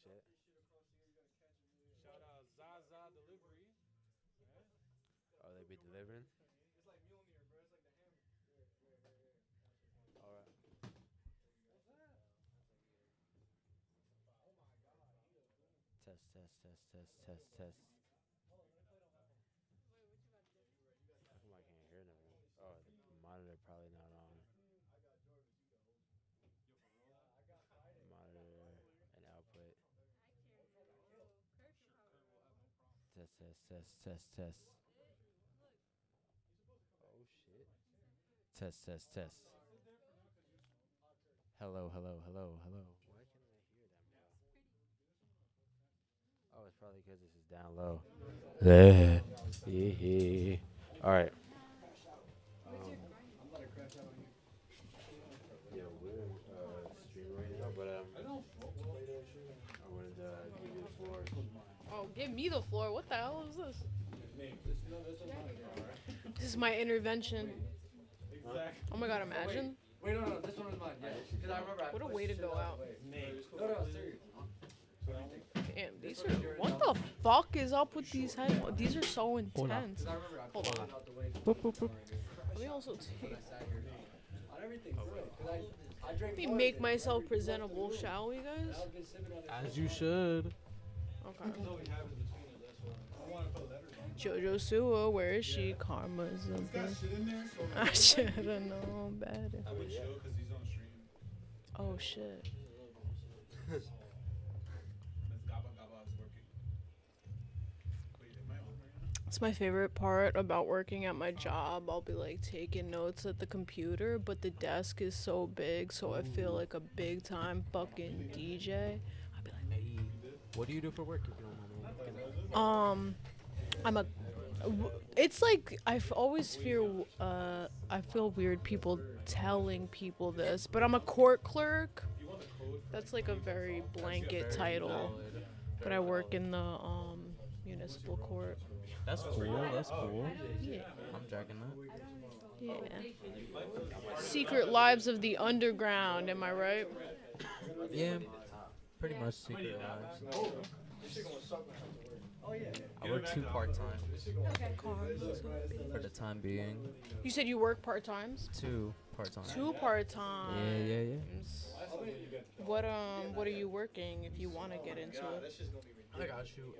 shit. Shout out Zaza Delivery. Right? Oh, they be delivering. It's like Mjolnir, bro. It's like the hammer. All right. What's that? Oh my god, he a goon. Test, test, test, test, test, test. Hold on, let me play it on my phone. How come I can't hear nothing? Oh, the monitor probably not on. I got Jordan's, you got Ocean. Yo, for real? I got Friday. Monitor and output. Sure, Kurt will have no problem. Test, test, test, test, test. Oh shit. Test, test, test. Sit there for now because you're hot Kurt. Hello, hello, hello, hello. Why can't I hear them now? Oh, it's probably because this is down low. All right. I'm about to crash out on you. Yeah, we're streaming right now, but I know. I wanted to give you the floor. Oh, give me the floor. What the hell is this? Name. This one's mine. Alright. This is my intervention. Exactly. Oh my god, imagine. Wait, no, this one is mine. Yeah, because I remember. What a way to go out. Name. No, serious. Damn, these are. What the fuck is up with these headphones? These are so intense. Because I remember I Hold pulled on. it out the way. Let me also When take. I sat here. On everything, for real. Because I drank. Let me water make and myself everything presentable, was shall we, guys? I've been sipping on it. As you should. Okay. That's all we have in between us. That's why. I want to put letters on. Jojo Suwa, where is she? Karma's It's got a shit in there, so. I should've known better. I would chill because he's on stream. Oh shit. Miss Gaba Gaba is working. Wait, am I on right now? It's my favorite part about working at my job. I'll be like taking notes at the computer, but the desk is so big, so I feel like a big time fucking DJ. I'll be like, Hey, what do you do for work? If you don't mind me asking? I'm a. It's like always feel I feel weird people telling people this, but I'm a court clerk. That's like a very blanket title, but I work in the municipal court. That's cool. That's cool. Yeah. I'm dragging that. Yeah. Secret Lives of the Underground, am I right? Yeah, pretty much secret lives. I work 2 part-time for the time being. You said you work part times? 2 part-time. 2 part times. Yeah, yeah, yeah. What are you working if you want to get into it? I got you.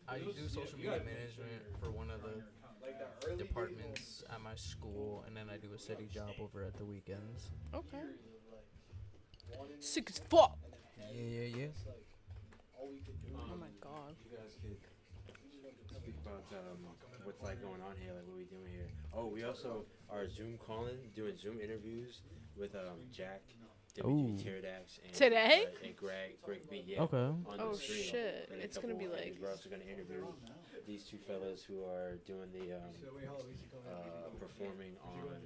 I do social media management for one of the departments at my school, and then I do a city job over at the weekends. Okay. Sick as fuck. Yeah, yeah, yeah. Oh my god. You guys could speak about what's like going on here, like what we doing here. Oh, we also are Zoom calling, doing Zoom interviews with Jack, WG Teridax, and Today? And Greg B. Yeah. Okay. On Oh the stream. shit. And a It's gonna couple be more like. interviews. We're also gonna interview these 2 fellas who are doing the performing on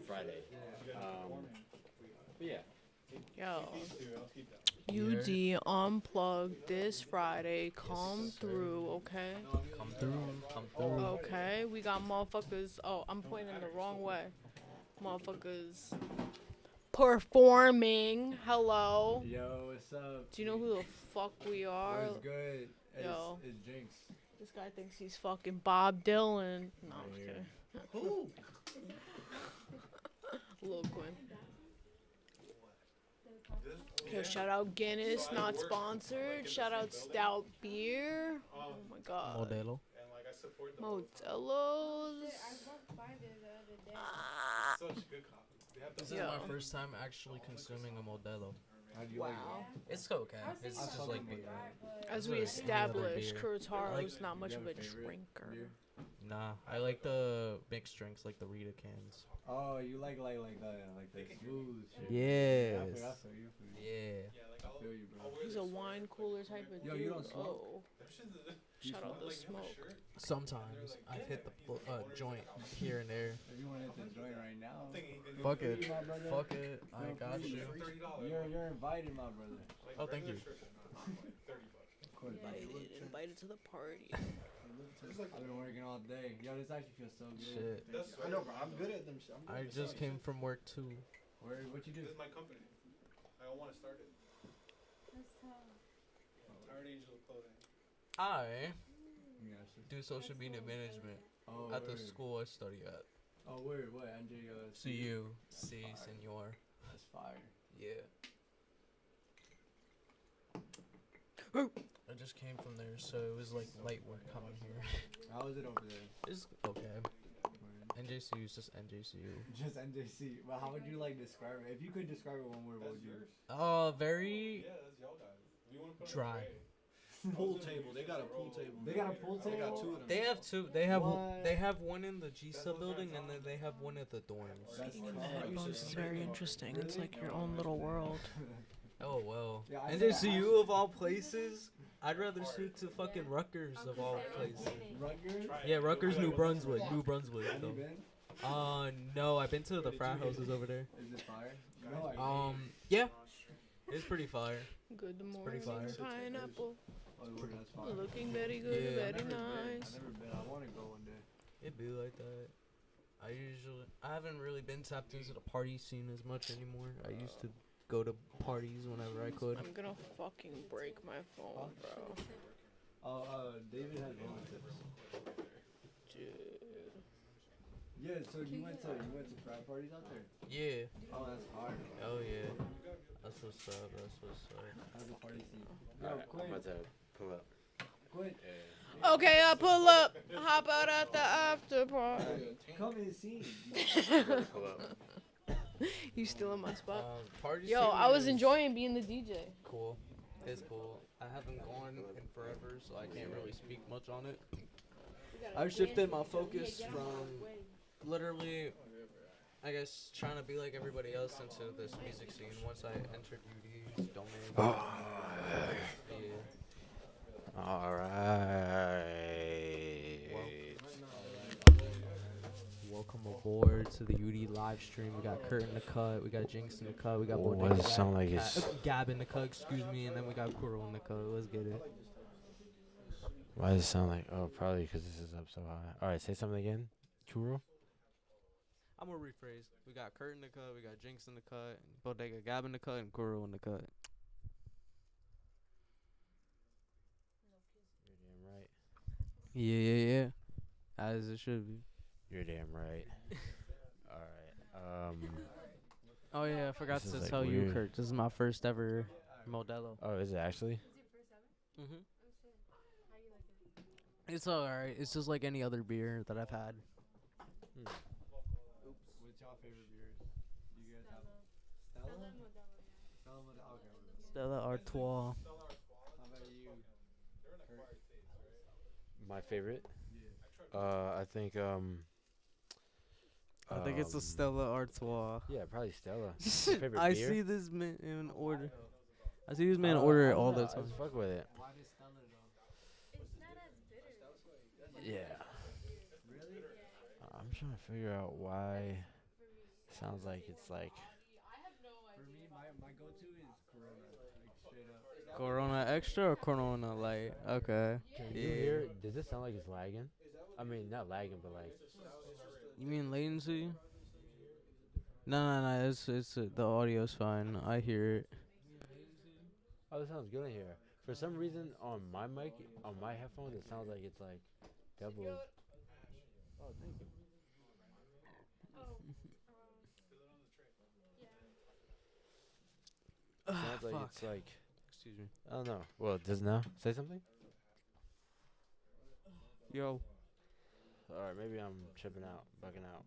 Friday. But yeah. Yo. UD Unplugged this Friday. Come through, okay? Come through, come through. Okay, we got motherfuckers. Oh, I'm pointing the wrong way. Motherfuckers performing. Hello. Yo, what's up? Do you know who the fuck we are? What's good? Yo. It's Jynx. This guy thinks he's fucking Bob Dylan. No, I'm just kidding. Who? Loquinn. Yo, shout out Guinness, not sponsored. Shout out Stout Beer. Oh my god. Modelo. And like I support the Modelo's. Ah. such good coffee. They have This the is Yo. my first time actually consuming a Modelo. How do you like Wow. It's okay. It's just like beer. As we Any other established, beer. Kurtaro's not much You of have a a favorite drinker. beer? Nah, I like the mixed drinks, like the Rita cans. Oh, you like the smooth shit. Yes. I feel you. Yeah. Yeah, like I feel you, bro. He's a wine cooler type of Yo, dude. you don't smoke? Oh, You shout out smoke? the smoke. Sometimes I've hit the joint here and there. If you want to hit the joint right now, Fuck it. my brother. Fuck it. I Feel got free. you. You're invited, my brother. Oh, thank you. Of course, Invited to the party. I've been working all day. Yo, this actually feels so good. Shit. I know, bro. I'm good at them shit. I just came from work too. What you do? This is my company. I I don't want to start it. Tired Angel clothing. I Yeah, do social media management oh, at the word. school I study at. Oh, word, what? NJ, CU. Si, senor. That's fire. Yeah. I just came from there, so it was like light work coming here. How is it over there? It's okay. Word. NJCU is just NJCU. Just NJC. Well, how would you like describe it? If you could describe it one word, what would you? Very Yeah, that's y'all guys. We want to put dry. Pool table. They got a pool table. They got a pool table. They got two of them. They have two. They have What? they have one in the G sub building, and then they have one at the dorms. That's Headphones is very interesting. It's like your own little world. Oh well. Yeah, I NJCU of all places. I'd rather speak to fucking Rutgers of all places. Rutgers? Yeah, Rutgers, New Brunswick. New Brunswick. Have you Though. been? No, I've been to the frat houses over there. Is it fire? No, Yeah, it's pretty fire. Good pretty morning, fire. pineapple. Oh, word, that's fire. Looking very good, Yeah. very I've never nice. been. I want to go one day. It be like that. I haven't really been tapped into the party scene as much anymore. I used to go to parties whenever I could. I'm gonna fucking break my phone, bro. David has one tips. Dude. Yeah, so you went to frat parties out there? Yeah. Oh, that's hard. Oh yeah. That's what's up. That's what's up. How's the party scene? Yo, Alright, I'm Quinn, about to pull up. Quinn, Okay, I pull up. Hop out at the after party. come in scene. Pull up. You still in my spot? Party Yo, scene I was is enjoying being the DJ. Cool. It's cool. I haven't gone in forever, so I can't really speak much on it. I've shifted my focus from literally, I guess, trying to be like everybody else into this music scene once I entered UD's domain. Yeah. Alright. Welcome aboard to the UD live stream. We got Kurt in the cut, we got Jynx in the cut, we got What Bodega does it sound like it's- Gab in the cut, excuse me, and then we got Kuro in the cut. Let's get it. Why does it sound like? Oh, probably because this is up so high. Alright, say something again. Kuro? I'm gonna rephrase. We got Kurt in the cut, we got Jynx in the cut, Bodega Gab in the cut, and Kuro in the cut. You're damn right. Yeah. As it should be. You're damn right. Alright. Oh yeah, I forgot This to is, like, tell you, weird. Kurt. This is my first ever Modelo. Oh, is it actually? Mhm. It's alright. It's just like any other beer that I've had. What's your favorite beers? Do you guys have Stella? Stella Modelo. Okay. Stella Artois. How about you? Kurt? My favorite? Yeah. I think I think it's a Stella Artois. Yeah, probably Stella. Favorite I beer? see this man in order. I see this man order it all the I time. just fuck with it. Why does Stella though? Yeah. Really? I'm trying to figure out why. Sounds like it's like. For me, my go-to is Corona, like straight up. Corona Extra or Corona Light? Okay. Can Yeah. you hear? Does it sound like it's lagging? I mean, not lagging, but like. You mean latency? No. It's the audio's fine. I hear it. Oh, this sounds good in here. For some reason, on my mic, on my headphones, it sounds like it's like double. Oh, thank you. Sounds like it's like. Excuse me. I don't know. Well, it does now. Say something. Yo. All right, maybe I'm tripping out, bugging out.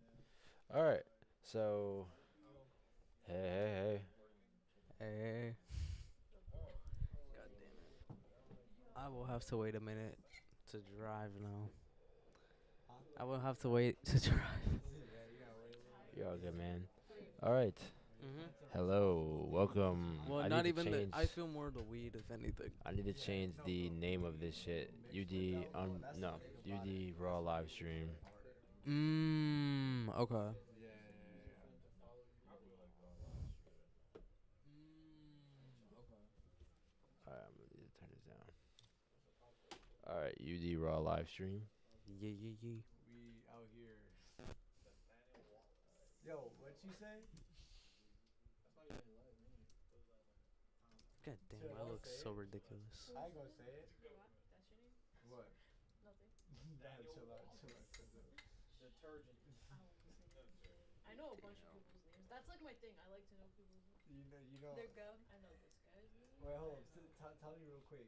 All right, so. Hey. Hey. God damn it. I will have to wait a minute to drive now. I will have to wait to drive. You're all good, man. All right. Mm-hmm. Hello, welcome. Well, I not need to even the. change- I feel more the weed, if anything. I need to change the name of this shit. UD Raw live stream. Okay. All right, I'm gonna need to turn this down. All right, UD Raw live stream. Yeah. We out here. Yo, what'd you say? God damn, I look so ridiculous. I ain't gonna say it. That's your name? What? Nothing. Nah, chill out, chill out. Detergent. I don't want to say anything. I know a bunch of people's names. That's like my thing. I like to know people's names. You know. Their gum. I know this guy's name. Wait, hold on. Tell me real quick.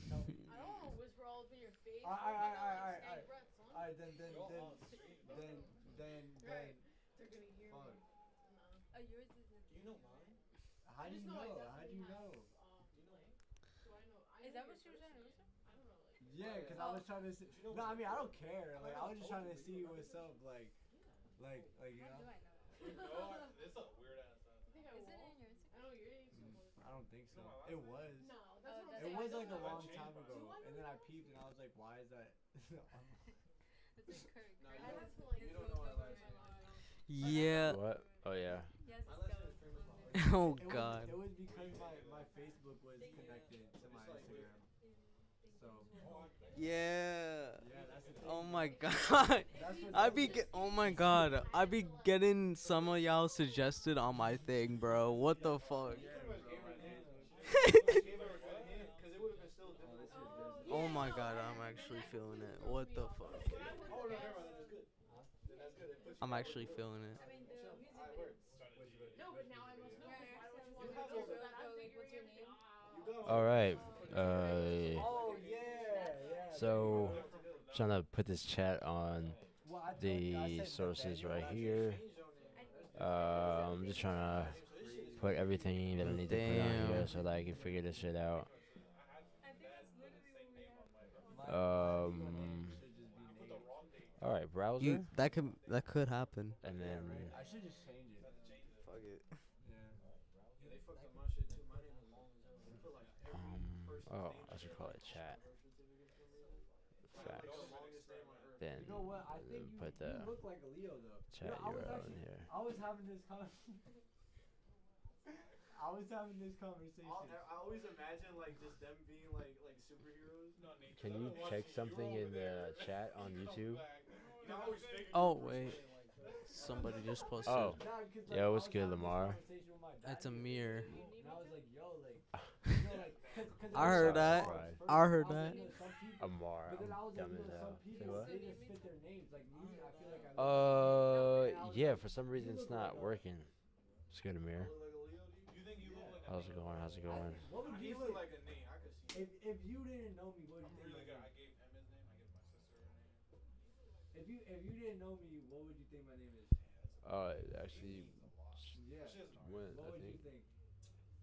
Tell me. I don't want to whisper all up in your face. Alright, Breath, son. Alright, then. Right. They're gonna hear Fuck. me. No. Oh, yours is Do you know mine? How do you know? How do you know? Blank. Do I know? Is that what she was trying to listen? I don't know. Like. Yeah, because I was trying to see. No, I mean, I don't care. Like, I was just trying to see what's up. Like, you How do know? I know? This is a weird ass sound. You think I Is it will? in your Instagram? I know your name's I don't think so. It was. No, that's what I'm It saying. It was I like a don't know. long changed time mine. ago, Do I and know then I yours? peeped, and I was like, why is that? It's like Kirk. No, I you have to like. You don't know our last name. Yeah. What? Oh yeah. Yes, My it's last gum. name is famous. Oh It god. Was, it was because my Facebook was connected to my Instagram. So Yeah. yeah, that's the thing. Oh my god. That's what Oh my god. I be getting some of y'all suggested on my thing, bro. What the fuck? Because it would have been still different. Oh my god, I'm actually feeling it. What the fuck? Oh, no, never mind. Then that's good. Then that's good. It puts you I'm actually feeling it. I mean, the music Alright, word. No, but now I must know. Where- Why don't you You want have to know those- that I'm what's figuring your it name? out? All right. Oh yeah. So trying to put this chat on Well, I told you, I the said sources Nathaniel. right here. I'm just trying to put everything that I need to put on here so that I can figure this shit out. I think that's literally what we have. All right, browser, that could happen. and then I should just change it. Fuck it. Yeah. Yeah, they fucked up my shit too. My name is long as hell. They put like every person's oh, name I should call it chat. Like Facts. the longest name on earth. Then You know what? I think you, put the you look like a Leo though. chat I was URL in actually- here. I was having this conversation. I always imagine like just them being like superheroes. No, Nate, Can I you don't watch check you. something You're in over there. the chat on You come YouTube? back. You know, I always figured Oh you were wait, something like that. somebody just posted. Oh, Nah, 'cause, Yeah, what's I was good, having this Lamar? conversation with my dad That's the other Amir. day, And I was like, yo, like, you know, like, 'cause I heard that. Right. I heard was that. like, you know, some people- Amar, But then I I'm was like, dumb you as know, hell. some Say people, what? they just fit their names. Like me, I feel like I look Yeah, for some reason it's not working. It's good, Amir. Look like a Leo, do you? You think you look like a How's it Nate? going? How's it going? What would He you look think? like a Nate. I could see. If you didn't know me, what would I'm you really think? good. my I name gave Emma's name. I gave my sister her name. is? If you didn't know me, what would you think my name is? Actually, Yeah. She doesn't know. went, What I would you think. think?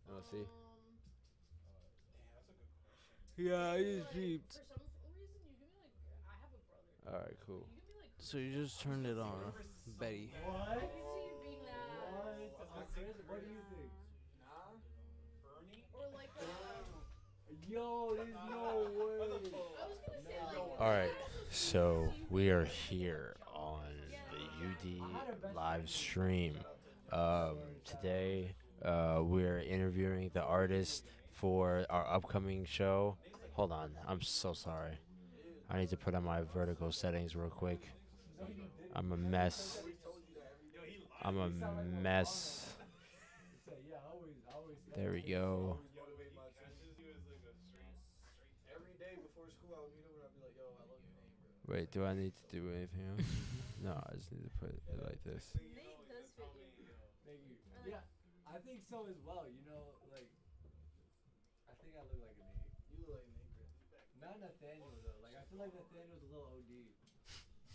Let's see. Damn, that's a good question. Yeah, I just Like, peeped. for some reason, you give me like. I have a brother. All right, cool. You give me like. So you just turned it on, Betty. I What? can see you being that. What? Chris, what do you think? Nah. Ernie? Or like. Yo, there's no way. I was gonna say like. All right, so we are here on the UD live stream. Today, we're interviewing the artist for our upcoming show. Hold on, I'm so sorry. I need to put on my vertical settings real quick. I'm a mess. I'm a mess. Yeah, I always. There we go. Motivate my team. He was like a straight Every day before school, I would meet him and I'd be like, yo, I love your name, bro. Wait, do I need to do anything else? No, I just need to put it like this. Nate does fit you. Thank you. Yeah, I think so as well. You know, like, I think I look like a Nate. You look like a Nate, bro. Not Nathaniel though. Like, I feel like Nathaniel's a little OD.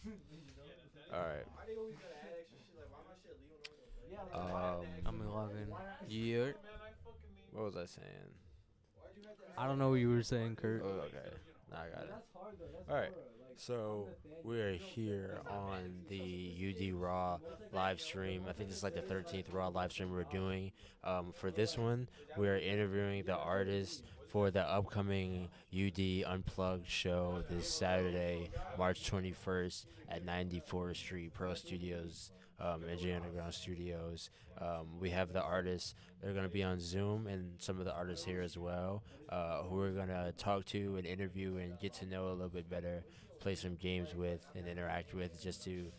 You know? All right. Why they always gotta add extra shit? Like, why my shit Leo Norman? Yeah, like, I'm in login. Yeah. man, I fucking need. What was I saying? Why'd you have to I don't know what you were saying, Kurt. Oh, okay. Now I got it. That's hard though. That's All right. hard. Like, So we are here on the UD Raw live stream. I think this is like the 13th Raw live stream we're doing. For this one, we are interviewing the artist for the upcoming UD Unplugged show this Saturday, March 21st at 94th Street Pro Studios, NJ Underground Studios. We have the artists. They're going to be on Zoom and some of the artists here as well, who we're going to talk to and interview and get to know a little bit better, play some games with and interact with, just to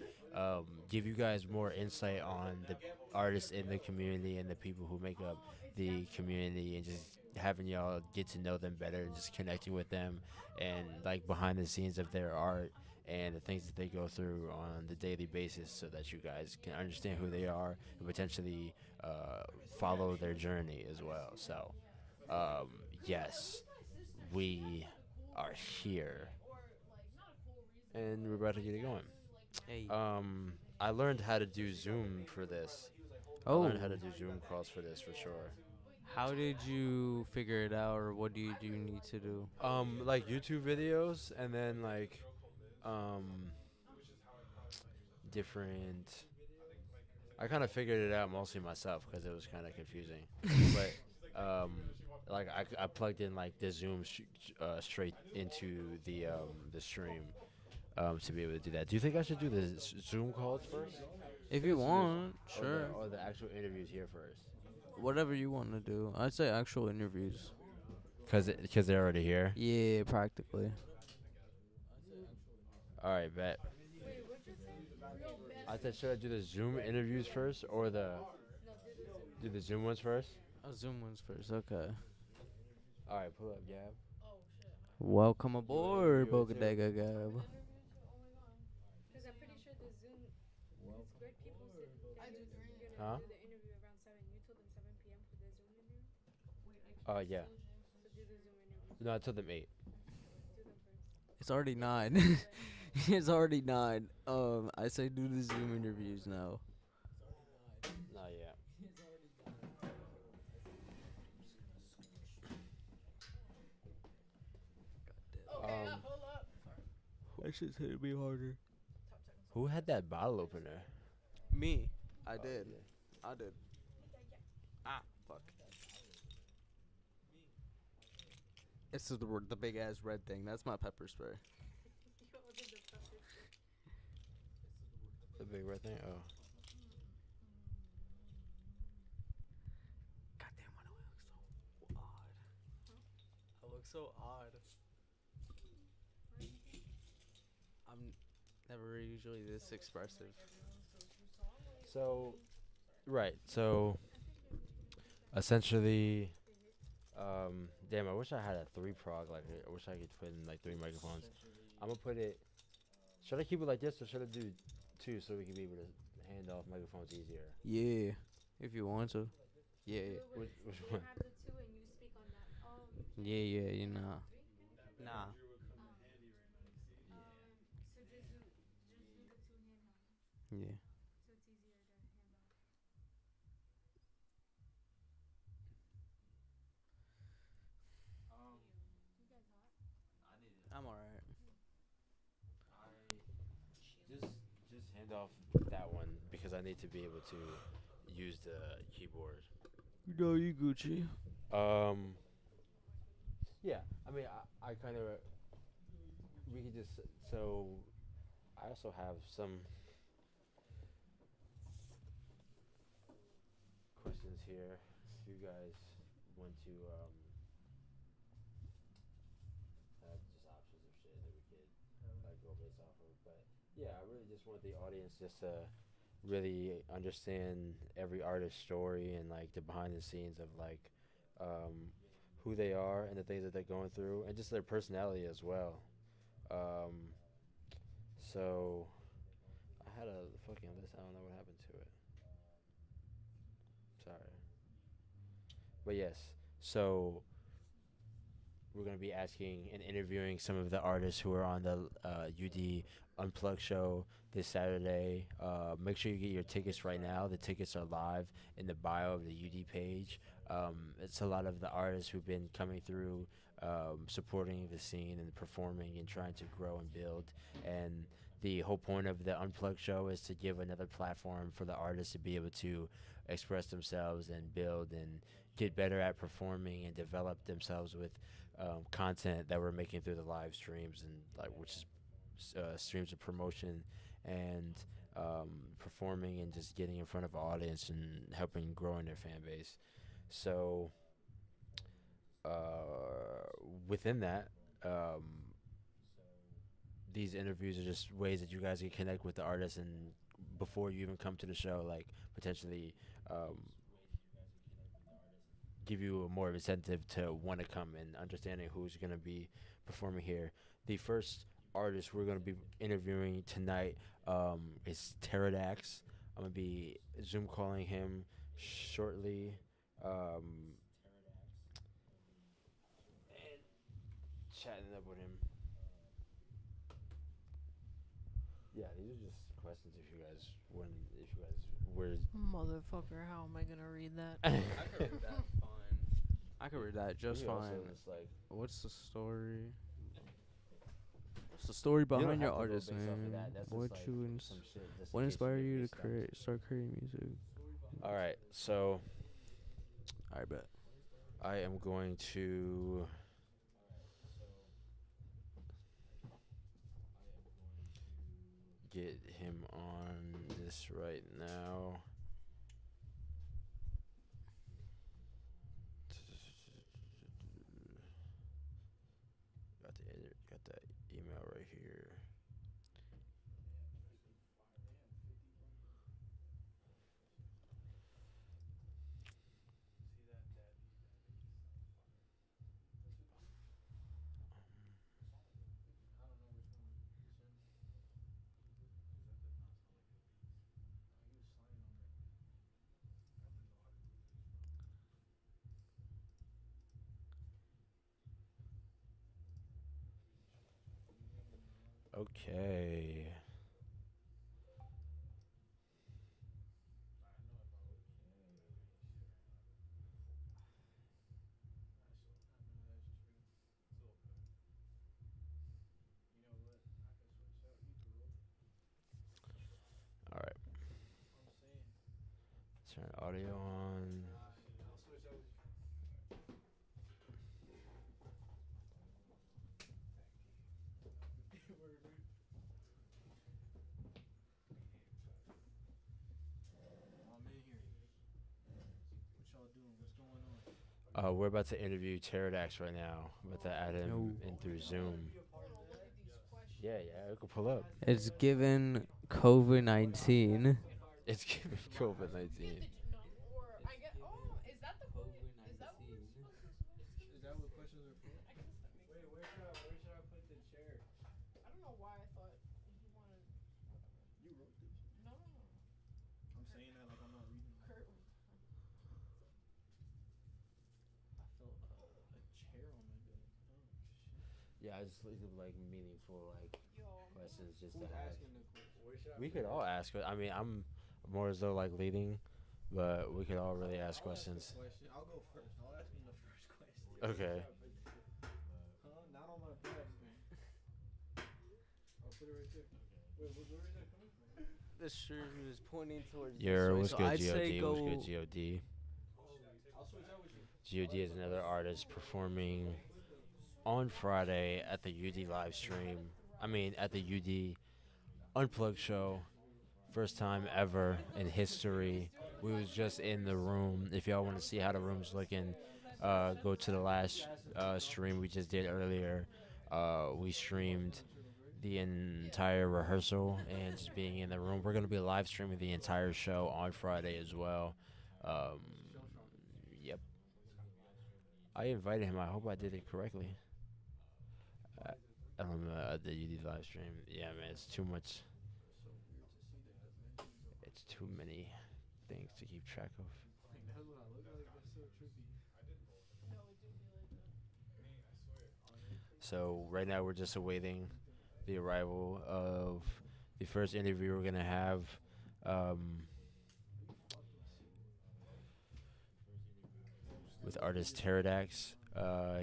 give you guys more insight on the artists in the community and the people who make up the community, and just having y'all get to know them better and just connecting with them and like behind the scenes of their art and the things that they go through on the daily basis so that you guys can understand who they are and potentially follow their journey as well. So, um, yes, we are here and we're about to get it going. Hey. I learned how to do Zoom for this. I Oh, learned how to do Zoom calls for this for sure. how did you figure it out, or what do you need to do? Like YouTube videos, and then like, um, different. I kind of figured it out mostly myself because it was kind of confusing. But like I plugged in like the Zoom straight into the stream to be able to do that. Do you think I should do the Zoom calls first? If you want, sure. Or the actual interviews here first? Whatever you want to do. I'd say actual interviews. Because they're already here. Yeah, practically. All right, bet. I said, should I do the Zoom interviews first or do the Zoom ones first? I'll Zoom ones first. Okay. All right, pull up, Gab. Welcome aboard, You too. Bogadega Gab. Because I'm pretty sure the Zoom, it's great people said I do you're three. gonna Huh? do the interview around 7. You told them 7 p.m. for the Zoom interview? Yeah. So do the Zoom interview. No, I told them 8. Do them first. It's already 9. It's already 9. I say do the Zoom interviews now. Not yet. Pull up. I should say it'd be harder. Who had that bottle opener? Me. I did. I did. Ah, fuck. It's the big ass red thing. That's my pepper spray. The big red thing? Oh. Goddamn, why do I look so odd? I look so odd. I'm never usually this expressive. So, right. So, essentially, damn, I wish I had a 3 prog. Like, I wish I could put in like 3 microphones. I'm gonna put it. Should I keep it like this or should I do 2 so we can be able to hand off microphones easier? Yeah, if you want to. Yeah, Which You one? have the 2 and you speak on that. Oh, yeah, you know. Nah. so just do the 2 handheld. Yeah. So it's easier to hand off. You guys hot? I'm alright. Just hand off that one because I need to be able to use the keyboard. No, you Gucci. Yeah. I mean, I kind of. We could just. So, I also have some questions here. If you guys want to have just options of shit that we could like go based off of, but yeah, I really just want the audience just to really understand every artist's story and like the behind the scenes of like who they are and the things that they're going through and just their personality as well. So I had a fucking list. I don't know what happened to it. Sorry. But yes, so we're going to be asking and interviewing some of the artists who are on the UD Unplugged show this Saturday. Make sure you get your tickets right now. The tickets are live in the bio of the UD page. It's a lot of the artists who've been coming through, supporting the scene and performing and trying to grow and build. And the whole point of the Unplugged show is to give another platform for the artists to be able to express themselves and build and get better at performing and develop themselves with content that we're making through the live streams and like which is streams of promotion and performing and just getting in front of an audience and helping growing their fan base. So within that, these interviews are just ways that you guys can connect with the artists and before you even come to the show, like potentially give you more incentive to want to come and understanding who's gonna be performing here. The first artist we're gonna be interviewing tonight is Teridax. I'm gonna be Zoom calling him shortly. Um, and chatting up with him. Yeah, these are just questions. If you guys were. Motherfucker, how am I gonna read that? I could read that fine. I could read that just You also fine. just, like, What's the story? What's the story you don't behind your have to go artist, based off of man? that. That's What just, you like, ins- some shit just what in case inspired get you to freestyles. start creating music? All right, so I bet. I am going to get him on this right now. Got that email right here. Okay. All right. Turn audio on. I'm in here. What y'all doing? What's going on? We're about to interview Teridax right now. About to add him in through Zoom. Yeah, we can pull up. It's given COVID-19. It's giving COVID-19. Is that what questions are for? Wait, where should I put the chair? I don't know why I thought he wanted. You wrote this. No. I'm saying that like I'm not reading. Kurt. I felt a chair on my back. Oh shit. Yeah, I just think of like meaningful like questions just to Who's have. asking the question? Where should I We put could it? all ask. I mean, I'm more as though like leading, but we could all really ask I'll questions. Ask a question. I'll go first. I'll ask him the first question. Okay. Huh? Not on my back, man. I'll put it right there. Wait, where is that coming from? The shirt is pointing towards What's so good, I'd say God? What's go. good, God? I'll switch out with you. God is another artist performing on Friday at the UD live stream. I mean, at the UD Unplugged show. First time ever in history. We was just in the room. If y'all want to see how the room's looking, go to the last stream we just did earlier. We streamed the entire rehearsal and just being in the room. We're gonna be live streaming the entire show on Friday as well. Yep. I invited him. I hope I did it correctly. The UD live stream. Yeah, man, it's too much. It's too many things to keep track of. Like, that's what I look like. That's so trippy. So right now we're just awaiting the arrival of the first interview we're gonna have. With artist Teridax.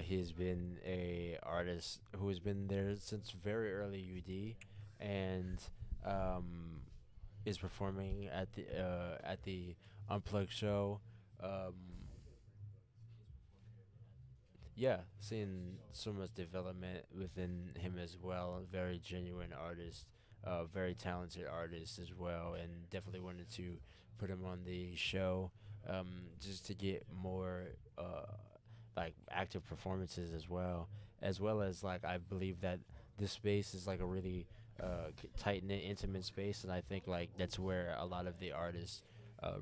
He's been a artist who has been there since very early UD, and is performing at the Unplugged show. Yeah, seeing so much development within him as well. A very genuine artist, very talented artist as well, and definitely wanted to put him on the show, just to get more like active performances as well as like I believe that this space is like a really tight knit, intimate space, and I think like that's where a lot of the artists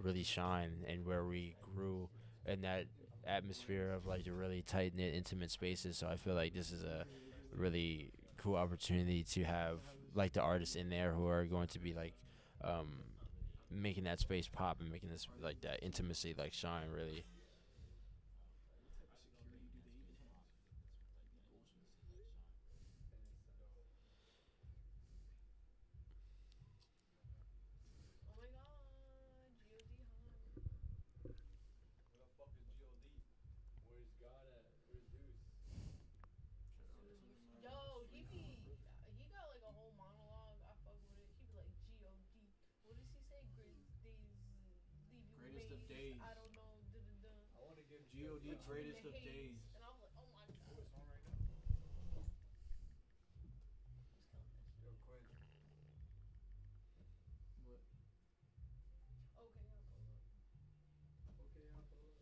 really shine and where we grew in that atmosphere of like the really tight knit, intimate spaces. So I feel like this is a really cool opportunity to have like the artists in there who are going to be like um, making that space pop and making this like that intimacy like shine really. Oh my god, GOD hard. Where the fuck is God? Where's God at? Where's Zeus? Yo, he got like a whole monologue. I fuck with it. He be like God. What does he say? Greatest days leave you Greatest of amazed. days. I don't know. Dun, dun, dun. I want to give God Put you in greatest the of haze. days. And I was like, oh my god. Oh, it's on right now. Who's killing this? Loquinn. What? Okay, I'll pull up. Okay, I'll pull up.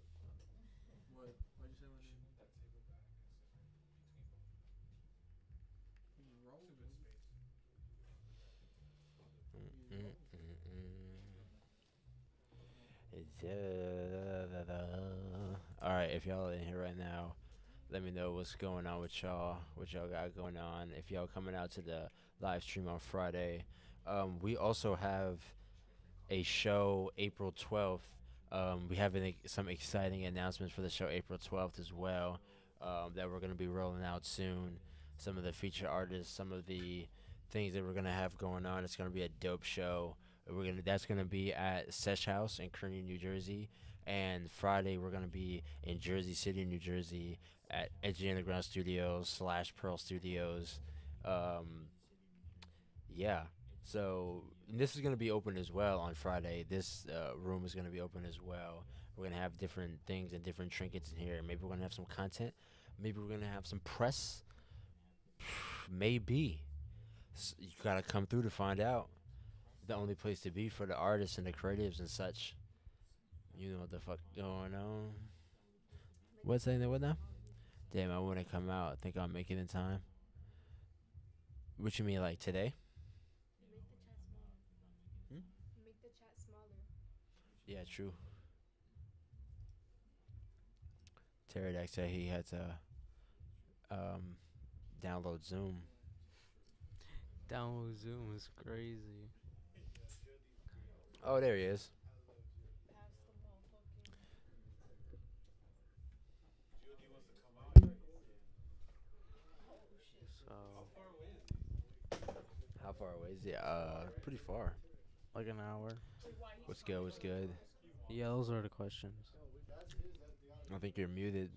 What? Why'd you say my You should name? move that table back and sit right between both of them. He's It's a rolling. good space. He's rolling. All right, if y'all in here right now, let me know what's going on with y'all. What y'all got going on? If y'all coming out to the live stream on Friday, we also have a show April 12th. We have some exciting announcements for the show April 12th as well, that we're gonna be rolling out soon. Some of the feature artists, some of the things that we're gonna have going on. It's gonna be a dope show. That's gonna be at Sesh House in Kearney, New Jersey, and Friday we're gonna be in Jersey City, New Jersey, at Edgy Underground Studios / Pearl Studios. Um, yeah. So this is gonna be open as well on Friday. This room is gonna be open as well. We're gonna have different things and different trinkets in here. Maybe we're gonna have some content. Maybe we're gonna have some press. Maybe. You gotta come through to find out. The only place to be for the artists and the creatives and such. You know what the fuck going on. What's saying that what now? Damn, I wanna come out. I think I'll make it in time. What you mean, like today? Make the chat smaller. Hmm? Make the chat smaller. Yeah, true. Teridax said he had to download Zoom. Download Zoom is crazy. Oh, there he is. Pass the motherfucking. God wants to come out. Oh shit. So How far away is he? How far away is he? Pretty far. like an hour. Wait, why he's What's good? What's good? Yeah, those are the questions. I think you're muted.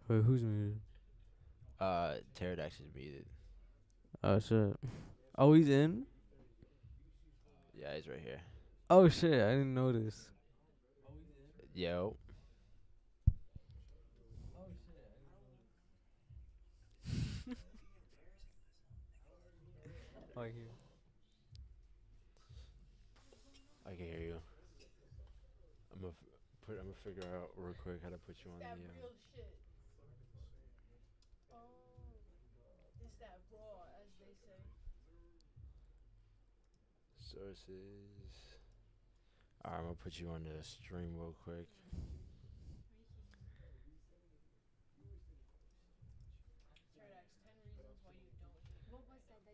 Wait, who's muted? Teridax is muted. Oh shit. Oh, he's in. Yeah, he's right here. Oh shit, I didn't notice. Yo. Oh, here. I can hear you. I'm gonna figure out real quick how to put you on that the. real shit. Oh, it's that raw, as they say. Sources. Alright, I'm gonna put you on the stream real quick. Teridax, 10 reasons why you don't hate. What was that you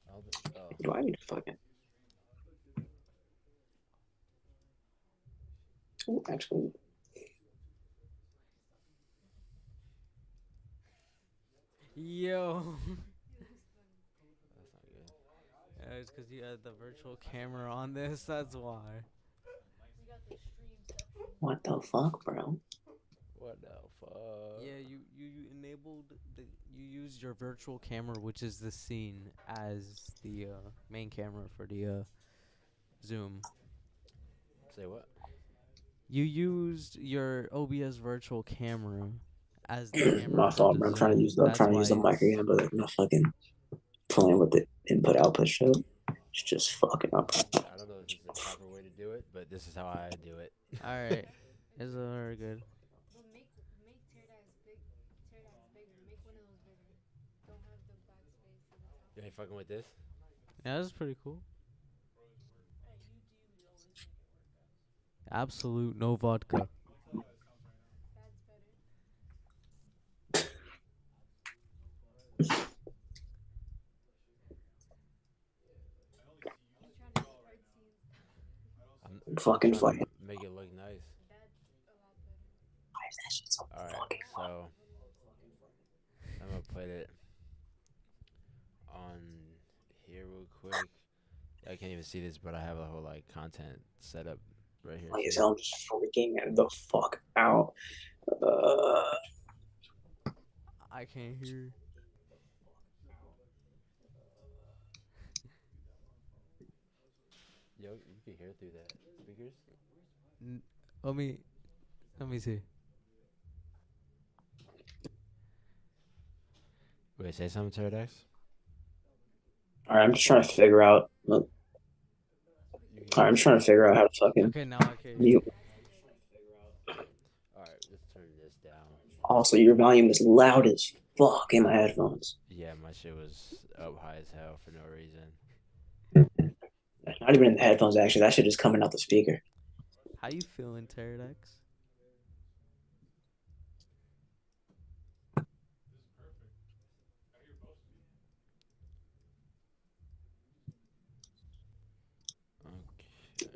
had it split up? Oh. Do I need to fucking? Ooh, actually, Yo. That's not good. Yeah, it's because you had the virtual camera on this. That's why. We got the stream section. what the fuck, bro? What the fuck? Yeah, you enabled you used your virtual camera, which is the scene, as the main camera for the Zoom. Say what? You used your OBS virtual camera as the camera My for fault, the bro. I'm trying to Zoom. use the That's why mic it's- again, but I'm not fucking playing with the input output shit. It's just fucking up. I don't know if this is the proper way to do it, but this is how I do it. All right, it's very good. But make Teridax big. Teridax bigger. Make one of those bigger. Don't have the backspace at the top. You ain't fucking with this? Yeah, that's pretty cool. Absolute no vodka. I'm Fucking trying to fucking. make it look nice. Why is that shit so All right, fucking low? so I'm gonna put it on here real quick. I can't even see this, but I have a whole like content set up right here Like as too. hell, I'm just freaking the fuck out. Uh, I can't hear. Yo, you can hear through that speakers. N- Let me let me see. Wait, say something, Teridax. all right, I'm just trying to figure out. Look, You all right, I'm just trying to figure out how to fucking Okay, now I can hear. mute. All right, let's turn this down. Also, your volume is loud as fuck in my headphones. Yeah, my shit was up high as hell for no reason. Not even in the headphones, actually. That shit is coming out the speaker. How you feeling, Teridax? Okay.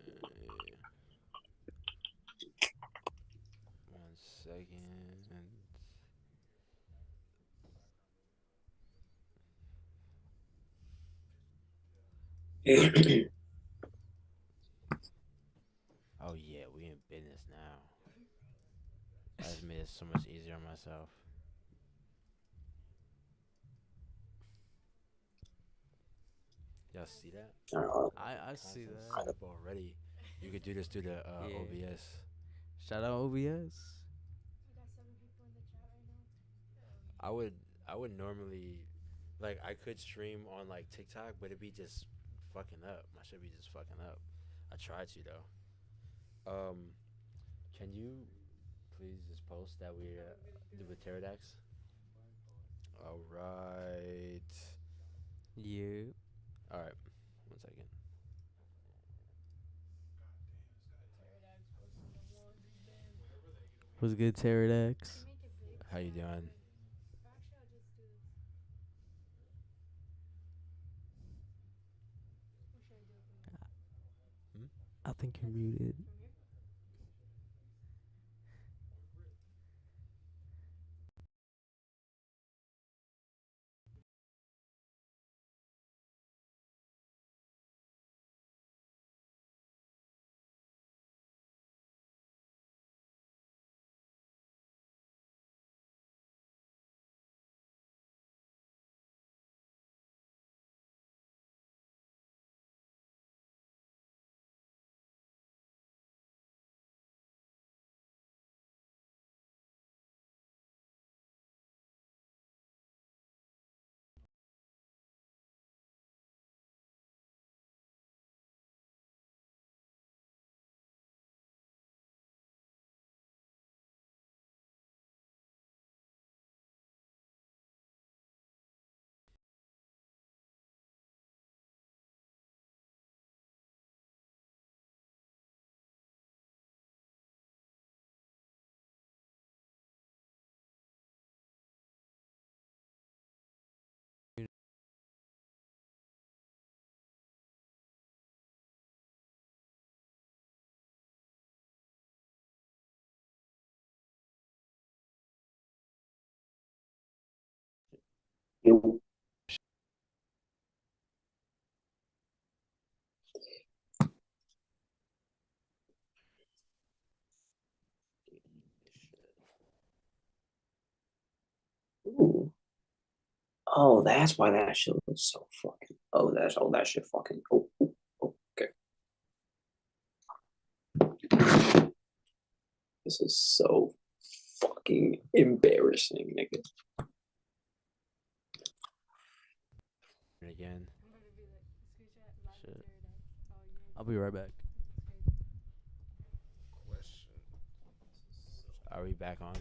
1 second. Oh yeah, we in business now. I just made it so much easier on myself. Y'all see that? I see Content that. set up already. You could do this through the Yeah. OBS. Shout out OBS. I would normally, like, I could stream on like TikTok, but it'd be just fucking up. My shit be just fucking up. I tried to though. Can you please just post that we do with Teridax? All right. Yeah. All right. 1 second. What's good, Teridax? How you doing? Hmm? I think you're muted. Ooh. Oh, that's why that shit was so fucking. Oh, that shit fucking. Oh, okay. This is so fucking embarrassing, nigga. Again. Shit. I'll be right back. Are we back on?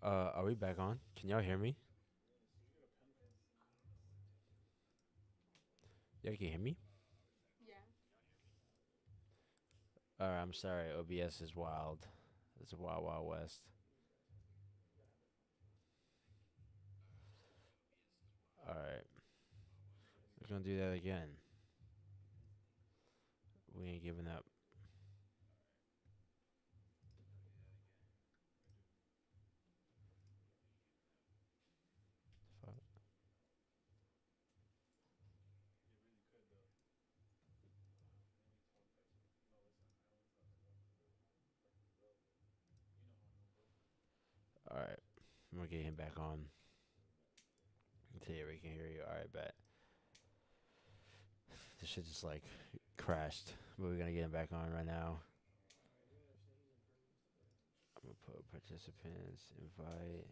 Are we back on? Can y'all hear me? Y'all can hear me? Yeah. Alright, I'm sorry. OBS is wild. It's a wild, wild west. Alright. We're gonna do that again. We ain't giving up. Fuck. Alright. I'm gonna get him back on. See if we can hear you. Alright, bet. This shit just like crashed. But we're gonna get him back on right now. I'm gonna put participants, invite.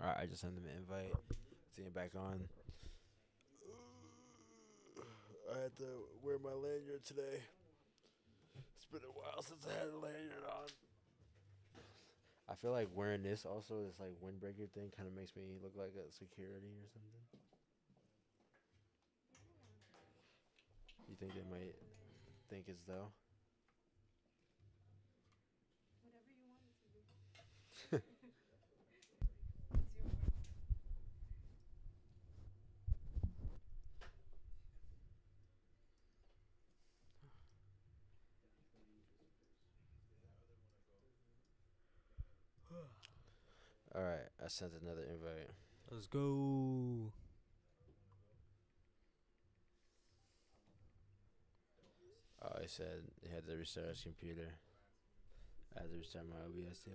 Alright, I just sent him an invite. See him back on. I had to wear my lanyard today. It's been a while since I had a lanyard on. I feel like wearing this also, this like windbreaker thing, kind of makes me look like a security or something. You think they might think as though? Whatever you want it to be. Alright, I sent another invite. Let's go. Oh, he said he had to restart his computer. I had to restart my OBS too.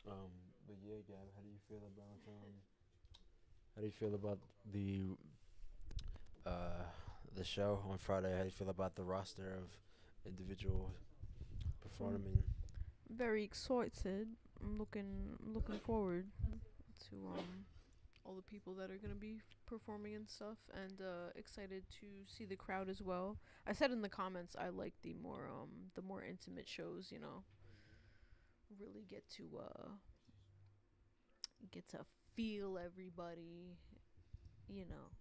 But yeah, Gab, how do you feel about the show on Friday? How do you feel about the roster of individuals performing? Very excited. I'm looking forward to all the people that are gonna be performing and stuff, and excited to see the crowd as well. I said in the comments I like the more intimate shows. You know, really get to feel everybody. You know,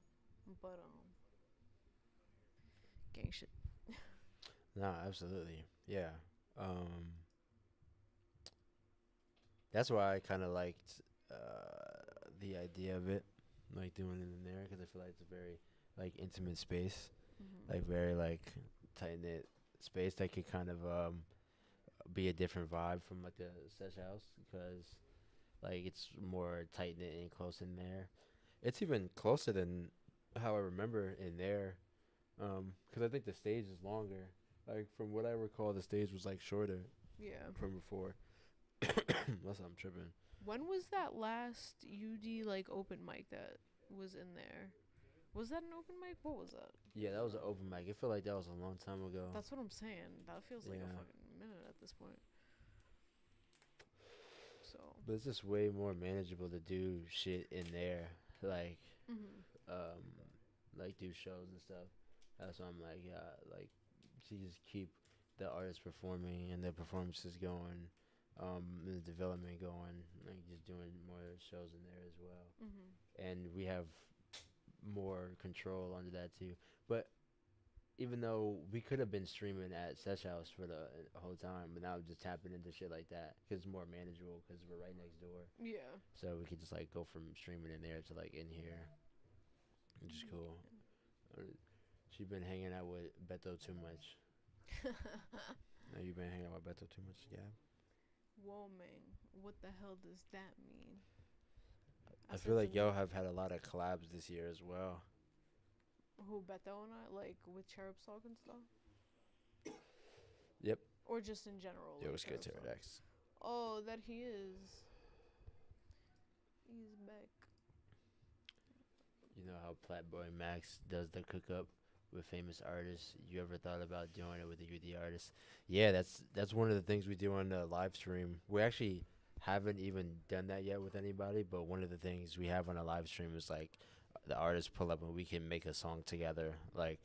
but gang shit. No, absolutely. Yeah. That's why I kind of liked the idea of it, like doing it in there, because I feel like it's a very like intimate space, like very like tight knit space that could kind of be a different vibe from like a sesh house, because like it's more tight knit and close in there. It's even closer than how I remember in there, because I think the stage is longer. Like from what I recall, the stage was like shorter Yeah. from before. Unless I'm tripping. When was that last UD like open mic that was in there? Was that an open mic? What was that? Yeah, that was an open mic. It felt like that was a long time ago. That's what I'm saying. That feels like a Yeah. fucking minute at this point. So. But it's just way more manageable to do shit in there, like, like do shows and stuff. That's why I'm like, yeah, like, to just keep the artists performing and the performances going, and the development going, like just doing more shows in there as well. And we have more control under that too. But even though we could have been streaming at Sesh House for the whole time, but now just tapping into shit like that because it's more manageable because we're right next door. Yeah. So we could just like go from streaming in there to like in here, which is cool. She been hanging out with Beto too much. No, you been hanging out with Beto too much, yeah. Whoa, man. What the hell does that mean? I feel like y'all have had a lot of collabs this year as well. Who, Beto and I? Like, with Cherub Talk and stuff? Yep. Or just in general? It like was good, Cherub Talk? Teridax. Oh, that he is. He's back. You know how Platboy Max does the cook up with famous artists. You ever thought about doing it with a UD artist? Yeah, that's one of the things we do on the live stream. We actually haven't even done that yet with anybody, but one of the things we have on a live stream is like the artists pull up and we can make a song together, like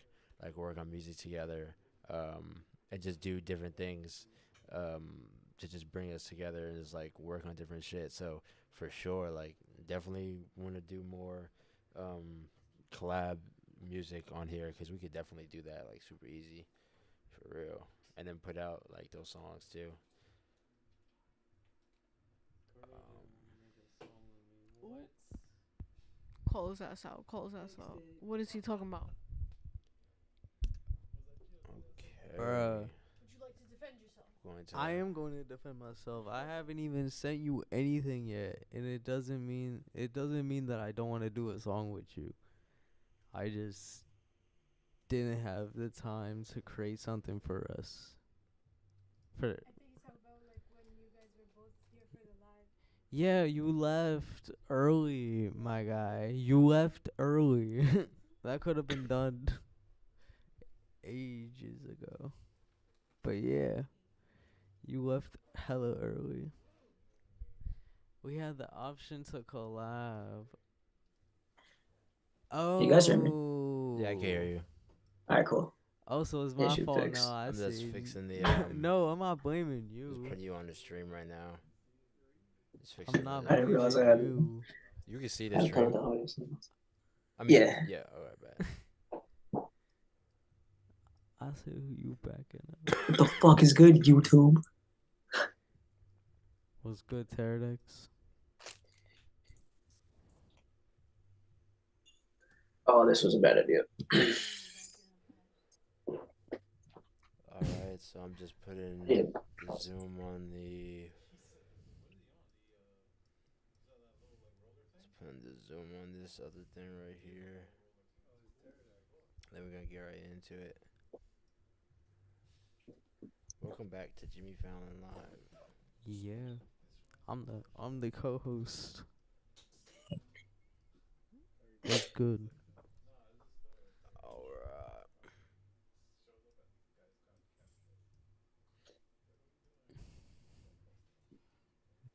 work on music together, and just do different things, to just bring us together and just like work on different shit. So for sure, like definitely want to do more collab music on here because we could definitely do that like super easy for real, and then put out like those songs too. What? Call his ass out. Call his ass out. What is he talking about? Okay. Bruh. Would you like to defend yourself? Going to I am going to defend myself. I haven't even sent you anything yet, and it doesn't mean that I don't want to do a song with you. I just didn't have the time to create something for us. I think it's about like when you guys were both here for the live. Yeah, you left early, my guy. You left early. That could have been done ages ago. But yeah, you left hella early. We had the option to collab. Oh. You guys hear me? Yeah, I can hear you. All right, cool. Oh, so it's my Issue fault fixed. now. I I'm just see. fixing the No, I'm not blaming just you. putting you on the stream right now. Just fixing I'm not the- I didn't realize I had- you. You can see I the haven't covered stream. the audience. I mean, Yeah. yeah. All right, bet. I see who you backing up. What the fuck is good, YouTube? What's good, Teridax? Oh, this was a bad idea. All right, so I'm just putting Yeah. the zoom on the. Just putting the zoom on this other thing right here. Then we're gonna get right into it. Welcome back to Jimmy Fallon Live. Yeah. I'm the co-host. What's good? All right.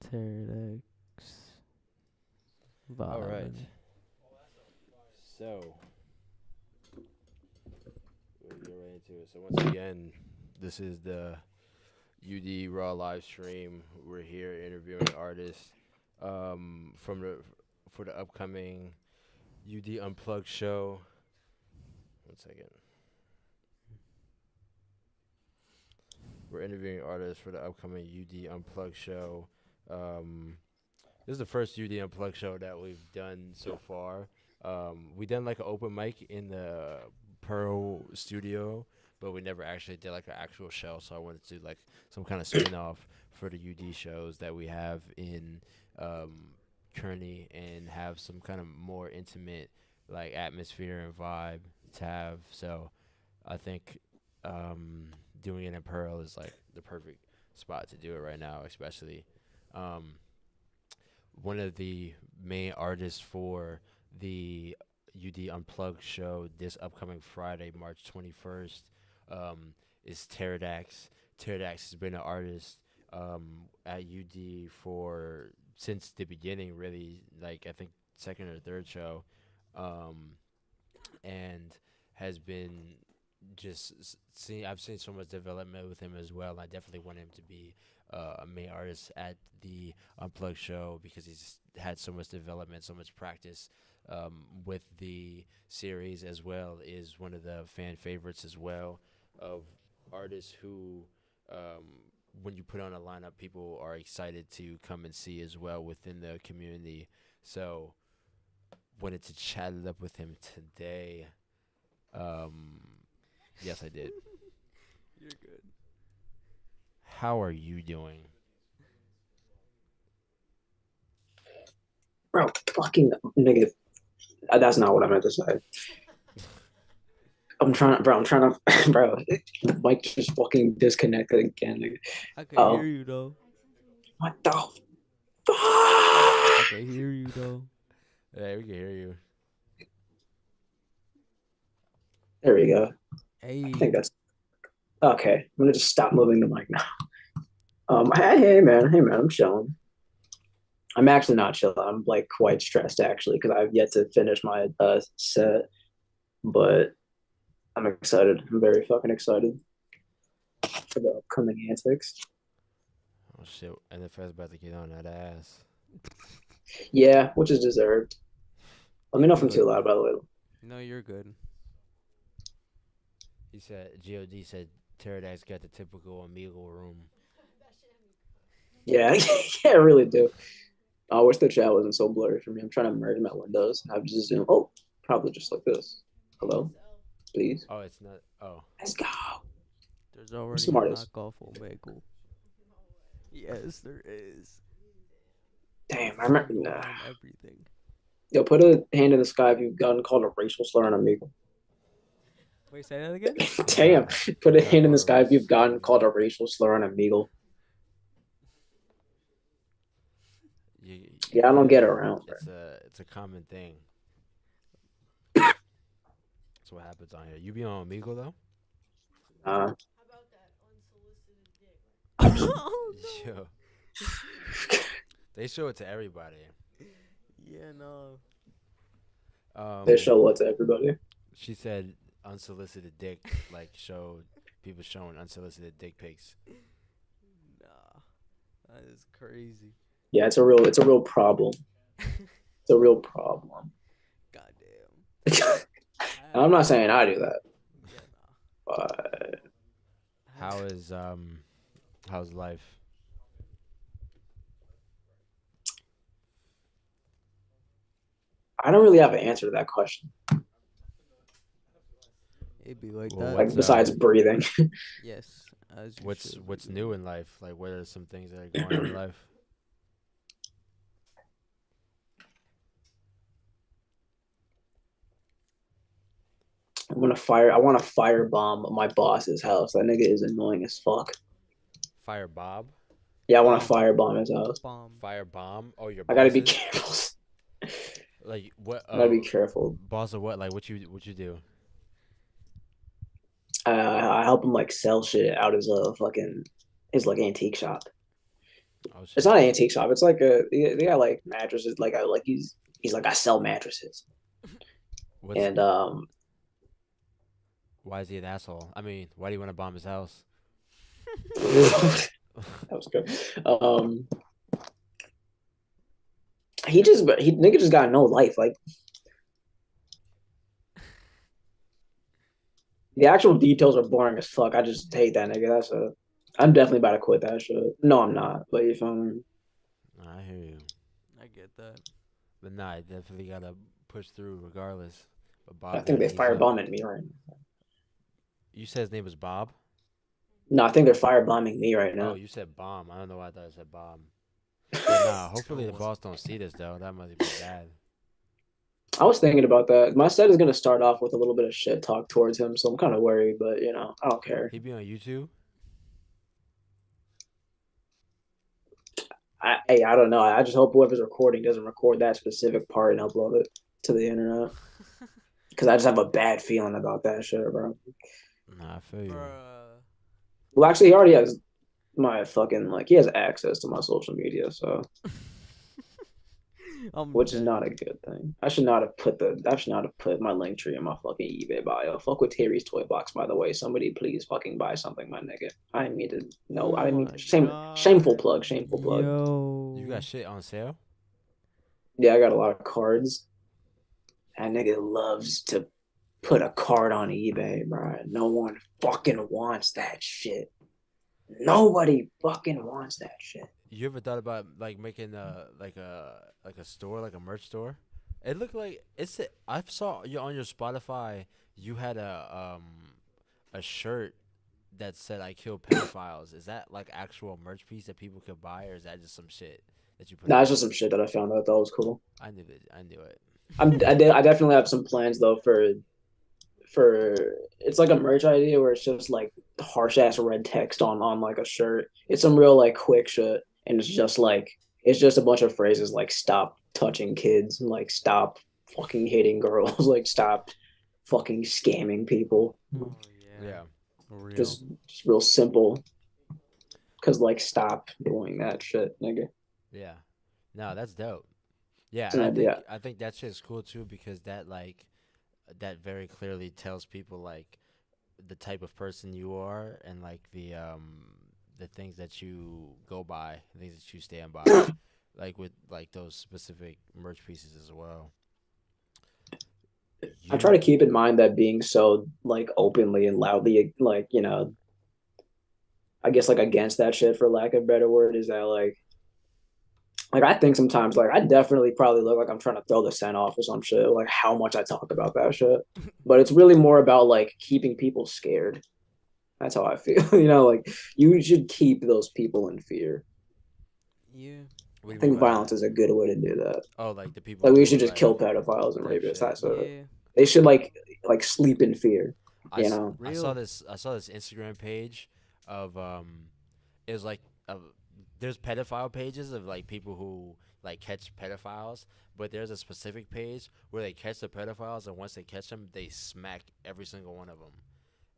Teridax. All right. Vibing. So we'll get right into it. So once again, this is the UD Raw live stream. We're here interviewing artists for the upcoming UD Unplugged show. 1 second. We're interviewing artists for the upcoming UD Unplugged show. This is the first UD Unplugged show that we've done so far. We done like an open mic in the Pearl studio, but we never actually did like an actual show. So I wanted to do like some kind of spin-off for the UD shows that we have in Kearney and have some kind of more intimate like atmosphere and vibe to have. So I think doing it in Pearl is like the perfect spot to do it right now, especially. One of the main artists for the UD Unplugged show this upcoming Friday, March 21st, is Teridax. Teridax has been an artist at UD since the beginning, really, like I think second or third show, and has been I've seen so much development with him as well. I definitely want him to be a main artist at the Unplugged show because he's had so much development, so much practice with the series as well. Is one of the fan favorites as well of artists who, when you put on a lineup, people are excited to come and see as well within the community. So wanted to chat it up with him today. Yes, I did. You're good. How are you doing? Bro, fucking nigga. That's not what I meant to say. I'm trying to, bro, the mic just fucking disconnected again. Nigga. I can hear you though. What the fuck? I can hear you though. Yeah, we can hear you. There we go. Hey. I think that's okay. I'm gonna just stop moving the mic now. Hey man, I'm chilling. I'm actually not chilling. I'm like quite stressed actually because I've yet to finish my set, but I'm excited. I'm very fucking excited for the upcoming antics. Oh shit! NFL's about to get on that ass. Yeah, which is deserved. Let me know if I'm too loud, by the way. No, you're good. He said, God said, Teridax got the typical amigo room. Yeah, yeah, I really do. I wish the chat wasn't so blurry for me. I'm trying to merge my windows. I've just zoomed. Oh, probably just like this. Hello, please. Oh, it's not. Oh. Let's go. There's already a Smartest. knockoff Omegle. Yes, there is. Damn, I remember. Formula Nah. and everything. Yo, put a hand in the sky if you've gotten called a racial slur on Amigo. Wait, say that again? Damn, put a hand in the sky if you've gotten called a racial slur on Amigo. Yeah, I don't get around. It's a common thing. That's what happens on here. You be on Amigo though? How about that unsolicited dick? Yo. They show it to everybody. Yeah, no. They show what to everybody. She said unsolicited dick, like show people showing unsolicited dick pics. Nah, that is crazy. Yeah, it's a real problem. It's a real problem. Goddamn. And I'm not saying I do that. Yeah, nah. But how's life? I don't really have an answer to that question. It'd be like Well, that. Like besides breathing. Yes. As you What's should. new in life? Like, what are some things that are going on in life? I want to firebomb my boss's house. That nigga is annoying as fuck. Fire Bob? Yeah, I want to firebomb his house. Bomb. Fire bomb? Oh, your I gotta be bosses? careful. Like what? I gotta be careful. Boss of what? Like what you do? I help him like sell shit out his his like antique shop. Oh, shit. It's not an antique shop. It's like they got like mattresses. He's like I sell mattresses. And why is he an asshole? I mean, why do you want to bomb his house? that was good. He nigga just got no life. Like the actual details are boring as fuck. I just hate that nigga. I'm definitely about to quit that shit. No, I'm not. But if I'm I hear you. I get that. But nah, I definitely gotta push through regardless. But Bob I think they he's up. firebombing me right now. You said his name was Bob? No, I think they're firebombing me right now. Oh, you said bomb. I don't know why I thought I said bomb. But nah, hopefully the boss don't see this though. That might be bad. I was thinking about that. My set is gonna start off with a little bit of shit talk towards him, so I'm kind of worried. But I don't care. He be on YouTube? I don't know. I just hope whoever's recording doesn't record that specific part and upload it to the internet. Because I just have a bad feeling about that shit, bro. Nah, I feel you. Well, actually, he already has my fucking he has access to my social media, so which is not a good thing. I should not have put my link tree in my fucking eBay bio. Fuck with Terry's toy box, by the way. Somebody please fucking buy something, my nigga. I didn't mean to. No, I didn't mean to. Shameful plug. Shameful plug. Yo. You got shit on sale? Yeah, I got a lot of cards. That nigga loves to put a card on eBay, bro. No one fucking wants that shit. Nobody fucking wants that shit. You ever thought about like making a store, like a merch store? It looked like I saw you on your Spotify. You had a shirt that said "I kill pedophiles." Is that like actual merch piece that people could buy, or is that just some shit that you put? Nah, it's just some shit that I found out that was cool. I knew it. I knew it. I definitely have some plans though for it's like a merch idea where it's just like harsh ass red text on like a shirt. It's some real like quick shit, and it's just a bunch of phrases like stop touching kids, like stop fucking hitting girls, like stop fucking scamming people. Oh yeah. Yeah. Real. Just real simple. Cause like stop doing that shit, nigga. Yeah. No, that's dope. Yeah, It's and an I think idea. I think that shit's cool too because that very clearly tells people like the type of person you are and like the things that you go by, the things that you stand by, like with like those specific merch pieces as well. I try to You keep in mind that being so like openly and loudly like, I guess like against that shit for lack of a better word is that like I think sometimes like I definitely probably look like I'm trying to throw the scent off or some shit, like how much I talk about that shit. But it's really more about like keeping people scared. That's how I feel. Like you should keep those people in fear. Yeah. what do I you mean think by violence that? is a good way to do that. Oh, like the people Like we who should just like kill pedophiles and type rapists. shit. That's it. Yeah. They should like sleep in fear. I, You s- know. Real. I saw this Instagram page of it was like there's pedophile pages of like people who like catch pedophiles, but there's a specific page where they catch the pedophiles and once they catch them, they smack every single one of them.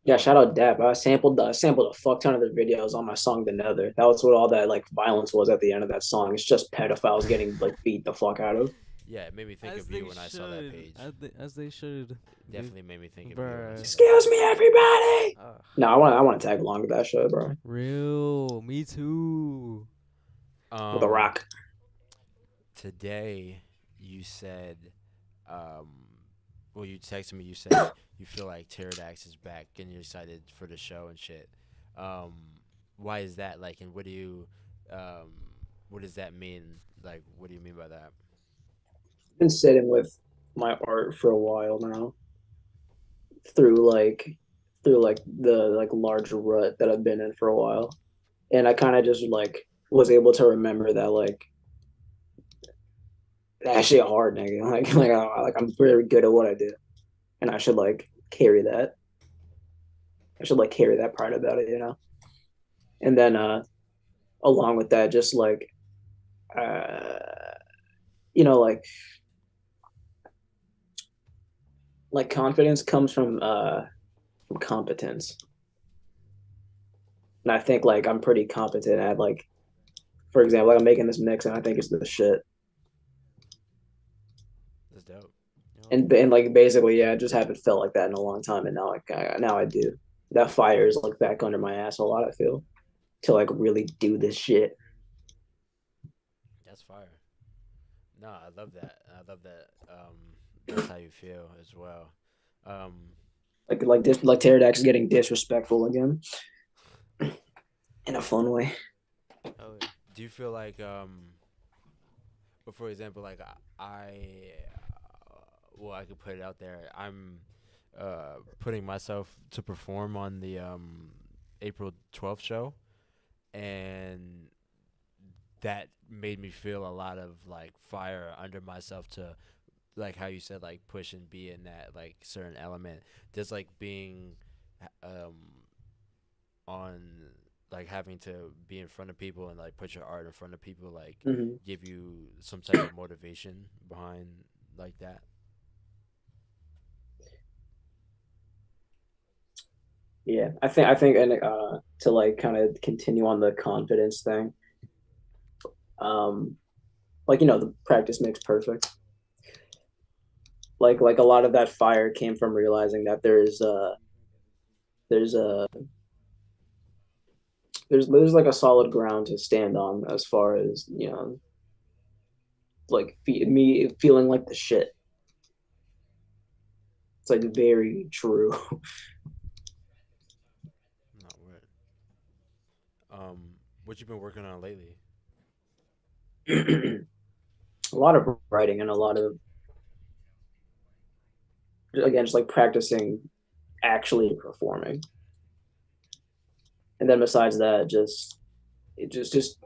Yeah, shout Um, out Dap. I sampled a fuck ton of the videos on my song The Nether. That was what all that like violence was at the end of that song. It's just pedophiles getting like beat the fuck out of. yeah, it made me think As of they you when I saw that should. page. As they should. Definitely made me think of you when I Bruh. saw that Excuse page. me, everybody. Ugh. No, I want to tag along with that shit, bro. Real. Me too. With a rock. Today you said, um, well, you texted me. You said you feel like Teridax is back and you're excited for the show and shit. Um, why is that? Like, and um, what does that mean? Like, what do you mean by that? I've been sitting with my art for a while now. Through like the like large rut that I've been in for a while. And I kind of just like was able to remember that like that shit hard, nigga. I'm very good at what I do, and I should like carry that. I should like carry that part about it. And then along with that, just uh, you know, like confidence comes from competence, and I think like I'm pretty competent at like, for example, like I'm making this mix, and I think it's the shit. That's dope. And like basically, yeah, I just haven't felt like that in a long time, and now I do. That fire is like back under my ass a lot. I feel to like really do this shit. That's fire. No, I love that. I love that. That's how you feel as well. Um, Like Teridax is getting disrespectful again in a fun way. Oh yeah. do you feel like but for example, like well, I could put it out there. I'm putting myself to perform on the April 12th show, and that made me feel a lot of like fire under myself to like how you said like push and be in that like certain element. Just like being um on like having to be in front of people and like put your art in front of people like Hmm. give you some type of motivation behind like that. Yeah, I think, and to like kind of continue on the confidence thing. Um, like the practice makes perfect. Like a lot of that fire came from realizing that there's a there's like a solid ground to stand on as far as like me feeling like the shit. It's like very true. Not weird. What you been working on lately? A lot of writing and a lot of, again, just like practicing actually performing. And then besides that, just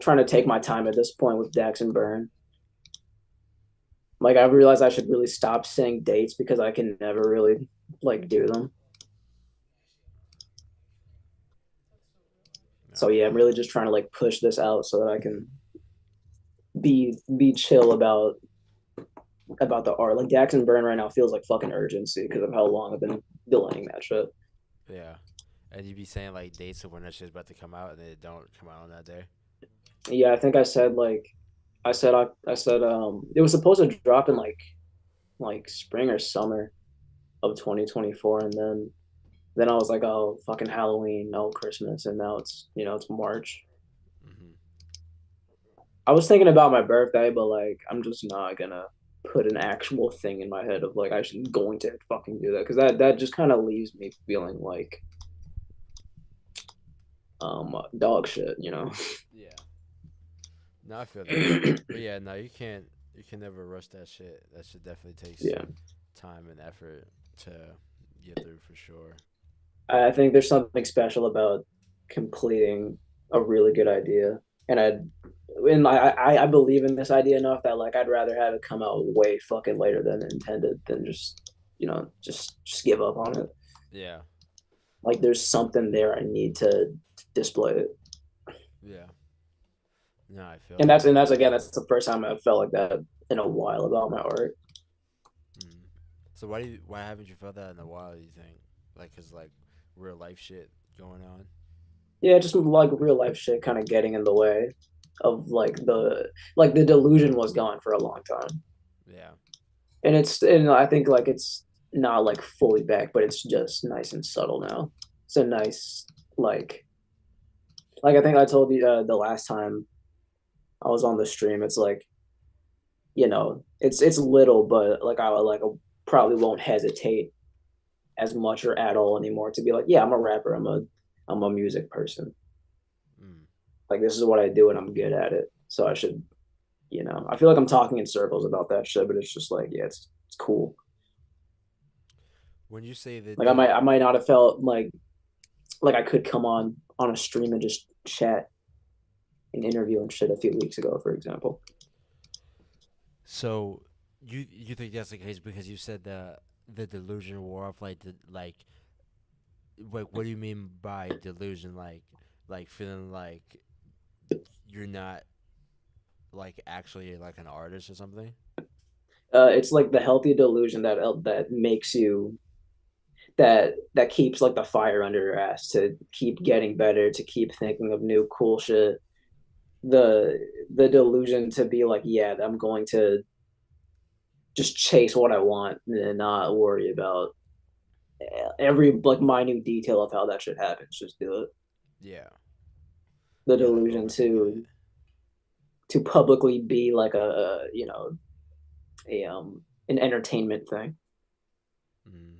trying to take my time at this point with Dax and Burn. Like I realized I should really stop saying dates because I can never really like do them. No, So I yeah, feel I'm that. really just trying to like push this out so that I can be chill about about the art. Like Dax and Burn right now feels like fucking urgency because of how long I've been delaying that shit. Yeah. And you be saying like dates of when that shit's about to come out and it don't come out on that day. Yeah, I think I said like I said it was supposed to drop in like spring or summer of 2024, and then I was like, oh, fucking Halloween, no Christmas, and now it's March. Hmm. I was thinking about my birthday, but like I'm just not gonna put an actual thing in my head of like I should going to fucking do that because that just kind of leaves me feeling like dog shit, you know. Yeah. No, I feel that. But yeah, no, you can't. You can never rush that shit. That shit definitely takes Yeah, time and effort to get through for sure. I think there's something special about completing a really good idea, and I believe in this idea enough that like I'd rather have it come out way fucking later than intended than just just give up on it. Yeah. Like there's something there I need to display it. Yeah. No, I feel And that. that's again that's the first time I've felt like that in a while about my art. Mm. So why haven't you felt that in a while? You think like cause like real life shit going on? Yeah, just like real life shit kind of getting in the way of like the delusion was gone for a long time. Yeah. And I think like it's not like fully back, but it's just nice and subtle now. It's a nice like I think I told you the last time I was on the stream. It's like it's little, but I probably won't hesitate as much or at all anymore to be like, yeah, I'm a rapper. I'm a music person. Mm. Like this is what I do, and I'm good at it. So I should, I feel like I'm talking in circles about that shit, but it's just like, yeah, it's cool. When you say that Like I might not have felt like I could come on a stream and just chat and interview and shit a few weeks ago, for example. so you think that's the case because you said the delusion wore off like what do you mean by delusion like feeling like you're not like actually like an artist or something? It's like the healthy delusion that makes you that keeps like the fire under your ass to keep getting better, to keep thinking of new cool shit. The the delusion to be like, yeah, I'm going to just chase what I want and not worry about every like minute detail of how that shit happens. Just do it. Yeah. The Yeah, like delusion overthinking it. to publicly be like a an entertainment thing Mm.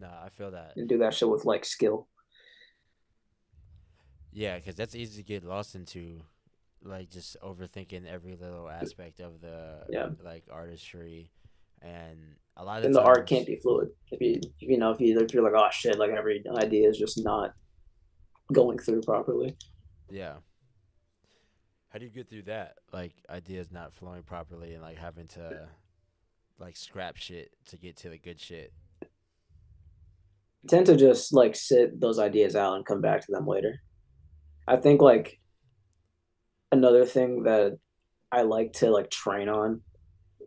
Nah, I feel that. and do that shit with like skill. Yeah, because that's easy to get lost into, like just overthinking every little aspect of the Yeah, like artistry, and a lot of and the art can't times, be fluid if you're like, oh shit, like every idea is just not going through properly. yeah. How do you get through that? Like ideas not flowing properly and like having to like scrap shit to get to the good shit. I tend to just like sit those ideas out and come back to them later. I think like another thing that I like to like train on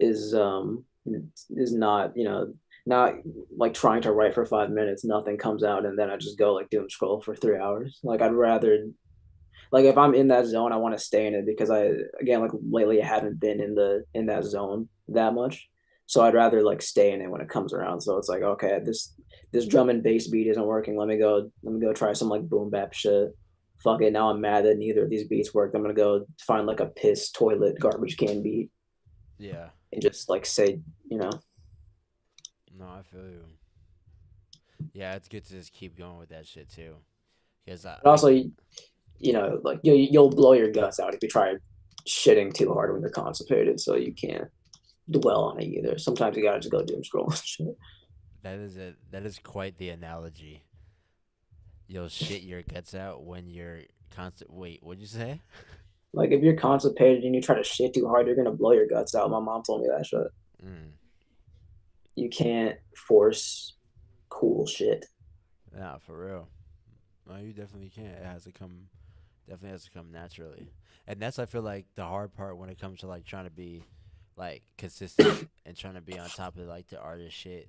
is not not like trying to write for 5 minutes, nothing comes out, and then I just go like doom scroll for 3 hours. Like I'd rather like if I'm in that zone, I want to stay in it because I again like lately I haven't been in that zone that much. So I'd rather like stay in it when it comes around. So it's like, okay, this drum and bass beat isn't working. Let me go try some like boom bap shit. Fuck it. Now I'm mad that neither of these beats worked. I'm gonna go find like a piss toilet garbage can beat Yeah. and just like say, you know, No, I feel you. Yeah, it's good to just keep going with that shit too. Cause but also like you'll blow your guts out if you try shitting too hard when you're constipated. So you can't dwell on it either. Sometimes you gotta just go doom scroll and shit. that is quite the analogy. You'll shit your guts out when you're constant. Wait, what'd you say? Like if you're constipated and you try to shit too hard, you're gonna blow your guts out. My mom told me that shit. Mm. You can't force cool shit. Nah, for real. No, you definitely can't. It has to come. Definitely has to come naturally. And that's I feel like the hard part when it comes to like trying to be like consistent and trying to be on top of like the artist shit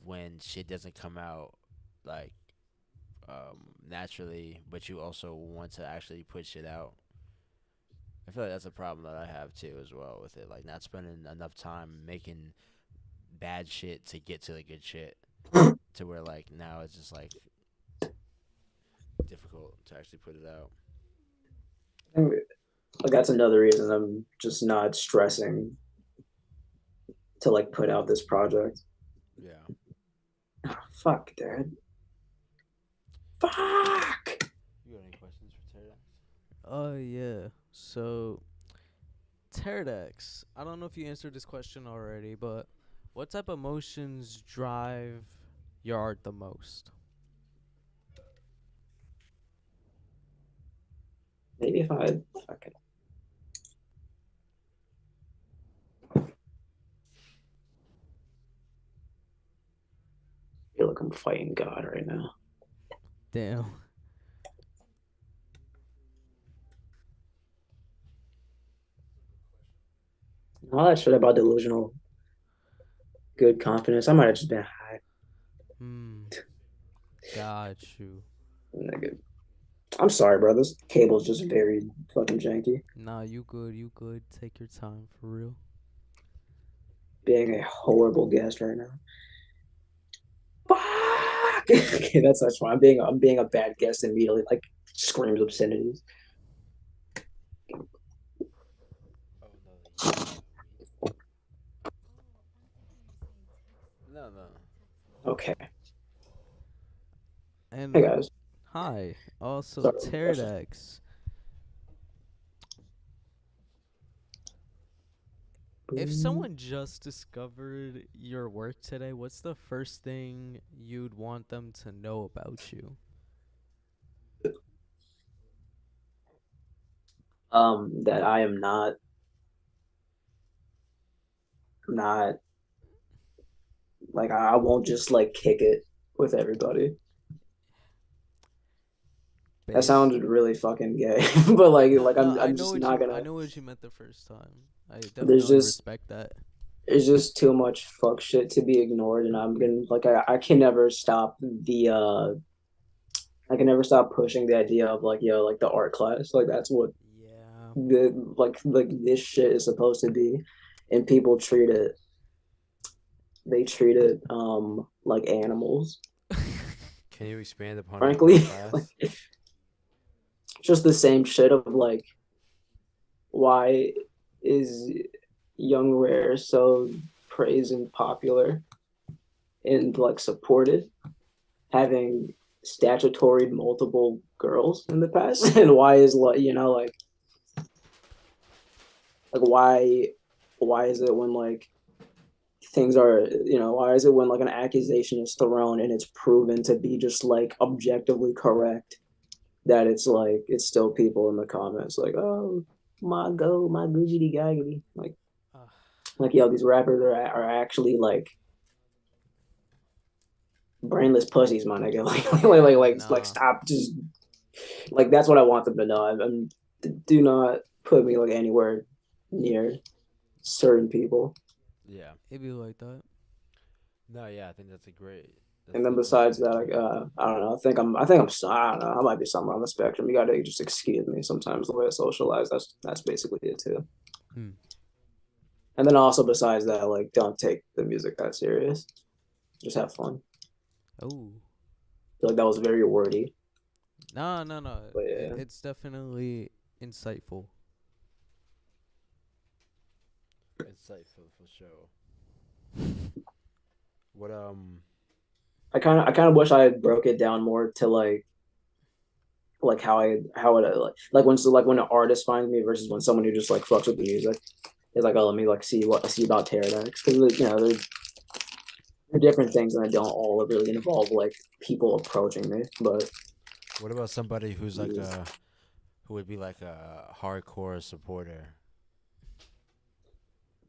when shit doesn't come out like naturally, but you also want to actually put shit out. I feel like that's a problem that I have too as well with it, like not spending enough time making bad shit to get to the good shit, to where like now it's just like difficult to actually put it out. Like that's another reason I'm just not stressing to like put out this project. Yeah. Oh, fuck, dude. Fuck. You got any questions for Teridax? Oh yeah. So Teridax, I don't know if you answered this question already, but what type of emotions drive your art the most? Maybe if I fucking feel like I'm fighting God right now. Damn. All that shit about delusional good confidence, I might have just been high. Got you. Nigga. I'm sorry, bro. This cable's just very fucking janky. Nah, you good, you good. Take your time, for real. Being a horrible guest right now. Fuck. Okay, that's fine. I'm being a bad guest immediately. Like screams obscenities. No, no. Okay. And Hey guys. hi. Also, Sorry. Teridax. If someone just discovered your work today, what's the first thing you'd want them to know about you? That I am not like I won't just like kick it with everybody. That sounds really fucking gay, but like No, I'm just not I gonna. know what you meant the first time. I There's definitely just respect that. it's just too much fuck shit to be ignored, and I'm gonna like I can never stop I can never stop pushing the idea of like like the art class, like that's what Yeah. like this shit is supposed to be, and people treat it like animals. Can you expand upon Frankly, that class? like, just the same shit of like why is Young Rare so praised and popular and like supported, having statutory multiple girls in the past, and why is like like why is it when like things are why is it when like an accusation is thrown and it's proven to be just like objectively correct, that it's like it's still people in the comments like, oh my Gucci gaggity, like yo, these rappers are actually like brainless pussies, my nigga. Like stop, just like that's what I want them to know. I'm do not put me like anywhere near certain people. Yeah. It'd be like that. No, yeah, I think that's a great. And then besides that, like, I don't know. I don't know. I might be somewhere on the spectrum. You gotta just excuse me sometimes the way I socialize. That's basically it too. And then also besides that, like, don't take the music that serious. Just have fun. Oh. I feel like that was very wordy. No. But yeah. It's definitely insightful. Insightful for sure. What I kind of wish I had broke it down more to like how it like when an artist finds me versus when someone who just like fucks with the music is like, oh, let me like see what I see about Teridax, because they're different things and they don't all really involve like people approaching me. But what about somebody who's like who would be like a hardcore supporter,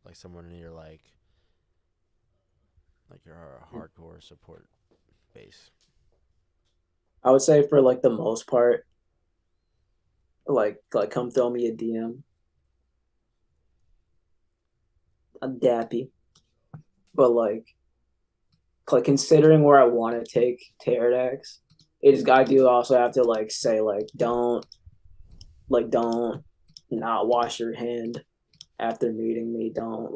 like someone in your like your hardcore support base? I would say for like the most part, like come throw me a DM. dappy, but like considering where I want to take Teridax, I do also have to like say don't not wash your hand after meeting me. Don't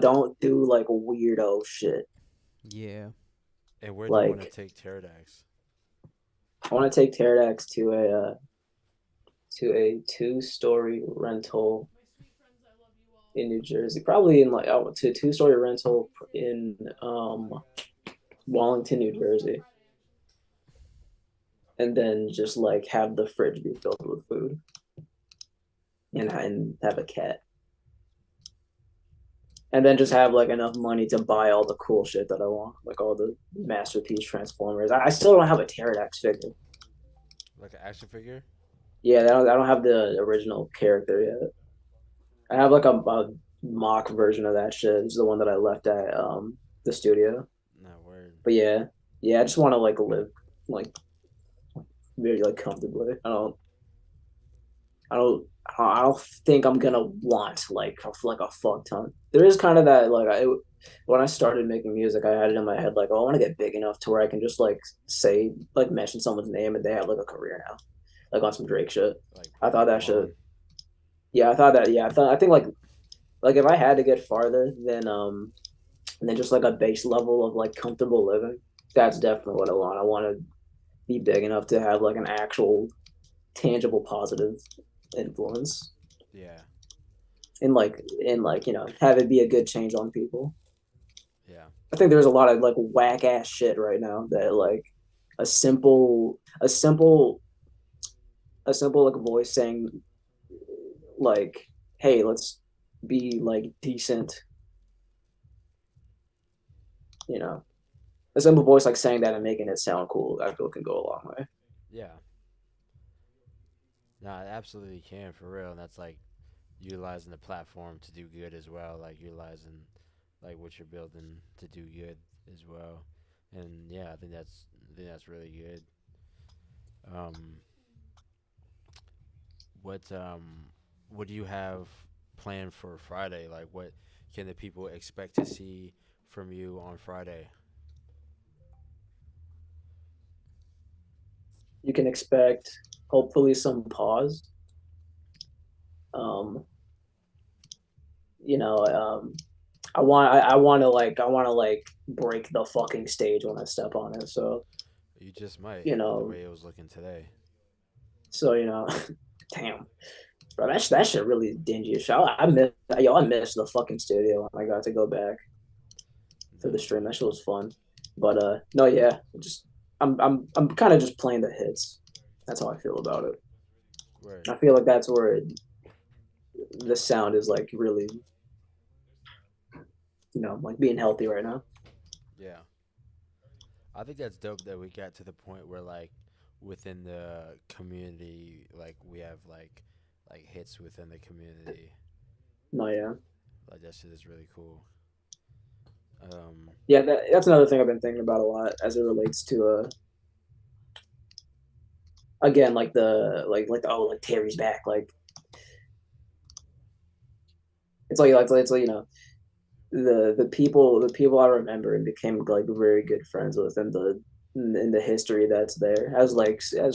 don't do like weirdo shit. Yeah. And where do you want to Like take Teridax? I want to take Teridax to a 2-story rental in New Jersey, probably in like to a 2-story rental in Wallington, New Jersey, and then just like have the fridge be filled with food and have a cat. And then just have like enough money to buy all the cool shit that I want, like all the masterpiece transformers. I still don't have a Teridax figure. Like an action figure? Yeah, I don't have the original character yet. I have like a mock version of that shit. It's the one that I left at the studio. No word. But yeah, I just want to like live like very like comfortably. I don't think I'm gonna want like a fuck ton. There is kind of that when I started making music, I had it in my head like, oh, I want to get big enough to where I can just like say like mention someone's name and they have like a career now, like on some Drake shit. Like I thought that Malone. shit. Yeah, I thought that. Yeah, I think like if I had to get farther than just like a base level of like comfortable living, that's definitely what I want. I want to be big enough to have like an actual tangible positive influence Yeah. and have it be a good change on people. Yeah. I think there's a lot of like whack ass shit right now that like a simple a simple a simple like voice saying like, hey, let's be like decent, you know. A simple voice like saying that and making it sound cool, I feel can go a long way. Yeah. No, it absolutely can for real. And that's like utilizing the platform to do good as well. Like utilizing like what you're building to do good as well. And yeah, I think that's really good. Um, what do you have planned for Friday? Like what can the people expect to see from you on Friday? You can expect hopefully some pause. Um, you know, I want to like break the fucking stage when I step on it. So You just might you with the know, way it was looking today. so you know, damn, bro, that shit really dingy as shit. I miss the fucking studio when I got to go back for the stream. That shit was fun. But no, yeah, just I'm kind of just playing the hits. That's how I feel about it. Word. I feel like that's where the sound is like really, like being healthy right now. Yeah. I think that's dope that we got to the point where like within the community, like we have like hits within the community. No, yeah, Like that shit is really cool. yeah. That's another thing I've been thinking about a lot as it relates to again like the oh like Terry's back like it's like the people I remember and became like very good friends with in the history that's there as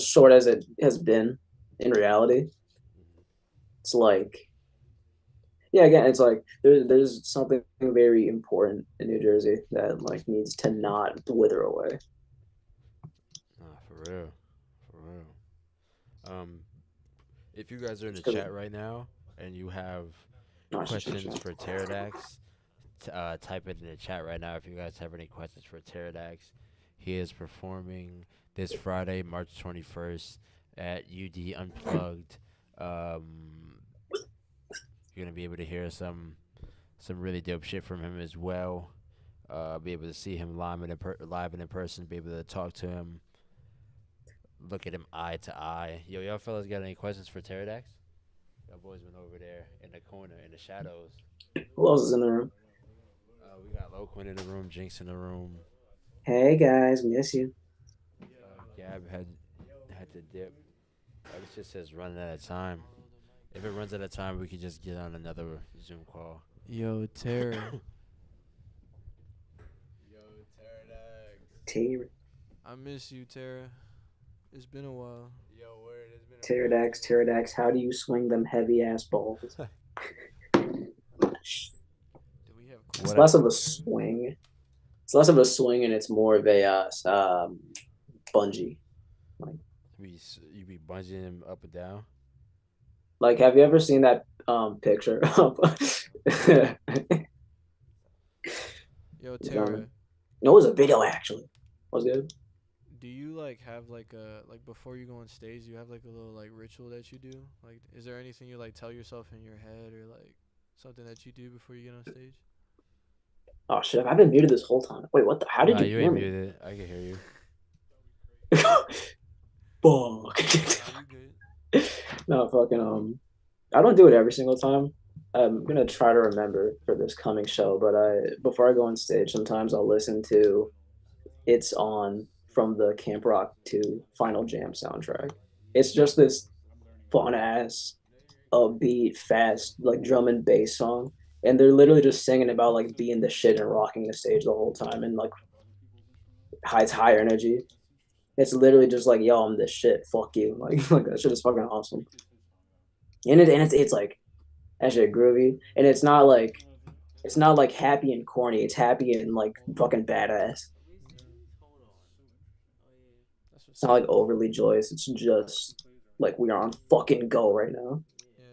short as it has been in reality. It's like yeah, again, it's like there's something very important in New Jersey that like needs to not wither away. Nah, for real, for real. If you guys are in the Just 'cause chat right now and you have no, it's questions just for Teridax, type it in the chat right now. If you guys have any questions for Teridax, he is performing this Friday, March 21st at UD Unplugged. You're gonna be able to hear some really dope shit from him as well. Be able to see him live and in person. Be able to talk to him, look at him eye to eye. Yo, y'all fellas got any questions for Teridax? Y'all boys been over there in the corner in the shadows. who else is in the room? We got Loquinn in the room, Jynx in the room. Hey guys, miss you. Gab had to dip. This just says running out of time. If it runs out of time, we could just get on another Zoom call. Yo, Tara. Yo, Teridax. Ter- I miss you, Tara. It's been a while. Yo, word. It's been a Teridax, Teridax, how do you swing them heavy ass balls? Do we have It's less of a swing. It's less of a swing, and it's more of a bungee. You be bungeeing him up and down. Like, have you ever seen that picture of? Yo, Tara. No, it was a video actually. Was good. Do you like have like a like before you go on stage? You have like a little like ritual that you do? Like, is there anything you like tell yourself in your head or like something that you do before you get on stage? Oh shit! I've been muted this whole time. Wait, what the? How did you you hear ain't me? muted. I can hear you. Fuck. Nah, you good. No, fucking I don't do it every single time. I'm gonna try to remember for this coming show, but before I go on stage, sometimes I'll listen to "It's On" from the Camp Rock 2 Final Jam soundtrack. It's just this fun ass, upbeat, fast, like drum and bass song, and they're literally just singing about like being the shit and rocking the stage the whole time, and like higher energy. It's literally just like, yo, I'm this shit. Fuck you. Like that shit is fucking awesome. And it's like that shit groovy. And it's not like happy and corny. It's happy and like fucking badass. It's not like overly joyous. It's just like we are on fucking go right now. Yeah.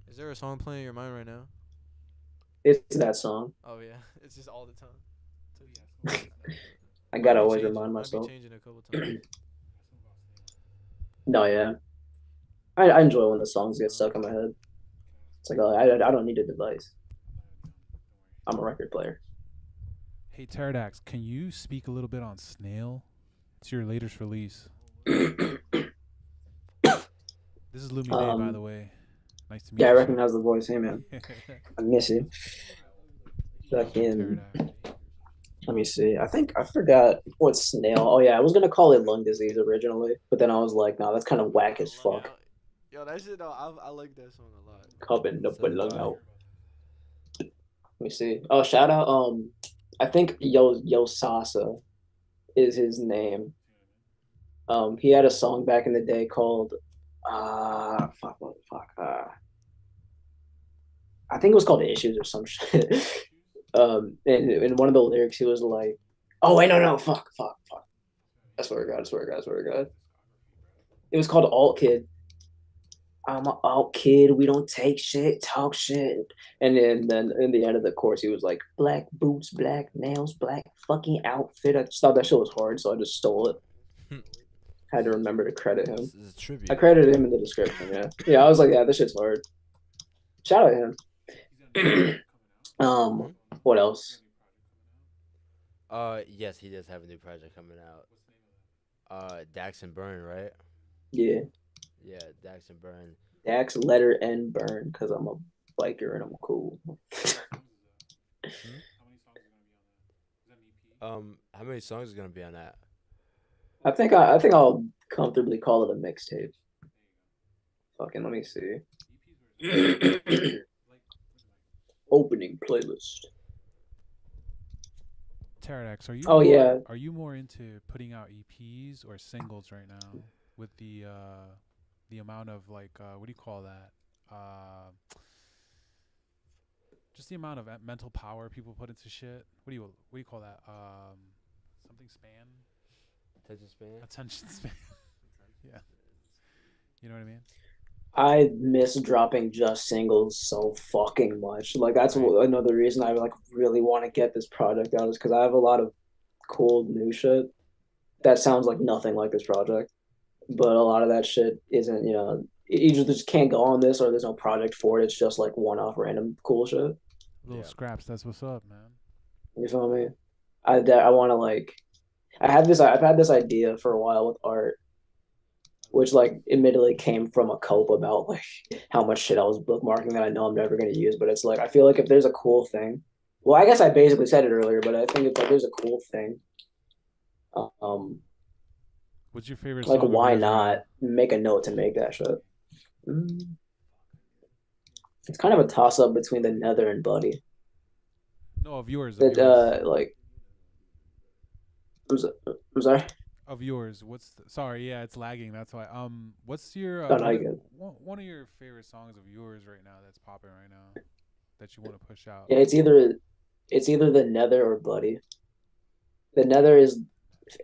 Is there a song playing in your mind right now? It's that song. Oh yeah, it's just all the time. I gotta always Might be remind myself. changing a couple times. No, yeah. I enjoy when the songs get stuck in my head. It's like, oh, I don't need a device. I'm a record player. Hey, Teridax, can you speak a little bit on Snail? It's your latest release. This is Lumi Day, by the way. Nice to meet you. Yeah, I sir. recognize the voice. Hey, man. I miss you. Fucking. Let me see. I forgot what snail. Oh yeah, I was gonna call it lung disease originally, but then I was like, no, that's kind of whack as fuck. Yo, that shit. I like that song a lot. Cupping up with lung out. Let me see. Oh, shout out. I think Yo Sasa is his name. He had a song back in the day called I think it was called Issues or some shit. And in one of the lyrics, he was like, "Oh wait, no, fuck. I swear to God. It was called Alt Kid. I'm an alt kid. We don't take shit, talk shit." And then in the end of the course, he was like, "Black boots, black nails, black fucking outfit." I just thought that shit was hard, so I just stole it. Had to remember to credit him. This is a tribute. I credited him in the description. Yeah. I was like, yeah, this shit's hard. Shout out him. What else? Yes, he does have a new project coming out. Dax and Burn, right? Yeah, Dax and Burn. Dax, letter N, Burn, because I'm a biker and I'm cool. How many songs is gonna be on that? I think I'll comfortably call it a mixtape. Fucking let me see. Opening playlist. Teridax, are you? Oh, more, yeah. Are you more into putting out EPs or singles right now? With the amount of like what do you call that? Just the amount of mental power people put into shit. What do you call that? Something span. Attention span. Yeah. You know what I mean? I miss dropping just singles so fucking much. Like that's another reason I like really want to get this project out is because I have a lot of cool new shit that sounds like nothing like this project, but a lot of that shit isn't. You just can't go on this or there's no project for it. It's just like one-off random cool shit. Little scraps. That's what's up, man. You feel me? I want to like. I've had this idea for a while with art, which like admittedly came from a cope about like how much shit I was bookmarking that I know I'm never going to use. But it's like I feel like if there's a cool thing, well, I guess I basically said it earlier, but I think if like there's a cool thing, what's your favorite? Like song why not make a note to make that shit? Mm, it's kind of a toss up between the Nether and Buddy. No, of yours, of That yours, like I'm sorry. of yours. Sorry, yeah, it's lagging. That's why. What's your No, no, you good. one of your favorite songs of yours right now that's popping right now that you want to push out? Yeah, it's either the Nether or Buddy. The Nether is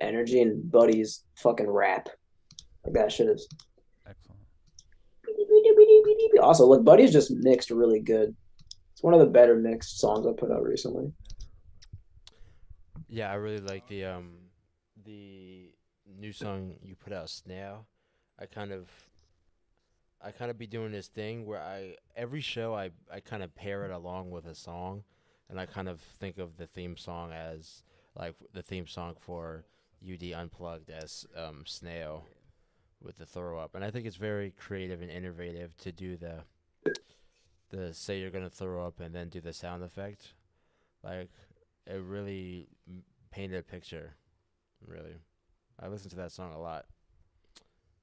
energy and Buddy's fucking rap. Like that shit is. Excellent. Also, look, Buddy's just mixed really good. It's one of the better mixed songs I put out recently. Yeah, I really like the new song you put out, Snail. I kind of I kind of be doing this thing where every show I kind of pair it along with a song, and I kind of think of the theme song as like the theme song for UD Unplugged as Snail with the throw up, and I think it's very creative and innovative to do the say you're gonna throw up and then do the sound effect. Like it really painted a picture. Really, I listen to that song a lot.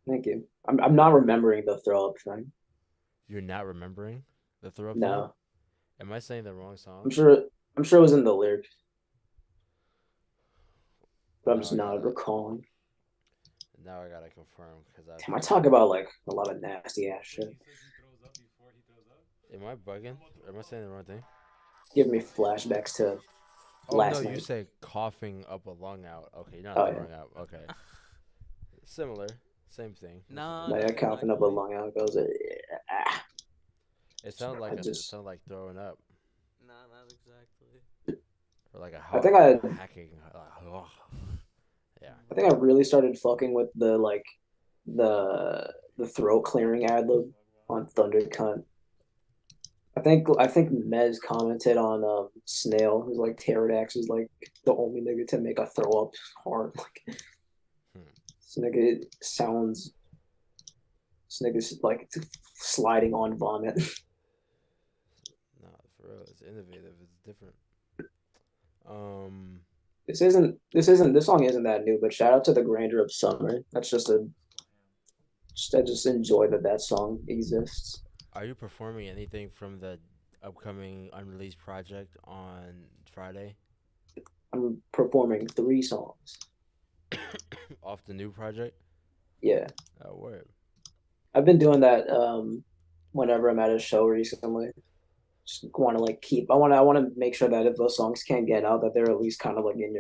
Thank you. I'm not remembering the throw up thing. You're not remembering the throw up thing? No, Am I saying the wrong song? I'm sure. I'm sure it was in the lyrics, but I'm Now just I not gotta recalling. now I gotta confirm because I Damn, I talk about like a lot of nasty ass shit. am I bugging? Am I saying the wrong thing? Give me flashbacks to Oh no, last you night. say coughing up a lung out. Okay, you're not Oh yeah, throwing up. Okay, similar, same thing. Nah, like I not coughing up a exactly. lung out goes. Ah. I It just. sounded like throwing up Nah, not exactly. or like I think I. hacking. Ugh. Yeah. I think I really started fucking with the like the throat clearing ad lib on Thunder Cunt. I think Mez commented on Snail, who's like Teridax is like the only nigga to make a throw up hard. Like Hmm. this nigga sounds this nigga's like sliding on vomit. No, for real, it's innovative. It's different. Um, This song isn't that new, but shout out to the grandeur of summer. That's I just enjoy that song exists. are you performing anything from the upcoming unreleased project on Friday I'm performing 3 songs. off the new project? Yeah. Oh, word. I've been doing that whenever I'm at a show recently. Just want to like keep. I want to make sure that if those songs can't get out, that they're at least kind of like in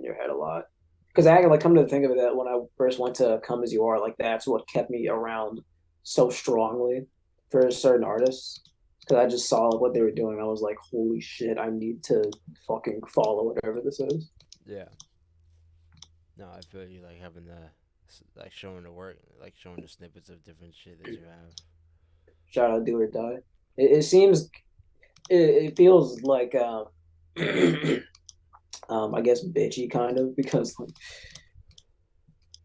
your head a lot. Because I like come to think of it that when I first went to Come As You Are, like that's what kept me around so strongly for certain artists. Because I just saw what they were doing. I was like, holy shit, I need to fucking follow whatever this is. Yeah. No, I feel you like having like showing the work, like showing the snippets of different shit that you have. Shout out Do or Die. It seems it feels like I guess bitchy kind of because like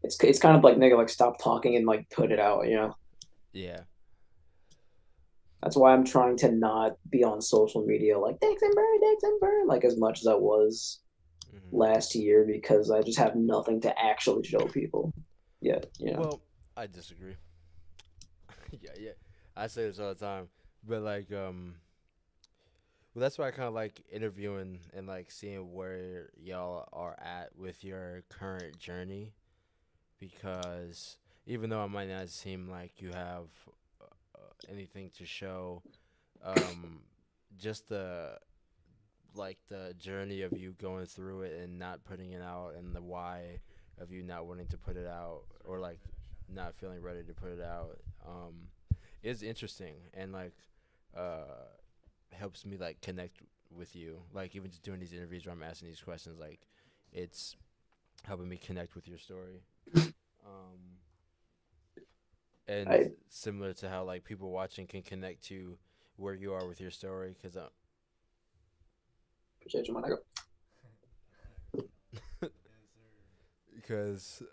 it's kind of like nigga like stop talking and like put it out, you know. Yeah. That's why I'm trying to not be on social media like Dicks and Burn like as much as I was Hmm. last year because I just have nothing to actually show people yet, you know. Well, I disagree. Yeah, yeah. I say this all the time, but like, well, that's why I kind of like interviewing and like seeing where y'all are at with your current journey, because even though it might not seem like you have anything to show, um, just the journey of you going through it and not putting it out, and the why of you not wanting to put it out, or like not feeling ready to put it out, is interesting, and like uh helps me like connect with you, like even just doing these interviews where I'm asking these questions, like it's helping me connect with your story, um and I similar to how like people watching can connect to where you are with your story, appreciate you, my nigga. because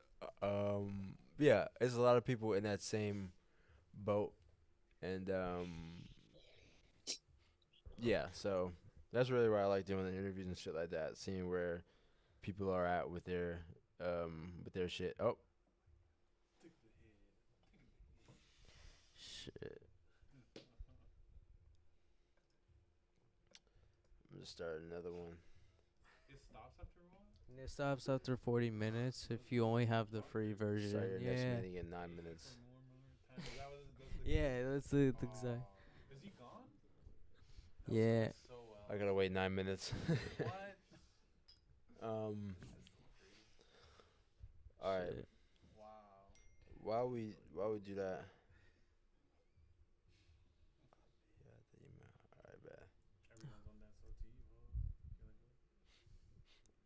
yeah, there's a lot of people in that same boat, and yeah, so that's really why I like doing the interviews and shit like that, seeing where people are at with their shit. Oh, Shit. I'm gonna start another one. It stops after a while. It stops after 40 minutes if you only have the free version. Start your next Yeah. meeting in 9 minutes. Is that what Yeah, that's it. Exactly. Is he gone? Yeah. So well. I gotta wait 9 minutes. What? All right. Shit. Wow. Why we do that? Yeah, the email. All right, bet. Everyone's on that SOT.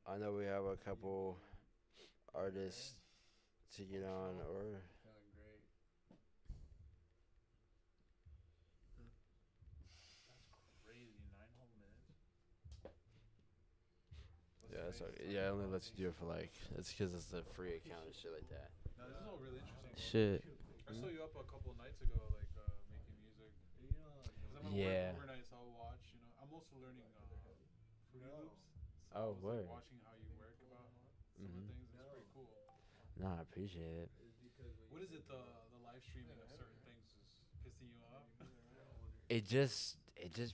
I know we have a couple artists to get on, or Feeling great. That's crazy. 9 whole minutes. yeah, it's okay. Yeah, it only lets you do it for like. It's because it's a free account and shit like that. No, this is all really interesting. Shit. I saw you up a couple of nights ago, like making music. Cause I'm at Yeah. work overnight, so I'll watch. You know, I'm also learning Fruity Loops. So Oh, I was word. like watching how you work about some of Mhm. the things. It's pretty cool. No, I appreciate it. What is it? The live streaming of certain things is pissing you off? It just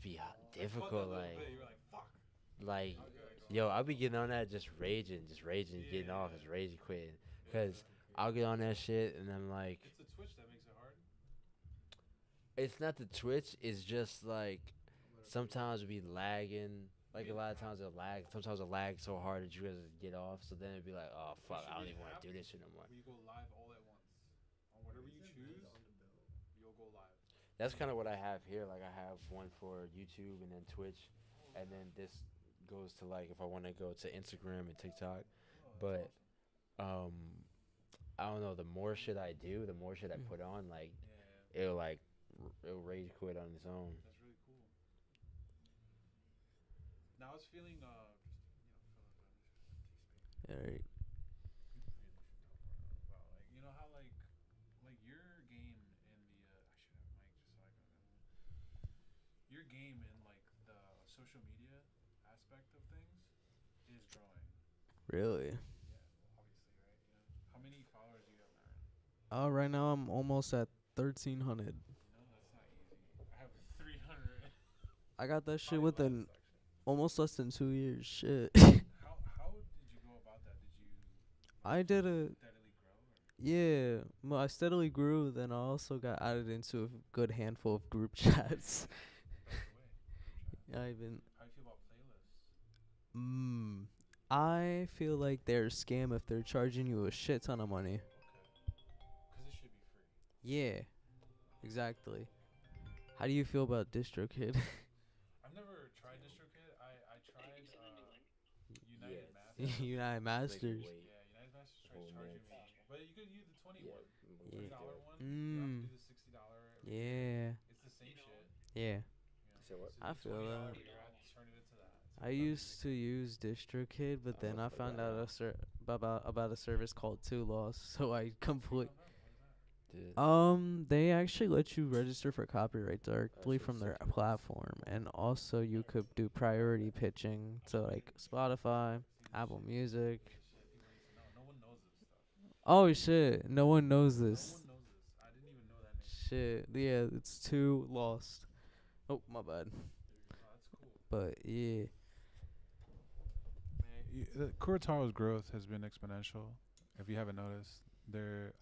be difficult, You're like like, fuck. yo, I'll be getting on that just raging, getting off, just raging, quitting, cause I'll get on that shit and I'm like, It's the Twitch that makes it hard. it's not the Twitch, it's just like sometimes we lagging. Like a lot of times it'll lag. Sometimes it'll lag so hard that you guys get off. So then it'd be like, oh fuck, I don't even want to do this shit no more. Where you go live all at once. On whatever you choose, you'll go live. That's kind of what I have here. Like I have one for YouTube and then Twitch, and then this goes to like if I want to go to Instagram and TikTok. But I don't know. The more shit I do, the more shit I put on, like it'll rage quit on its own. That's really cool. Now I was feeling fill up that. Alright. About like you know how like your game in the I should have a mic just so I can your game in like the social media aspect of things is growing. Really? Yeah, obviously, right? You know, how many followers do you have now? Right now I'm almost at 1,300. You know, that's not easy. I have 300. I got that shit Probably within less, actually. almost less than 2 years. Shit. How did you go about that? Did you I did a steadily grow? Or? yeah. I steadily grew. Then I also got added into a good handful of group chats. I've been. How do you feel about playlists? I feel like they're a scam if they're charging you a shit ton of money. Okay. Because it should be free. Yeah, exactly. How do you feel about DistroKid? I've never tried DistroKid. I tried United Yeah, Masters. United Masters. Yeah, United Masters tried Oh, charging man. me. But you could use the $20 one. Yeah. $20 one. You don't have to do the $60. Yeah. It's the same shit. Yeah. Say what? So I the feel $20, that. you have to turn it into that. So I used to use DistroKid, but then I found out about a service called Two Lost, so I complete. Dude. They actually let you register for copyright directly so from their sucky. platform, and also you could do priority pitching to like Spotify, Apple Music. No one knows this stuff. Oh shit! No one knows this. No one knows this. I didn't even know that name. Shit. Yeah, it's Two Lost. Oh my bad. Oh, that's cool. But yeah. Kurataro's growth has been exponential. If you haven't noticed,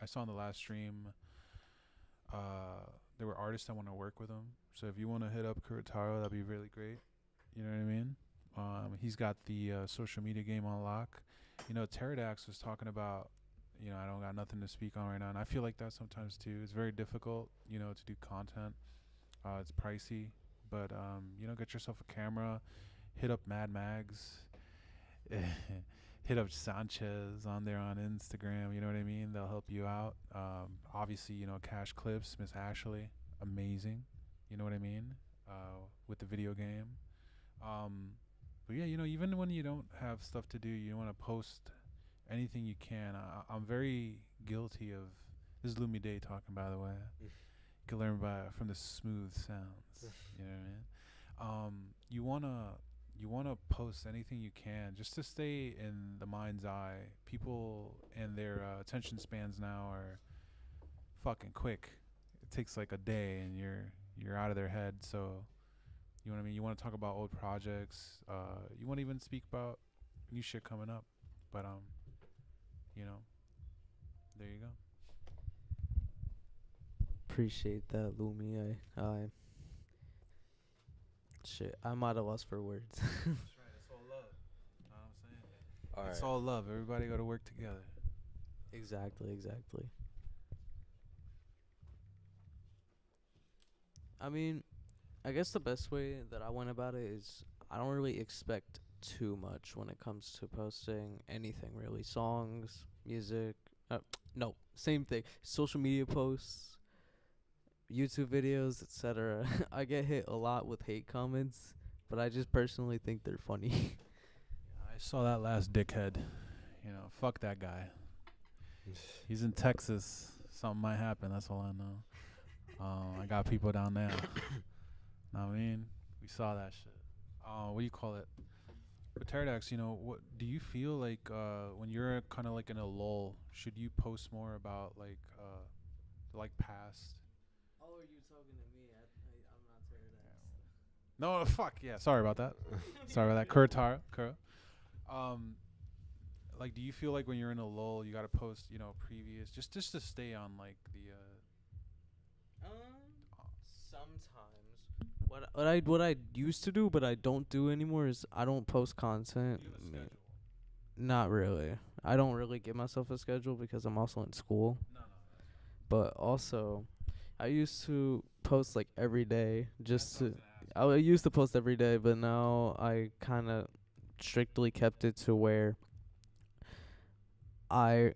I saw in the last stream, there were artists that want to work with him. So if you want to hit up Kurataro, that'd be really great. You know what I mean? He's got the social media game on lock. You know, Teridax was talking about, you know, I don't got nothing to speak on right now, and I feel like that sometimes too. It's very difficult, you know, to do content. It's pricey, but you know, get yourself a camera, hit up Mad Mags. Hit up Sanchez on there on Instagram, you know what I mean? They'll help you out. Obviously, you know, Cash Clips, Miss Ashley, amazing. You know what I mean? With the video game. But yeah, you know, even when you don't have stuff to do, you want to post anything you can. I'm very guilty of, this is Lumi Day talking, by the way. You can learn from the smooth sounds. You know what I mean? You wanna post anything you can just to stay in the mind's eye. People and their attention spans now are fucking quick. it takes like a day and you're out of their head. So you know what I mean. You want to talk about old projects. You want to even speak about new shit coming up. But you know, there you go. Appreciate that, Lumi. I shit. I'm at a loss for words. That's right. It's all love. Know what I'm saying? All It's right. all love. Everybody got to work together. Exactly. I mean, I guess the best way that I went about it is I don't really expect too much when it comes to posting anything really. Songs, music. No, same thing. Social media posts, YouTube videos, etc. I get hit a lot with hate comments, but I just personally think they're funny. I saw that last dickhead. You know, fuck that guy. He's in Texas. Something might happen. That's all I know. I got people down there. Know what I mean? We saw that shit. What do you call it? But Teridax, you know, what do you feel like when you're kind of like in a lull? Should you post more about like past? Oh, are you talking to me? I'm not Teridax. No, fuck yeah. Sorry about that. Sorry about that. Kurtara. Like, do you feel like when you're in a lull, you gotta post, you know, previous, just to stay on like the. Sometimes. What I used to do, but I don't do anymore, is I don't post content. Do you have a schedule? Not really. I don't really give myself a schedule because I'm also in school. No. But also, I used to post like every day just That's what I to. was gonna ask. I used to post every day, but now I kind of strictly kept it to where I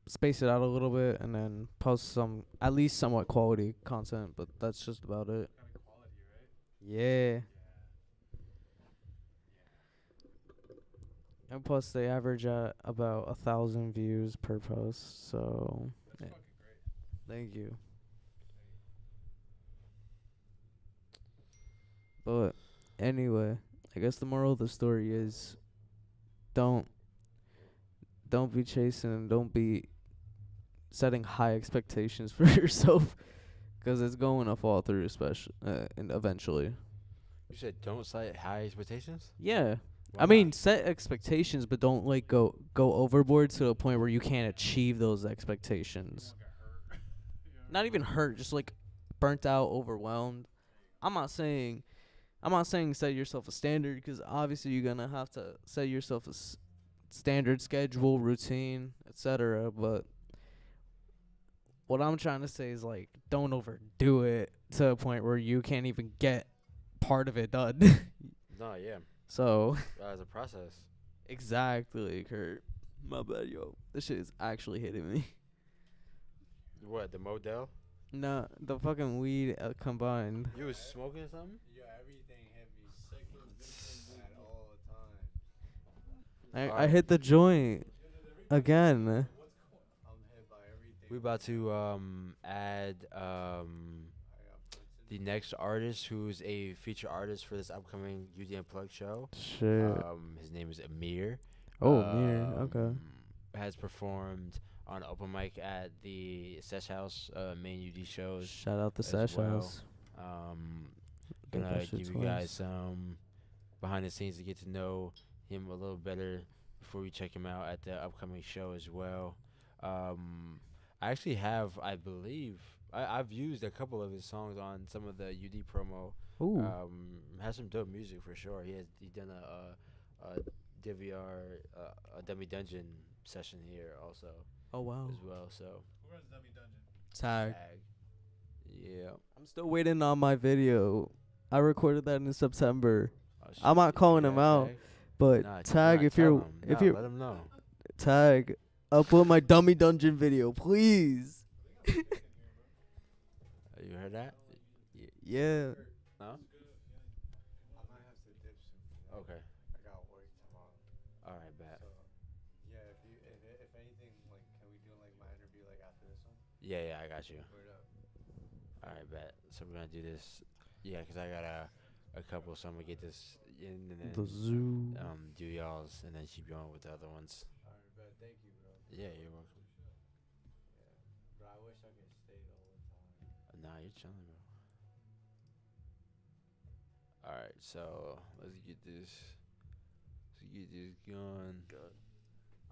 space it out a little bit and then post some at least somewhat quality content, but that's just about it. Kind of quality, right? Yeah. And plus they average at about 1,000 views per post, so That's yeah. fucking great. Thank you. But anyway, I guess the moral of the story is don't be chasing and don't be setting high expectations for yourself, 'cause it's going to fall through, especially and eventually. You said don't set high expectations. Yeah. Why I mean, not? set expectations, but don't like go overboard to a point where you can't achieve those expectations. Not even hurt, just like burnt out, overwhelmed. I'm not saying set yourself a standard, 'cause obviously you're gonna have to set yourself a standard schedule, routine, etc. But what I'm trying to say is like don't overdo it to a point where you can't even get part of it done. No, yeah. So As a process. exactly, Kurt. My bad, yo. This shit is actually hitting me. What, the Model? Nah, the fucking weed combined. You was smoking something? Yeah, everything hit me at all time. I hit the joint again. I'm hit by everything. We about to add the next artist who's a feature artist for this upcoming UD Unplugged show. Shit. His name is Amir. Oh, Amir. Okay. Has performed on open mic at the Sesh House main UD shows. Shout out the as Sesh well. House. Did Gonna that shit give you twice. guys some behind the scenes to get to know him a little better before we check him out at the upcoming show as well. I actually have, I believe, I've used a couple of his songs on some of the UD promo. Ooh. Has some dope music for sure. He done a DVR a Dummy Dungeon session here also Oh wow. as well. So Who runs Dummy Dungeon? Tag. Yeah. I'm still waiting on my video. I recorded that in September. Oh, shit. I'm not calling Yeah, him out, Tag. but Nah, tag nah, if tell you're him. if Nah, you're let him know. tag upload my Dummy Dungeon video, please. You heard that? Yeah. No? I might have to dip soon. Okay. I got work tomorrow. All right, bet. So, yeah, if anything, like, can we do like my interview like after this one? Yeah, I got you. Word up. All right, bet. So we're gonna do this. Yeah, 'cause I got a couple, so I'm gonna get this in and then The zoo. do y'all's and then keep going with the other ones. Alright, but thank you, bro. Yeah, you're welcome. Yeah, bro. I wish I could stay the whole time. Nah, you're chilling, bro. All right, so let's get this going.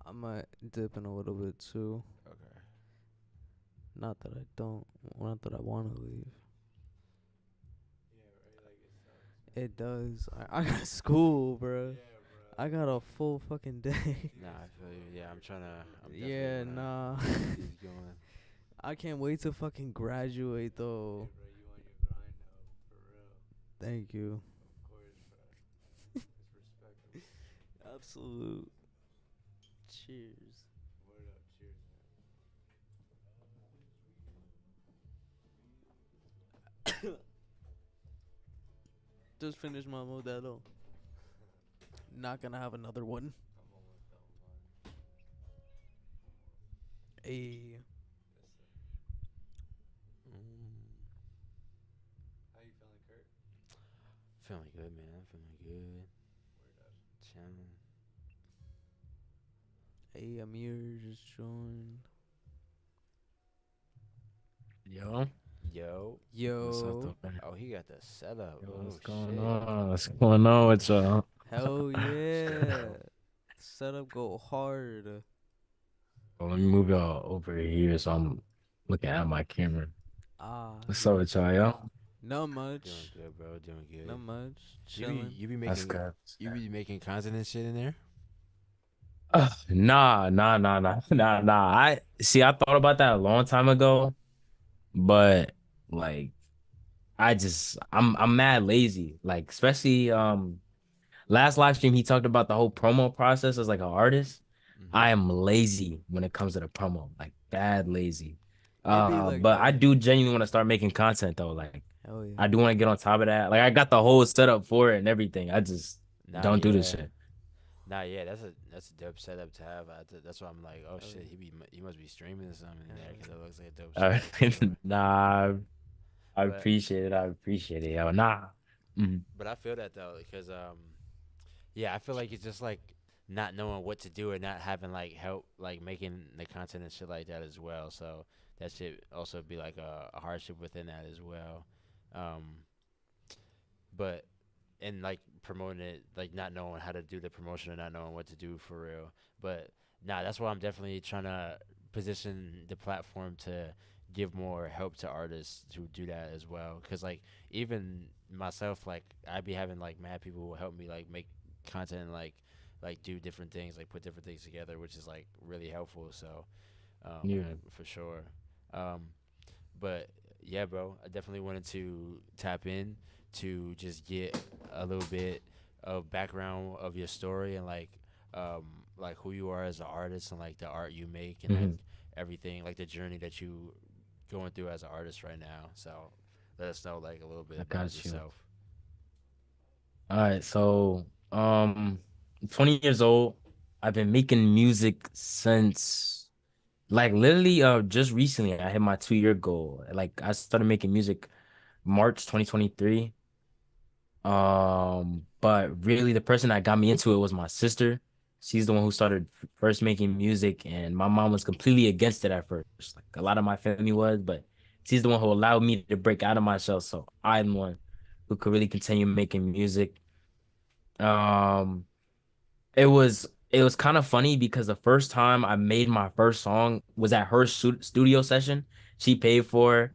I might dip in a little bit too. Okay. Not that I don't. Not that I want to leave. It does. I got school, bro. I got a full fucking day. Nah, I feel you. Yeah, I'm trying to. I'm Yeah, definitely nah. wanna get this going. I can't wait to fucking graduate though. Thank you. Absolute. Cheers. Just finished my Modelo. Not gonna have another one. Hey. How you feeling, Kurt? Feeling good, man. I'm feeling good. Chilling. Hey, Amir just joined. Yo, Yo. what's up, Yo. though, man? Oh, he got the setup. Yo, Oh what's shit. going on? What's going on with y'all? Hell yeah. Setup go hard. Well, let me move y'all over here so I'm looking at my camera. Ah. What's up with y'all, yo? Not Doing much. good, bro. Doing good. Not much. You be Chilling. you be That's making good. you be making content and shit in there. Nah. I see. I thought about that a long time ago, but like, I'm mad lazy. Like, especially last live stream he talked about the whole promo process as like an artist. Mm-hmm. I am lazy when it comes to the promo, like bad lazy. It be like But I that. do genuinely want to start making content though. Like Hell yeah. I do want to get on top of that. Like I got the whole setup for it and everything. I just Nah, don't do this yeah. shit. Nah, yeah. That's a dope setup to have. That's why I'm like, oh Oh, shit, yeah. he must be streaming or something in there because it looks like a dope Uh, setup for sure. nah, I But appreciate it. I appreciate it. Yo, nah. Mhm. but I feel that though because yeah, I feel like it's just like not knowing what to do and not having like help like making the content and shit like that as well. So that should also be like a hardship within that as well. Um, but and like promoting it, like not knowing how to do the promotion and not knowing what to do for real. But nah, that's why I'm definitely trying to position the platform to give more help to artists to do that as well. Cause like even myself, like I be having like mad people who help me like make content and like do different things, like put different things together, which is like really helpful. So Yeah. for sure. Um, but yeah, bro, I definitely wanted to tap in to just get a little bit of background of your story and like who you are as an artist and like the art you make and like Mhm. everything, like the journey that you going through as an artist right now. So let us know like a little bit I about got you. yourself. All right, so I'm 20 years old. I've been making music since like literally just recently I hit my 2 year goal. Like I started making music March 2023. But really the person that got me into it was my sister. She's the one who started first making music, and my mom was completely against it at first. Like a lot of my family was, but she's the one who allowed me to break out of my shell. So I'm the one who could really continue making music. Um, it was kind of funny because the first time I made my first song was at her studio session. She paid for,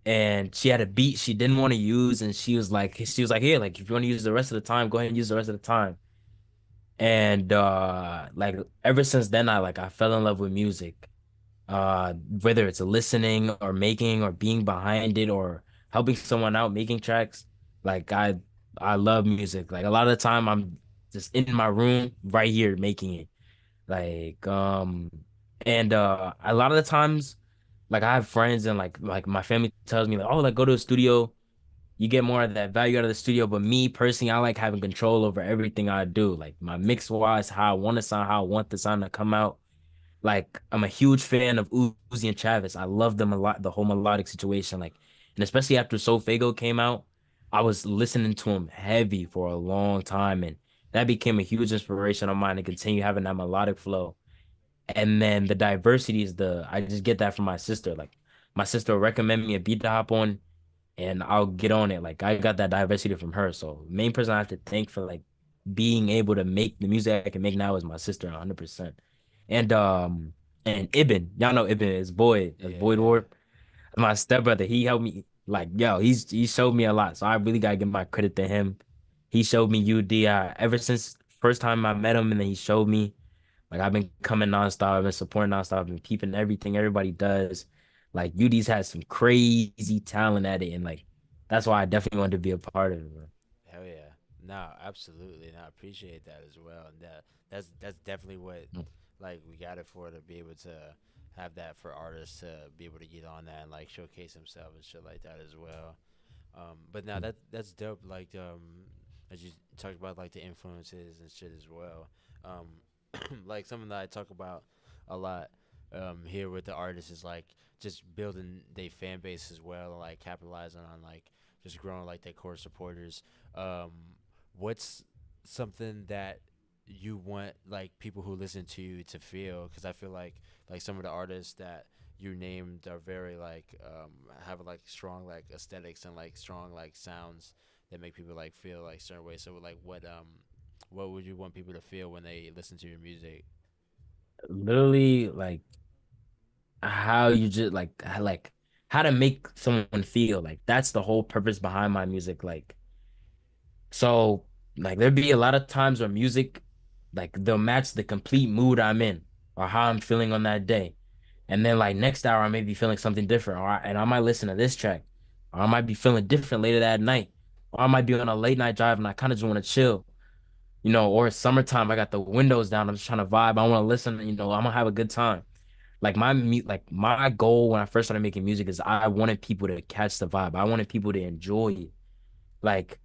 and she had a beat she didn't want to use, and she was like, here, like if you want to use the rest of the time, go ahead and use the rest of the time. And like ever since then I fell in love with music. Whether it's listening or making or being behind it or helping someone out making tracks, like I love music. Like a lot of the time I'm just in my room right here making it. Like and a lot of the times like I have friends and like my family tells me like, oh, like go to a studio, you get more of that value out of the studio. But me personally, I like having control over everything I do. Like my mix wise, how I want to sound, how I want the sound to come out. Like I'm a huge fan of Uzi and Travis. I love them a lot, the whole melodic situation. Like, and especially after Sofago came out, I was listening to him heavy for a long time, and that became a huge inspiration of mine to continue having that melodic flow. And then the diversity is the I just get that from my sister. Like My sister will recommend me a beat to hop on, and I'll get on it. Like I got that diversity from her. So main person I have to thank for like being able to make the music I can make now is my sister, 100%. And Ibn, y'all know Ibn is Boyd, that's Yeah, Boyd yeah. Ward. My stepbrother, he helped me like yo, he showed me a lot. So I really gotta give my credit to him. He showed me UD ever since first time I met him, and then he showed me. Like I've been coming nonstop, I've been supporting nonstop, I've been peeping everything everybody does. Like UD's has some crazy talent at it, and like that's why I definitely wanted to be a part of it, bro. Hell yeah. No, absolutely. And I appreciate that as well. And that's definitely what Mm. like we got it for, to be able to have that for artists to be able to get on that and like showcase themselves and shit like that as well. But now that's dope. Like as you talked about like the influences and shit as well. Like something that I talk about a lot here with the artists is like just building their fan base as well, and like capitalizing on like just growing like their core supporters. Um, what's something that you want like people who listen to you to feel? Because I feel like some of the artists that you named are very like have like strong like aesthetics and like strong like sounds that make people like feel like certain ways. So like what would you want people to feel when they listen to your music? Literally, like how you just like how to make someone feel. Like that's the whole purpose behind my music. So like there'd be a lot of times where music like they'll match the complete mood I'm in or how I'm feeling on that day. And then like next hour I may be feeling something different, and I might listen to this track, or I might be feeling different later that night, or I might be on a late night drive and I kind of just want to chill, or it's summertime, I got the windows down, I'm just trying to vibe, I want to listen, I'm gonna have a good time. Like my goal when I first started making music is I wanted people to catch the vibe. I wanted people to enjoy it. Like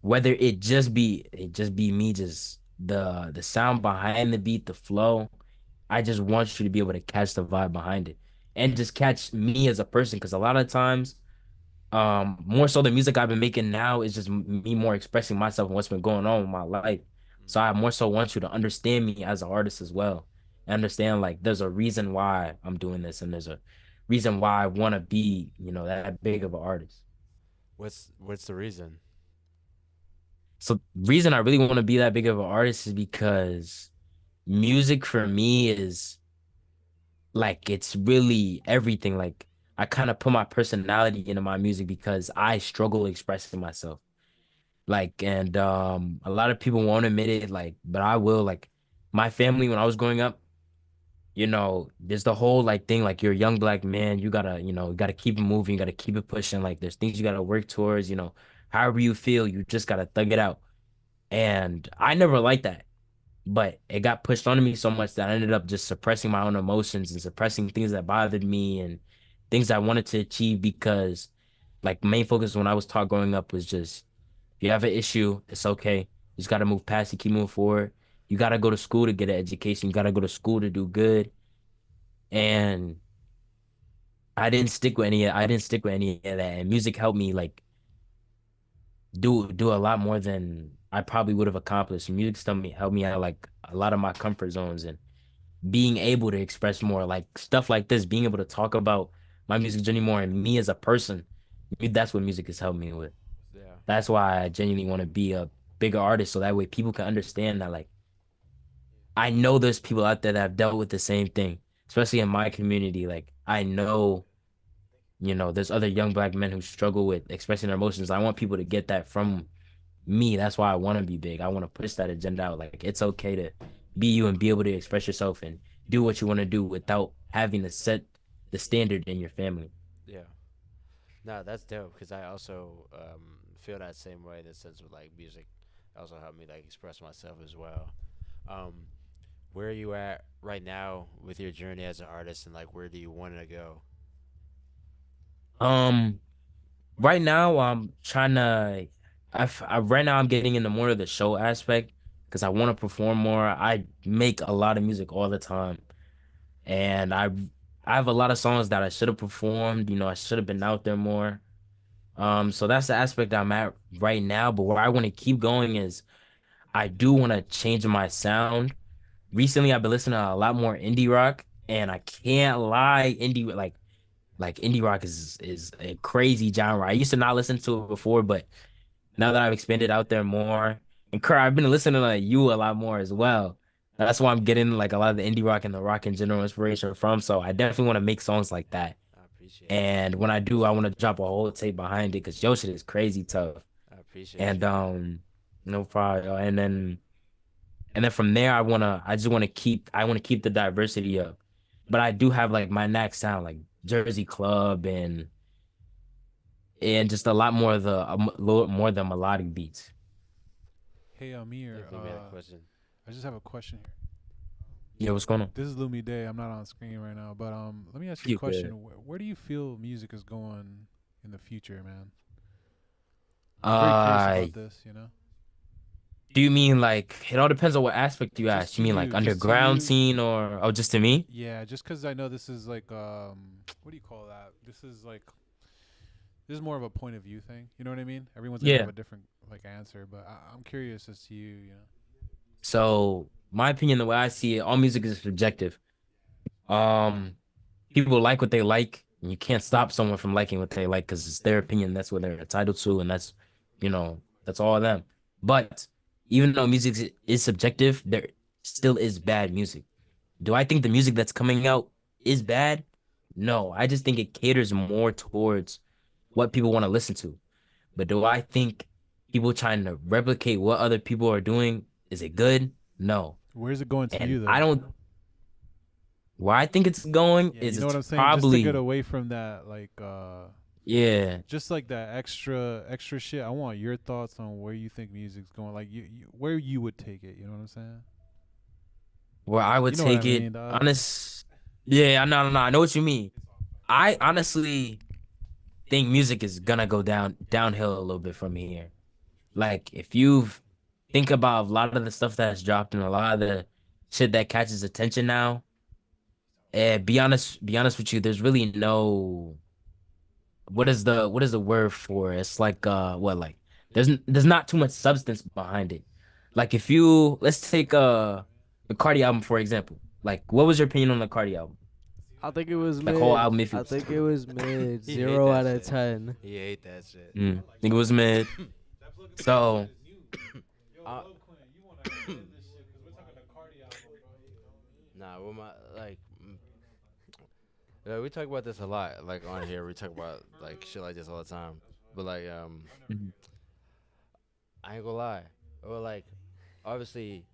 whether it just be me, just the sound behind the beat, the flow. I just want you to be able to catch the vibe behind it and just catch me as a person. Because a lot of times, more so the music I've been making now is just me more expressing myself and what's been going on with my life. So I more so want you to understand me as an artist as well. And understand like there's a reason why I'm doing this, and there's a reason why I want to be, that big of an artist. What's the reason? So reason I really want to be that big of an artist is because music for me is like it's really everything. Like I kind of put my personality into my music because I struggle expressing myself. Like and a lot of people won't admit it, like, but I will. Like my family when I was growing up, there's the whole like thing, like you're a young black man, you gotta keep it moving, you gotta keep it pushing, like there's things you gotta work towards, however you feel, you just gotta thug it out. And I never liked that. But it got pushed onto me so much that I ended up just suppressing my own emotions and suppressing things that bothered me and things I wanted to achieve because like main focus when I was taught growing up was just if you have an issue, it's okay. You just gotta move past it, keep moving forward. You gotta go to school to get an education. You gotta go to school to do good. And I didn't stick with any of that. And music helped me like do a lot more than I probably would have accomplished. Music helped me out like a lot of my comfort zones and being able to express more like stuff like this, being able to talk about my music journey more and me as a person. That's what music has helped me with. Yeah. That's why I genuinely want to be a bigger artist so that way people can understand that like I know there's people out there that have dealt with the same thing, especially in my community. Like I know, there's other young black men who struggle with expressing their emotions. I want people to get that from me. That's why I want to be big. I want to push that agenda out. Like it's okay to be you and be able to express yourself and do what you want to do without having to set the standard in your family. Yeah. No, that's dope because I also feel that same way in the sense of like music also helped me like express myself as well. Um, where are you at right now with your journey as an artist, and like where do you want to go? Um, right now I'm trying to. Right now I'm getting into more of the show aspect because I want to perform more. I make a lot of music all the time, and I have a lot of songs that I should have performed. I should have been out there more. So that's the aspect I'm at right now. But where I want to keep going is I do want to change my sound. Recently, I've been listening to a lot more indie rock, and I can't lie, indie like Like indie rock is a crazy genre. I used to not listen to it before, but now that I've expanded out there more, and Kurt, I've been listening to like you a lot more as well. That's why I'm getting like a lot of the indie rock and the rock in general inspiration from. So I definitely want to make songs like that. I appreciate it. And when I do, I want to drop a whole tape behind it because your shit is crazy tough. I appreciate And you. no problem. Yo. And then from there, I just want to keep the diversity up. But I do have like my next sound, like Jersey Club and just a lot more of the little more of the melodic beats. Hey Amir, Definitely made a question. I just have a question here. Yeah, what's going on? This is Lumi Day. I'm not on screen right now, but let me ask you a You question. good. Where do you feel music is going in the future, man? I'm very curious about this. You know, Do you mean like it all depends on what aspect you just ask? to You mean you, like just to underground you. scene or just to me? Yeah, just because I know this is like what do you call that? This is more of a point of view thing. You know what I mean? Everyone's gonna have Yeah. a different like answer, but I'm curious as to you. You know. So my opinion, the way I see it, all music is subjective. Um, People like what they like, and you can't stop someone from liking what they like because it's their opinion. That's what they're entitled to, and that's all of them. But even though is subjective, there still is bad music. Do I think the music that's coming out is bad? No, I just think it caters more towards what people want to listen to. But do I think people trying to replicate what other people are doing, is it good? No. Where's it going to And you I though? don't where I think it's going Yeah, is you know what it's I'm saying? Just to get probably away from that, like, yeah. just like that extra shit. I want your thoughts on where you think music's going. Like, where you would take it. You know what I'm saying? Where I would You know what I take it, mean, dog. honest. Yeah, no, I know what you mean. I honestly think music is gonna go downhill a little bit from here. Like if you think about a lot of the stuff that's dropped and a lot of the shit that catches attention now, be honest with you, there's really no what is the word for it? It's like what like there's not too much substance behind it. Like if you let's take the Cardi album for example. Like what was your opinion on the Cardi album? I think it was Like whole mid. album if I you think it was mid. He hate 0 that out of shit. 10. He hate that shit. think it was mid. So Uh, Nah, with my like, we talk about this a lot. Like on here, we talk about like shit like this all the time. But like, mhm, I ain't gonna lie. Or like, obviously,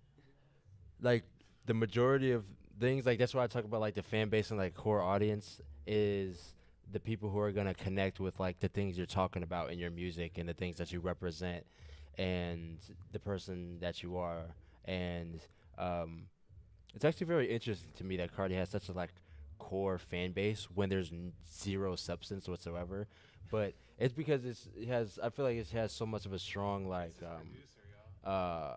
like the majority of things, like that's why I talk about like the fan base and like core audience is the people who are gonna connect with like the things you're talking about in your music and the things that you represent and the person that you are. And it's actually very interesting to me that Cardi has such a like core fan base when there's zero substance whatsoever. But it's because it has. I feel like it has so much of a strong uh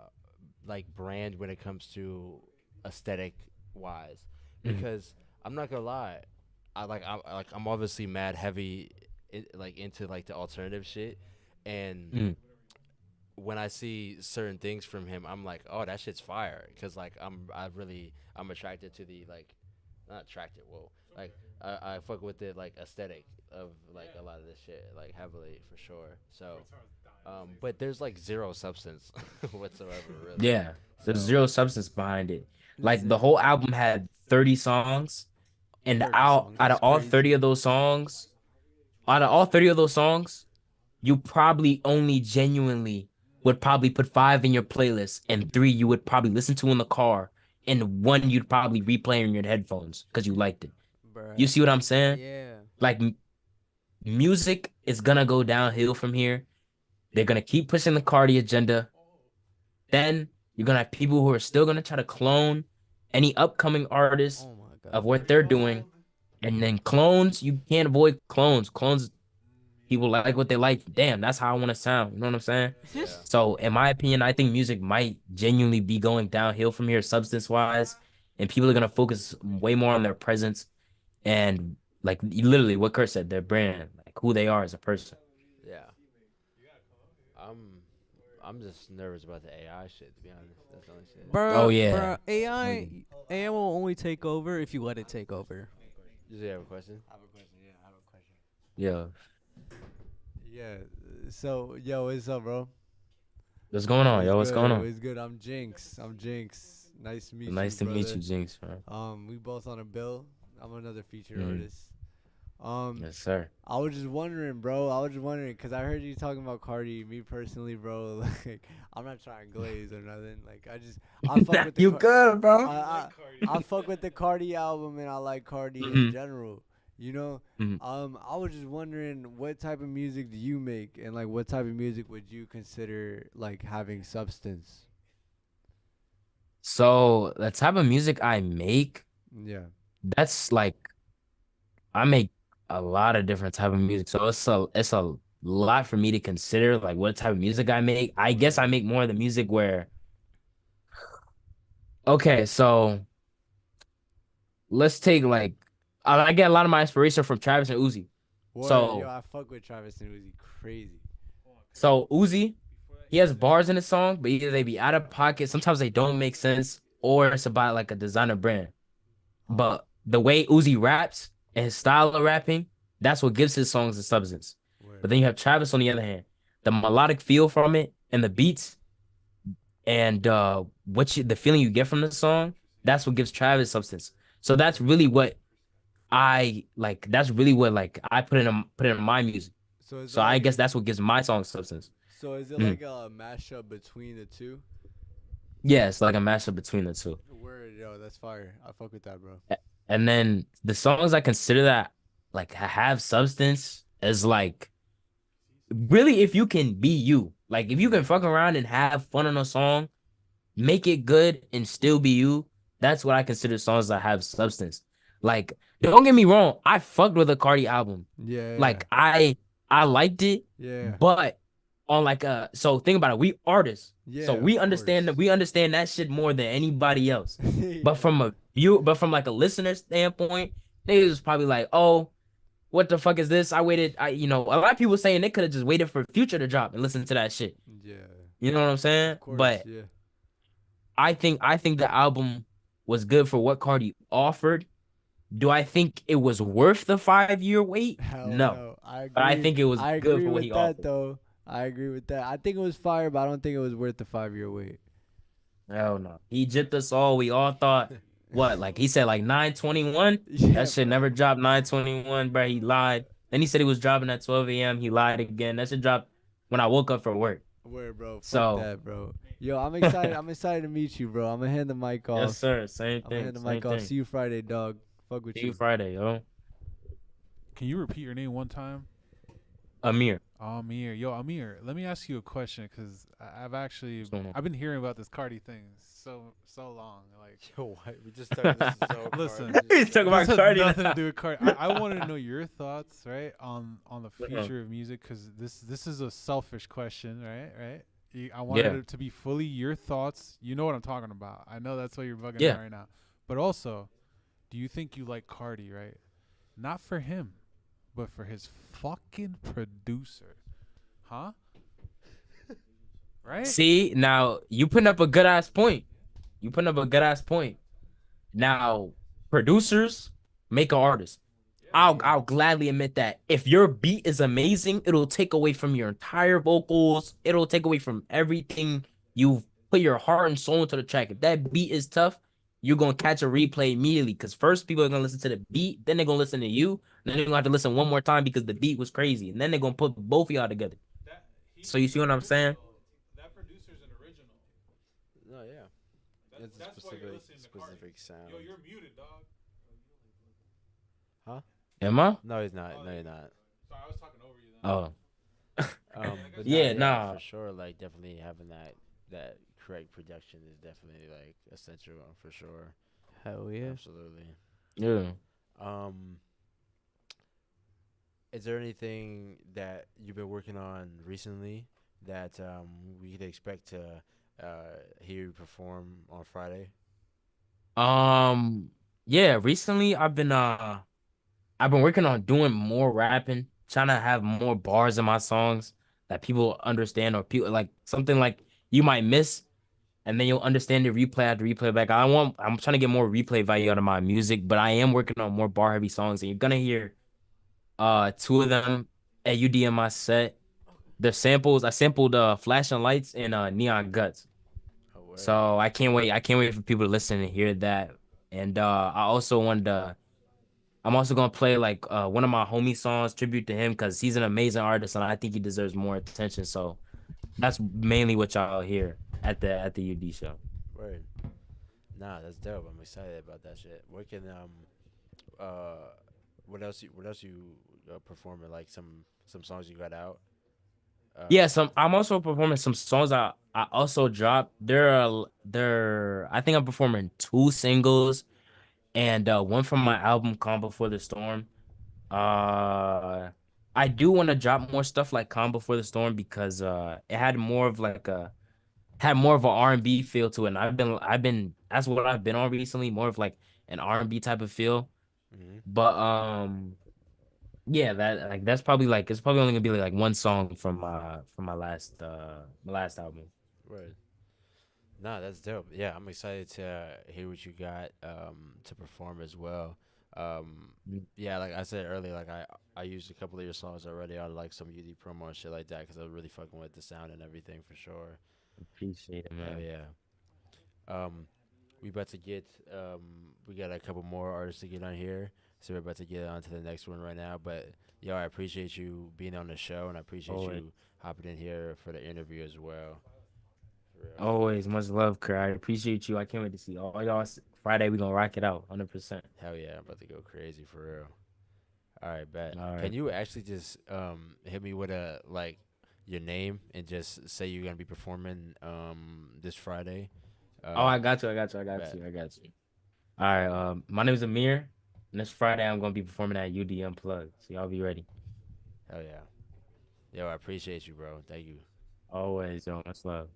like brand when it comes to aesthetic wise. mhm, Because I'm not gonna lie, I'm obviously mad heavy, like into like the alternative shit, and mhm, when I see certain things from him, I'm like, oh, that shit's fire. Cause like I'm attracted to the like, not attracted. Well, like I fuck with the like aesthetic of like a lot of this shit like heavily for sure. So, but there's like zero substance whatsoever really. yeah. There's So zero substance behind it. Like the whole album had 30 songs, and 30 songs out is of all crazy. 30 of those songs, out of all 30 of those songs, you probably only genuinely would probably put five in your playlist, and three you would probably listen to in the car, and one you'd probably replay in your headphones because you liked it. You Bruh. see what I'm saying? Yeah. Like music is gonna go downhill from here. They're gonna keep pushing the Cardi agenda. Then you're gonna have people who are still gonna try to clone any upcoming artists Oh my of god. what they're doing. And then clones, you can't avoid clones. Clones, people like what they like. Damn, that's how I want to sound. You know what I'm saying? yeah, So, in my opinion, I think music might genuinely be going downhill from here, substance wise. And people are gonna focus way more on their presence and like literally what Kurt said, their brand, like who they are as a person. yeah. I'm I'm just nervous about the AI shit to be honest. That's the only shit. Oh Bruh, yeah. bruh, AI will only take over if you let it take over. Does you have a question? I have a question. Yeah, I have a Yeah. Yeah. So, yo, what's up, bro? What's going on, yo? What's going on? What's good? I'm Jynx. Nice to meet you, Nice to meet brother. you, Jynx, man. We both on a bill. I'm another featured Mhm. artist. Yes, sir. I was just wondering, bro. Because I heard you talking about Cardi. Me personally, bro, like, I'm not trying to glaze or nothing. Like, I fuck with the You good, bro? I fuck with the Cardi album, and I like Cardi in Mhm. general. You know, Mhm. I was just wondering, what type of music do you make, and like, what type of music would you consider like having substance? So the type of music I make, Yeah. that's like I make a lot of different type of music. So it's a lot for me to consider like what type of music I make. I guess I make more of the music where okay, so let's take like I get a lot of my inspiration from Travis and Uzi. Word, yo, So I fuck with Travis and Uzi, crazy. so Uzi, he has bars in the song, but either they be out of pocket, sometimes they don't make sense, or it's about like a designer brand. But the way Uzi raps and his style of rapping, that's what gives his songs a substance. Word. But then you have Travis on the other hand, the melodic feel from it and the beats and the feeling you get from the song, that's what gives Travis substance. So that's really what I like. That's really what like I put in my music. So is So it I like guess that's what gives my song substance. so is it Mhm. like a mashup between the two? Yeah, it's like a mashup between the two. Word, yo, that's fire. I fuck with that, bro. And then the songs I consider that like have substance is like really if you can be you. Like if you can fuck around and have fun on a song, make it good and still be you, that's what I consider songs that have substance. Like, don't get me wrong, I fucked with a Cardi album. Yeah. Like I liked it, Yeah. but on like so think about it, we artists. So Yeah, we of understand that course. we understand that shit more than anybody else. But Yeah. from like a listener standpoint, they was probably like, oh, what the fuck is this? A lot of people saying they could have just waited for Future to drop and listen to that shit. Yeah. You know what I'm saying? Of course, But yeah. I think the album was good for what Cardi offered. Do I think it was worth the 5 year wait? Hell No. no. I But I agree. think it was I good agree for what with he that offered. though. I agree with that. I think it was fire, but I don't think it was worth the 5 year wait. Hell no. He gypped us all. We all thought what? Like he said like 921? Yeah, That shit bro. never dropped 921, bro. He lied. Then he said he was dropping at 12 a.m. He lied again. That shit dropped when I woke up for work. Word, bro. Fuck So that, bro. Yo, I'm excited. I'm excited to meet you, bro. I'm gonna hand the mic off. yes, sir. Same I'm gonna thing. hand the Same mic off. thing. See you Friday, dog. Fuck with See you you. Friday, yo. Can you repeat your name one time? Amir. Amir. Yo, Amir, let me ask you a question because What's going on? I've been hearing about this Cardi thing so long. Like, Yo, what? We just started this so listen, hard. He's talking about this has Cardi. nothing to do with Cardi. I wanted to know your thoughts, right, on the Uh-huh. future of music because this is a selfish question, right. I wanted Yeah. it to be fully your thoughts. You know what I'm talking about. I know that's why you're bugging Yeah. out right now. But also, do you think you like Cardi, right? Not for him, but for his fucking producer. Huh? Right? See, now you putting up a good ass point. You putting up a good ass point. Now, producers make an artist. I'll gladly admit that. If your beat is amazing, it'll take away from your entire vocals. It'll take away from everything you've put your heart and soul into the track. If that beat is tough, you're gonna catch a replay immediately. Because first people are gonna listen to the beat, then they're gonna listen to you, then they're gonna have to listen one more time because the beat was crazy, and then they're gonna put both of y'all together. So you see what I'm saying? That producer's an original. No, yeah. It's a That's why you're listening to Cardi. specific sound. Yo, you're muted, dog. Huh? Am I? No, he's not. No, you're not. Sorry, I was talking over you then. Oh, But Yeah, no, nah. for sure. Like, definitely having that correct production is definitely like essential for sure. Hell yeah. Absolutely. yeah. Is there anything that you've been working on recently that we could expect to hear you perform on Friday? Yeah. Recently, I've been working on doing more rapping, trying to have more bars in my songs that people understand or people like something like you might miss, and then you'll understand the replay after replay back. I'm trying to get more replay value out of my music, but I am working on more bar heavy songs, and you're gonna hear Two of them at UD in my set. They're samples. I sampled Flashing Lights and Neon Guts. Oh, word. So I can't wait. I can't wait for people to listen and hear that. And I also wanted to. I'm also gonna play like one of my homie songs, tribute to him, because he's an amazing artist and I think he deserves more attention. So that's mainly what y'all hear at the UD show. Word. Nah, that's dope. I'm excited about that shit. Where can uh what else you performing, like some songs you got out? Yeah, some I'm also performing some songs I also dropped. There I think I'm performing two singles and one from my album Calm Before the Storm. Uh I do want to drop more stuff like Calm Before the Storm because it had more of like a had more of an R&B feel to it. And I've been that's what I've been on recently, more of like an R&B type of feel. Mm-hmm. But yeah, that like that's probably like it's probably only gonna be like one song from my last album. Word. Nah, that's dope. Yeah, I'm excited to hear what you got to perform as well. Mm. Yeah, like I said earlier, like I used a couple of your songs already on like some UD promo and shit like that because I was really fucking with the sound and everything for sure. Appreciate it, Hell man. yeah. We about to get we got a couple more artists to get on here, so we're about to get on to the next one right now. But yo, I appreciate you being on the show, and I appreciate Always, you hopping in here for the interview as well. For real. always much love, Kerr. I appreciate you. I can't wait to see all y'all Friday. We gonna rock it out, 100%. Hell yeah, I'm about to go crazy for real. All right, bet. All Can right. you actually just hit me with a like your name and just say you're gonna be performing this Friday? Oh, Uh, I got you. I got you. I got bet. you. I got you. All right. My name is Amir, and this Friday I'm gonna be performing at UD Unplugged. So y'all be ready. Hell yeah. Yo, I appreciate you, bro. Thank you. Always, yo. Much love.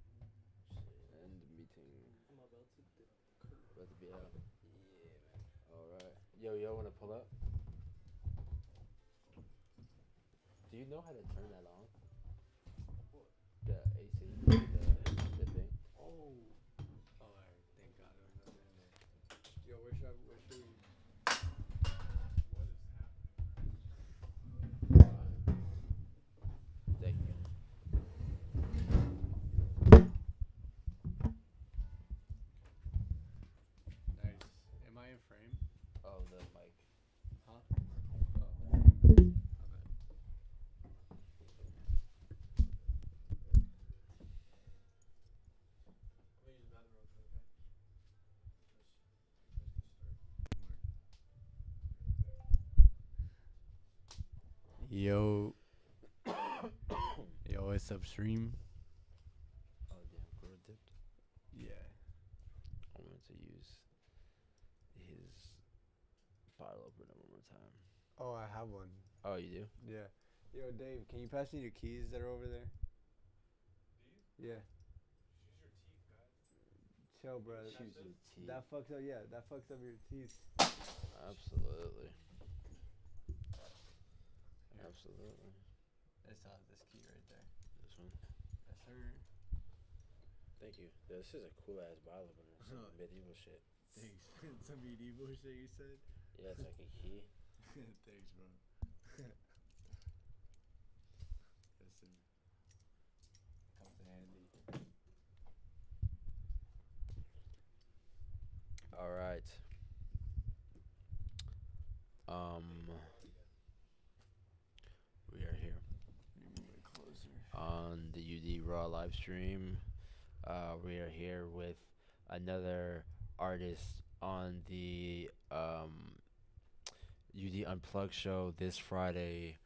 End meeting. About to be out. All right. Yo, wanna pull up? Do you know how to turn that on? The AC, the thing. Oh. Alright, thank God there was nothing in there. Yo, where should we? Thank you. Nice. Am I in frame? Oh, the mic. Huh? Oh. Okay. Yo. Yo, what's up, stream? Oh damn, Goro dipped. Yeah. I wanted to use his bottle opener one more time. Oh, I have one. Oh, you do? Yeah. Yo, Dave, can you pass me the keys that are over there? Yeah. Chill, bro. Choose your teeth. That fucks up. Yeah, that fucks up your teeth. Absolutely. Absolutely. It's this key right there. This one. Yes, sir. Thank you. This is a cool ass bottle opener. Some medieval shit. Thanks. Some medieval shit you said. Yeah, it's like a key. Thanks, bro. Yes, sir. Comes in handy. All right. We are here Closer. on the UD Raw live stream. We are here with another artist on the UD Unplugged show this Friday,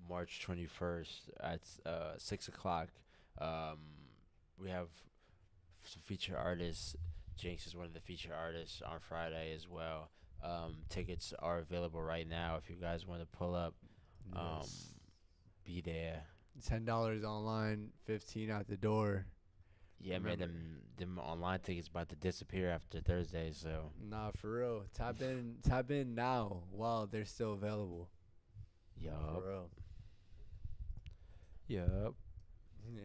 March 21st at 6 o'clock. We have some featured artists. Jynx is one of the featured artists on Friday as well. Tickets are available right now if you guys want to pull up. Yes. Be there. $10 online, 15 out the door. Yeah, man, Remember. them online tickets about to disappear after Thursday, so Nah, for real. Tap in now while they're still available. yup. For real. Yup.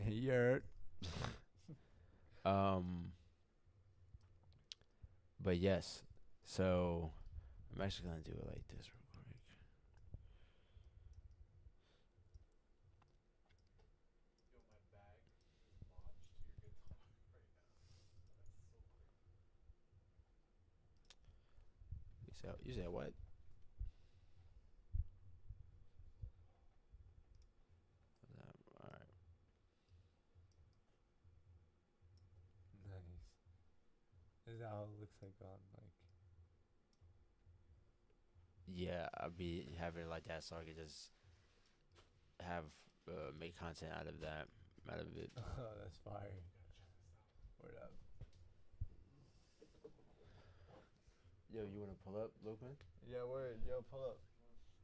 You're. But yes, so I'm actually gonna do it like this real quick. You said what? All right. Nice. Is that how it looks like on like? Yeah, I'll be having it like that so I can just have make content out of that, out of it. Oh, that's fire. Word up. Yo, you wanna pull up, Loquinn? Yeah, word. Yo, pull up.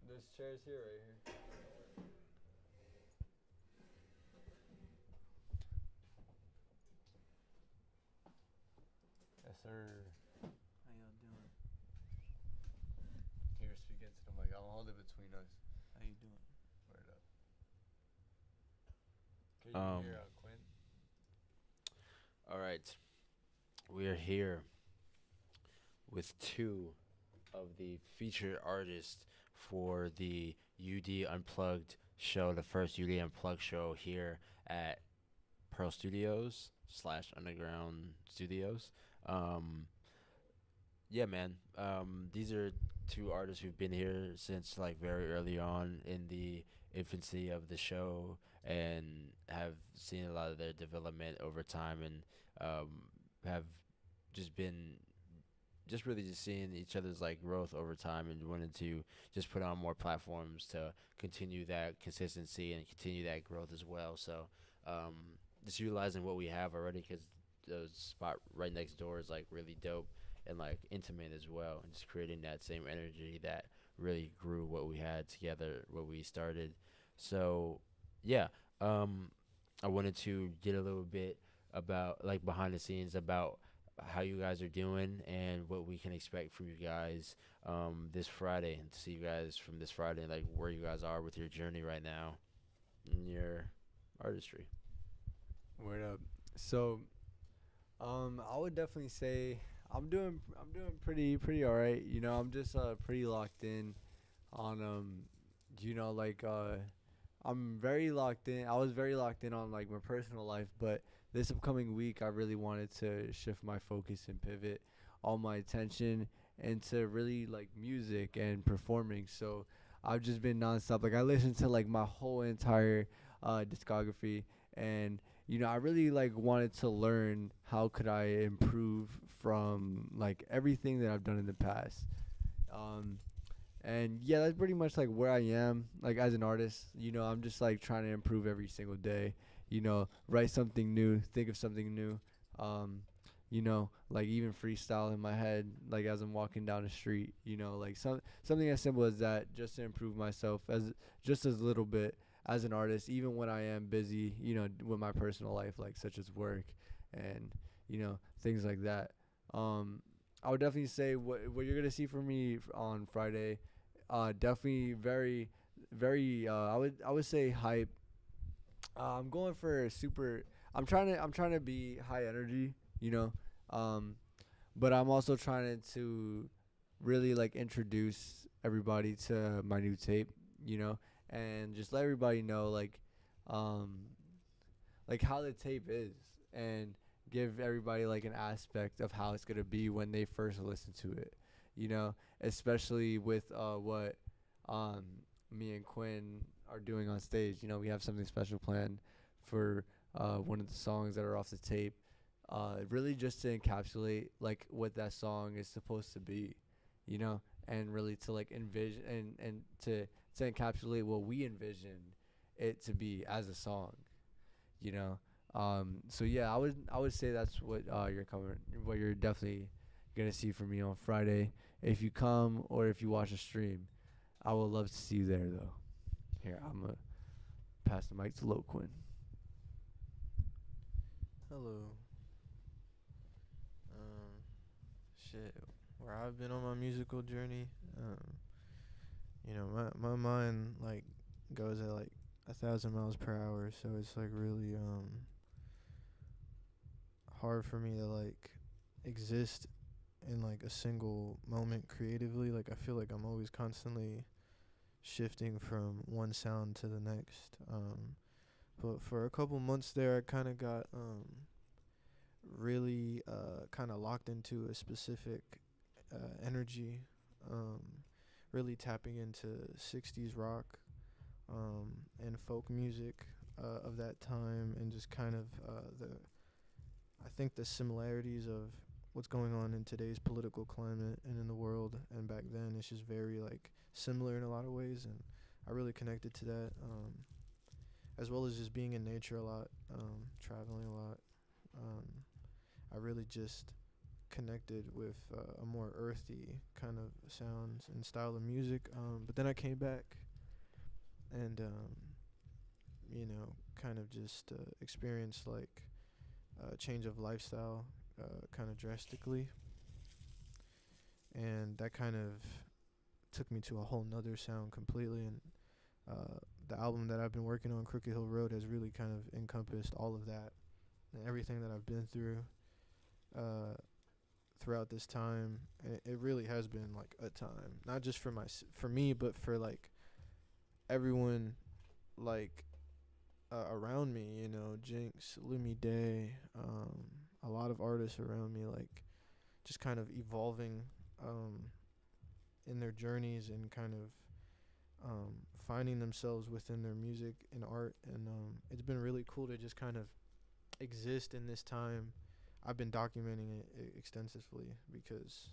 There's chairs here, right here. Yes, sir. How y'all doing? Here, speak into the mic. I'll hold it between us. How you doing? Word up. Can you hear Quinn? All right, we are here with two of the featured artists for the UD Unplugged show, the first UD Unplugged show here at Pearl Studios / Underground Studios. Yeah, man. These are two artists who've been here since like very early on in the infancy of the show and have seen a lot of their development over time and have just been just really just seeing each other's like growth over time and wanting to just put on more platforms to continue that consistency and continue that growth as well. So just utilizing what we have already because the spot right next door is like really dope and like intimate as well, and just creating that same energy that really grew what we had together, what we started. So yeah, I wanted to get a little bit about like behind the scenes about how you guys are doing and what we can expect from you guys this Friday, and to see you guys from this Friday, like where you guys are with your journey right now in your artistry. Word up. So, I would definitely say I'm doing pretty all right. You know, I'm just pretty locked in on I'm very locked in. I was very locked in on like my personal life, but this upcoming week I really wanted to shift my focus and pivot all my attention into really like music and performing. So I've just been nonstop. Like I listened to like my whole entire discography, and you know I really like wanted to learn how could I improve from like everything that I've done in the past. And yeah, that's pretty much like where I am like as an artist. You know, I'm just like trying to improve every single day. You know, write something new, think of something new. You know, like even freestyle in my head, like as I'm walking down the street. You know, like something as simple as that, just to improve myself as just as little bit as an artist, even when I am busy. You know, with my personal life, like such as work, and you know things like that. I would definitely say what you're gonna see from me on Friday. Definitely very. I would say hype. I'm going for super. I'm trying to be high energy, you know. But I'm also trying to really like introduce everybody to my new tape, you know, and just let everybody know um, like how the tape is, and give everybody like an aspect of how it's gonna be when they first listen to it, you know, especially with what um me and Quinn are doing on stage. You know, we have something special planned for one of the songs that are off the tape. Really just to encapsulate like what that song is supposed to be, you know, and really to like envision and to encapsulate what we envision it to be as a song, you know. So yeah, I would say that's what what you're definitely gonna see from me on Friday. If you come or if you watch a stream, I would love to see you there though. Here, I'm gonna pass the mic to Loquinn. Hello. Shit. Where I've been on my musical journey, you know, my mind like goes at like 1,000 miles per hour, so it's like really hard for me to like exist in like a single moment creatively. Like I feel like I'm always constantly shifting from one sound to the next. But for a couple months there, I kind of got really kind of locked into a specific energy, really tapping into 60s rock and folk music of that time, and just kind of I think the similarities of what's going on in today's political climate and in the world and back then, it's just very like similar in a lot of ways, and I really connected to that, as well as just being in nature a lot, traveling a lot. I really just connected with a more earthy kind of sounds and style of music. But then I came back and, kind of just experienced like a change of lifestyle kind of drastically. And that kind of took me to a whole nother sound completely. And the album that I've been working on, Crooked Hill Road, has really kind of encompassed all of that and everything that I've been through throughout this time. And it really has been like a time, not just for me, but for like everyone like around me. Jynx, Lumi Day, a lot of artists around me, like just kind of evolving in their journeys and kind of finding themselves within their music and art. And it's been really cool to just kind of exist in this time. I've been documenting it extensively because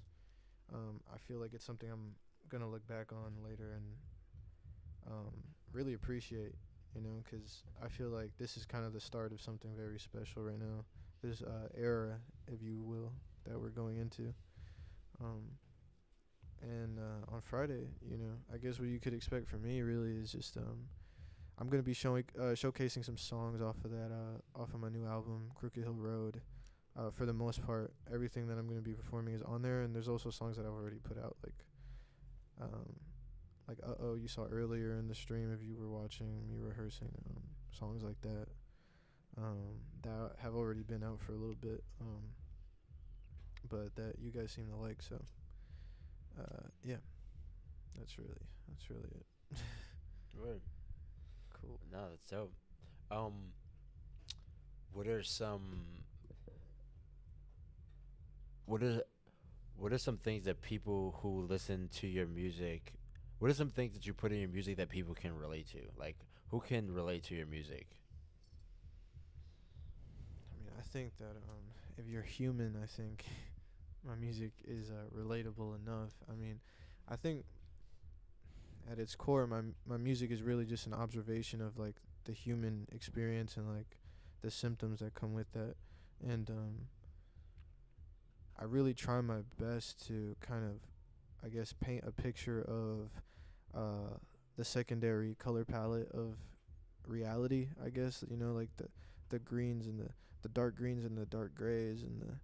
I feel like it's something I'm gonna look back on later and really appreciate, because I feel like this is kind of the start of something very special right now, this era, if you will, that we're going into. And on Friday, I guess what you could expect from me really is just I'm gonna be showcasing some songs off of my new album, Crooked Hill Road. For the most part, everything that I'm gonna be performing is on there, and there's also songs that I've already put out, like Uh-Oh, you saw earlier in the stream if you were watching me rehearsing, songs like that that have already been out for a little bit, but that you guys seem to like. So yeah, that's really it. Word. Cool. No, that's dope. What are some what are some things that people who listen to your music, what are some things that you put in your music that people can relate to? Like, who can relate to your music? I mean, I think that if you're human, I think my music is relatable enough. I mean, I think at its core, my music is really just an observation of like the human experience and like the symptoms that come with that. And I really try my best to kind of, I guess, paint a picture of the secondary color palette of reality, I guess, like the greens and the dark greens and the dark grays and the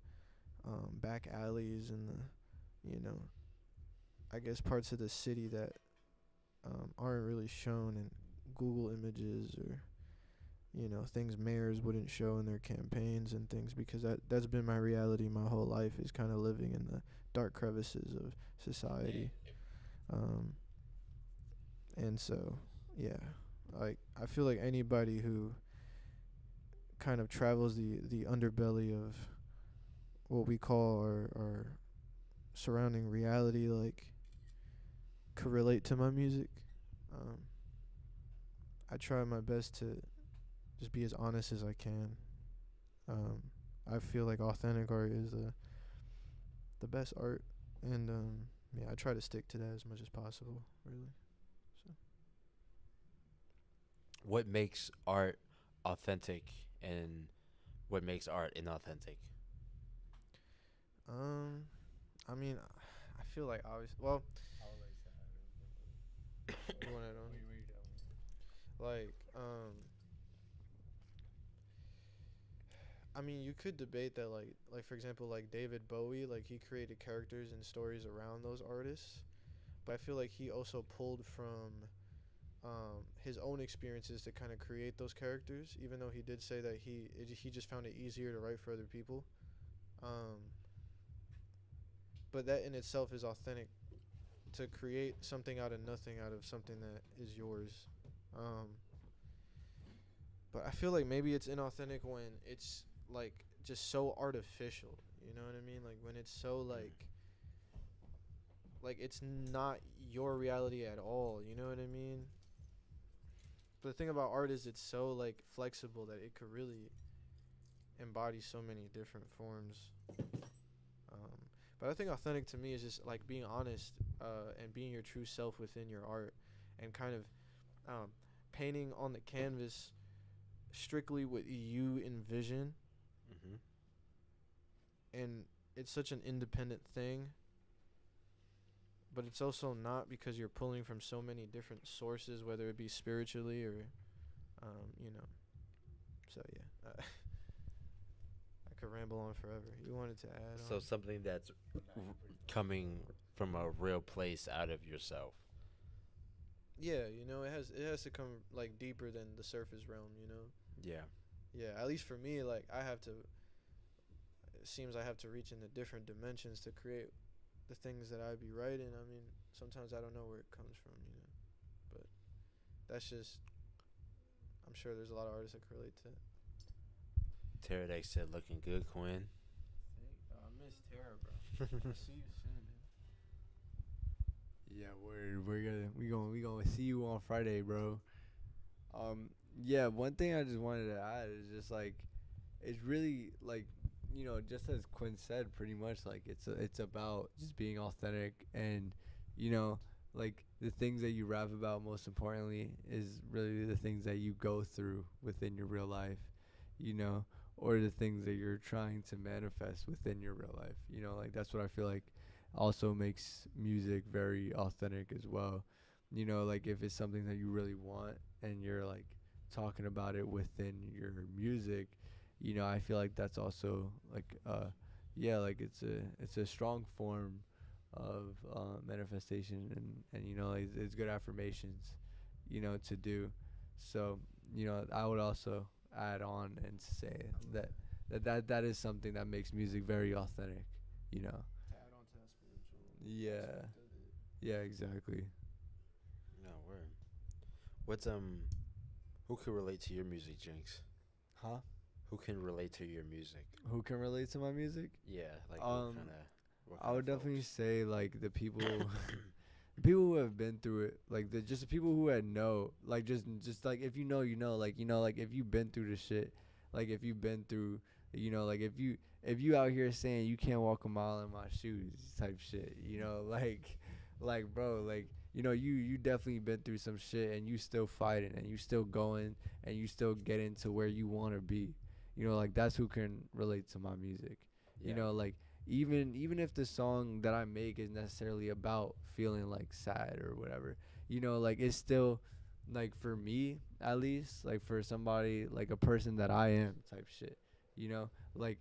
back alleys and the, I guess, parts of the city that aren't really shown in Google images, or things mayors wouldn't show in their campaigns and things, because that's been my reality my whole life, is kind of living in the dark crevices of society. And so yeah, like I feel like anybody who kind of travels the underbelly of what we call our surrounding reality, like, could relate to my music. I try my best to just be as honest as I can. I feel like authentic art is the best art, and yeah, I try to stick to that as much as possible, really. So What makes art authentic, and what makes art inauthentic? I mean, I feel like obviously, well, you want it on? Like, I mean, you could debate that, like for example, like David Bowie, like he created characters and stories around those artists, but I feel like he also pulled from his own experiences to kind of create those characters, even though he did say that he just found it easier to write for other people. But that in itself is authentic, to create something out of nothing, out of something that is yours. But I feel like maybe it's inauthentic when it's like just so artificial. You know what I mean? Like when it's so like it's not your reality at all. You know what I mean? But the thing about art is it's so like flexible that it could really embody so many different forms. But I think authentic to me is just like being honest and being your true self within your art, and kind of painting on the canvas strictly what you envision. And it's such an independent thing, but it's also not, because you're pulling from so many different sources, whether it be spiritually or so yeah. I could ramble on forever. You wanted to add So on? something that's coming from a real place out of yourself. Yeah, it has to come like deeper than the surface realm, Yeah. Yeah, at least for me, like it seems I have to reach into different dimensions to create the things that I be writing. I mean, sometimes I don't know where it comes from, but that's just, I'm sure there's a lot of artists that can relate to it. Teridax said, "Looking good, Quinn." I miss Tara, bro. I'll see you soon, man. Yeah, we gonna see you on Friday, bro. Yeah, one thing I just wanted to add is just like, it's really like, just as Quinn said, pretty much like it's about just being authentic, and like the things that you rap about, most importantly, is really the things that you go through within your real life, or the things that you're trying to manifest within your real life. Like that's what I feel like also makes music very authentic as well. Like if it's something that you really want and you're like talking about it within your music, I feel like that's also like like it's a strong form of manifestation, and like it's good affirmations to do. So I would also add on and say that is something that makes music very authentic. To add on to that spiritual Yeah. aspect of it. Yeah, exactly. No word. What's who can relate to your music, Jynx? Huh? Who can relate to your music? Who can relate to my music? Yeah, like I would definitely say like the people the people who have been through it, like just the people who had like just like if like if you've been through the shit, like if you've been through, like if you out here saying you can't walk a mile in my shoes type shit, like bro, like you definitely been through some shit, and you still fighting, and you still going, and you still getting to where you want to be. Like that's who can relate to my music. Yeah. Like even if the song that I make is necessarily about feeling like sad or whatever, like it's still like, for me at least, like for somebody, like a person that I am type shit, like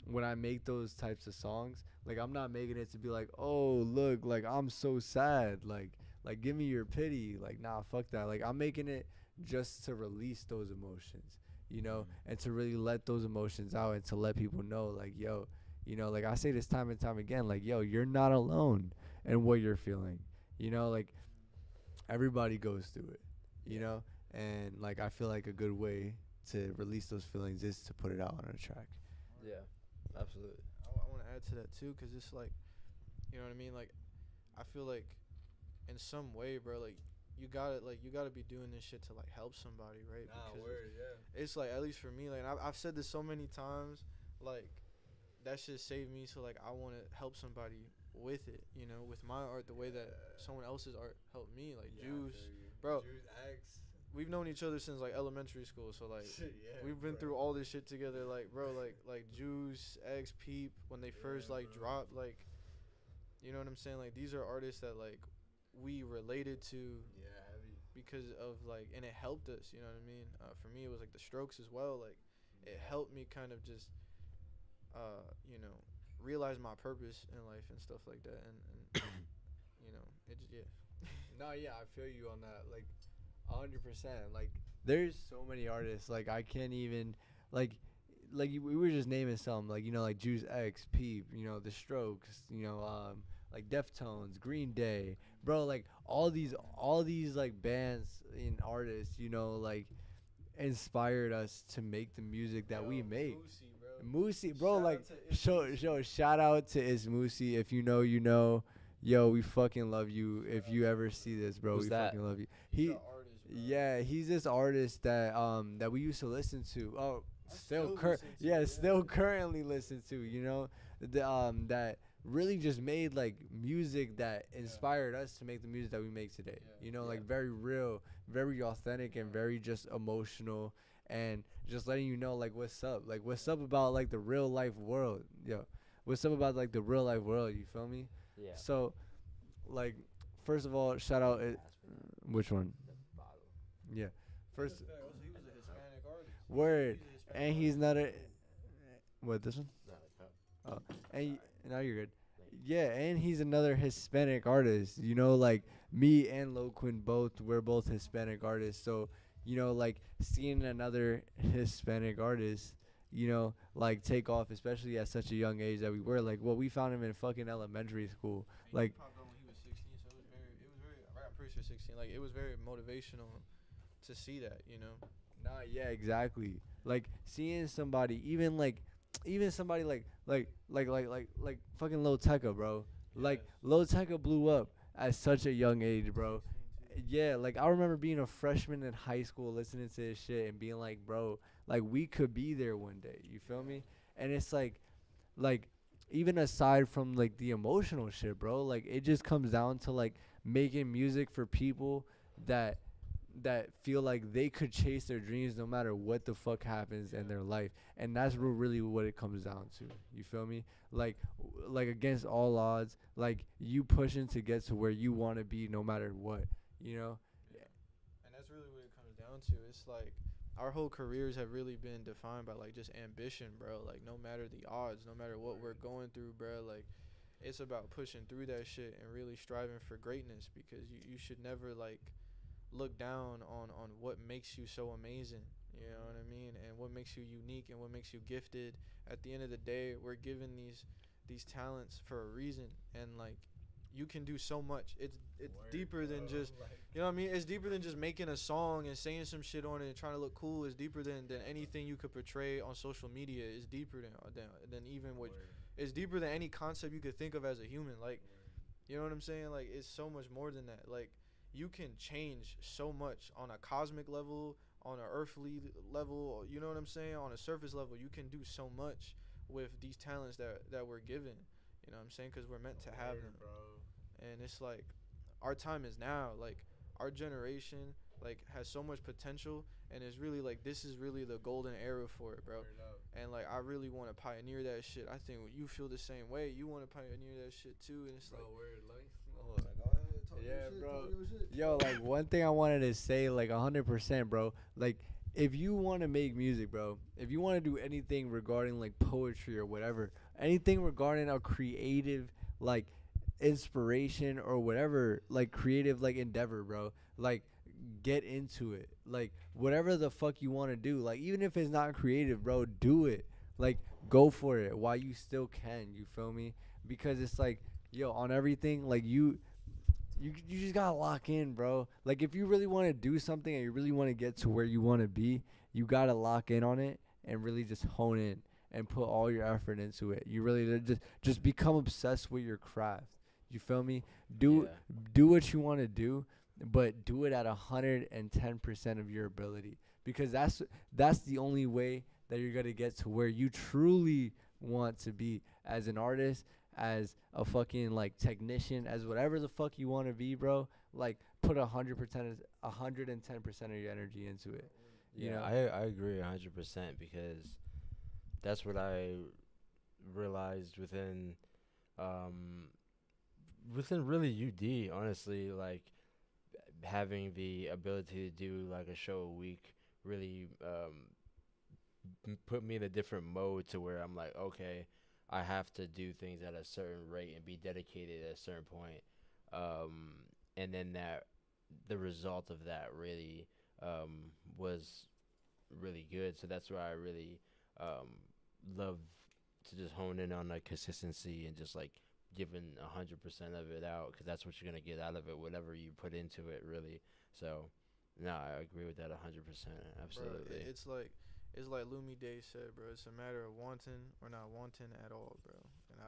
when I make those types of songs, like I'm not making it to be like, oh look, like I'm so sad, like give me your pity, like nah, fuck that. Like I'm making it just to release those emotions, and to really let those emotions out, and to let people know like, yo, like I say this time and time again, like, yo, you're not alone in what you're feeling, like everybody goes through it, and like I feel like a good way to release those feelings is to put it out on a track. Yeah, absolutely. I want to add to that too, because it's like, you know what I mean? Like, I feel like in some way, bro, like you gotta be doing this shit to like help somebody, right? It's like, at least for me, like I've said this so many times, like that shit saved me. So like I want to help somebody with it, with my art, the way that someone else's art helped me. Like Juice, bro. We've known each other since like elementary school, so like we've been through all this shit together. Like bro, like Juice, X, Peep, when they first like dropped, like, you know what I'm saying? Like these are artists that like we related to, because of like, and it helped us. You know what I mean? For me, it was like the Strokes as well. Like it helped me kind of just, realize my purpose in life and stuff like that. And it just, yeah. No, yeah, I feel you on that. Like 100%. Like, there's so many artists. Like, I can't even we were just naming some. Like, like Juice X, Peep. The Strokes. Like Deftones, Green Day, bro. Like all these like bands and artists. Like inspired us to make the music that we make. Moosey, bro. Like, shout out to Is Moosey. If you know, you know. Yo, we fucking love you. If you ever see this, bro, Who's we that? fucking love you. Yeah, he's this artist that we used to listen to. Oh, still currently listen to. That really just made like music that inspired us to make the music that we make today. Like very real, very authentic, and very just emotional, and just letting you know like what's up about like the real life world. What's up about like the real life world? You feel me? Yeah. So, like, first of all, shout out. Which one? Yeah. First. He was a Hispanic artist. Word. And he's not a. What, this one? Oh. And now you're good. Yeah, and he's another Hispanic artist. Like me and Loquinn we're both Hispanic artists. So, like seeing another Hispanic artist, like take off, especially at such a young age that we were. Like, we found him in fucking elementary school. Like, he popped up when he was 16, so it was very. I'm pretty sure 16. Like, it was very motivational to see that. Nah, yeah, exactly. Like seeing somebody, even somebody like fucking Lil Tecca, bro. Like Lil Tecca blew up at such a young age, bro. Yeah, like I remember being a freshman in high school listening to this shit and being like, bro, like we could be there one day. You feel me? And it's like even aside from like the emotional shit, bro, like it just comes down to like making music for people that feel like they could chase their dreams no matter what the fuck happens in their life. And that's really what it comes down to. You feel me? Like against all odds, like you pushing to get to where you want to be no matter what, Yeah. And that's really what it comes down to. It's like our whole careers have really been defined by like just ambition, bro. Like no matter the odds, no matter what we're going through, bro, like it's about pushing through that shit and really striving for greatness, because you should never like look down on what makes you so amazing, you know what I mean, and what makes you unique and what makes you gifted. At the end of the day, we're given these talents for a reason, and like you can do so much. It's deeper than just, you know what I mean, it's deeper than just making a song and saying some shit on it and trying to look cool. It's deeper than anything you could portray on social media. It's deeper than even what, it's deeper than any concept you could think of as a human. Like, you know what I'm saying? Like, it's so much more than that. Like, you can change so much on a cosmic level, on an earthly level, you know what I'm saying? On a surface level, you can do so much with these talents that we're given, you know what I'm saying? Because we're meant to have them. And it's like, our time is now. Like, our generation, like, has so much potential, and it's really, like, this is really the golden era for it, bro. And, like, I really want to pioneer that shit. I think you feel the same way. You want to pioneer that shit, too, and it's like... Yeah, bro. Yo, like one thing I wanted to say, like 100%, bro. Like, if you want to make music, bro, if you want to do anything regarding like poetry or whatever, anything regarding a creative like inspiration or whatever, like creative like endeavor, bro, like get into it. Like whatever the fuck you want to do, like even if it's not creative, bro, do it. Like go for it while you still can. You feel me? Because it's like, yo, on everything, like you just gotta lock in, bro. Like if you really want to do something and you really want to get to where you want to be, you gotta lock in on it and really just hone in and put all your effort into it. You really just become obsessed with your craft. You feel me? Do what you want to do, but do it at 110% of your ability, because that's the only way that you're gonna get to where you truly want to be as an artist, as a fucking like technician, as whatever the fuck you want to be, bro. Like put 110% of your energy into it. You know? I agree 100% because that's what I realized within really UD, honestly, like having the ability to do like a show a week really put me in a different mode to where I'm like, okay, I have to do things at a certain rate and be dedicated at a certain point. And then that the result of that really was really good. So that's why I really love to just hone in on like consistency and just like giving 100% of it out, because that's what you're gonna get out of it, whatever you put into it, really. So, no, I agree with that 100%. Absolutely. Bro, it's like Lumi Day said, bro. It's a matter of wanting or not wanting at all, bro. And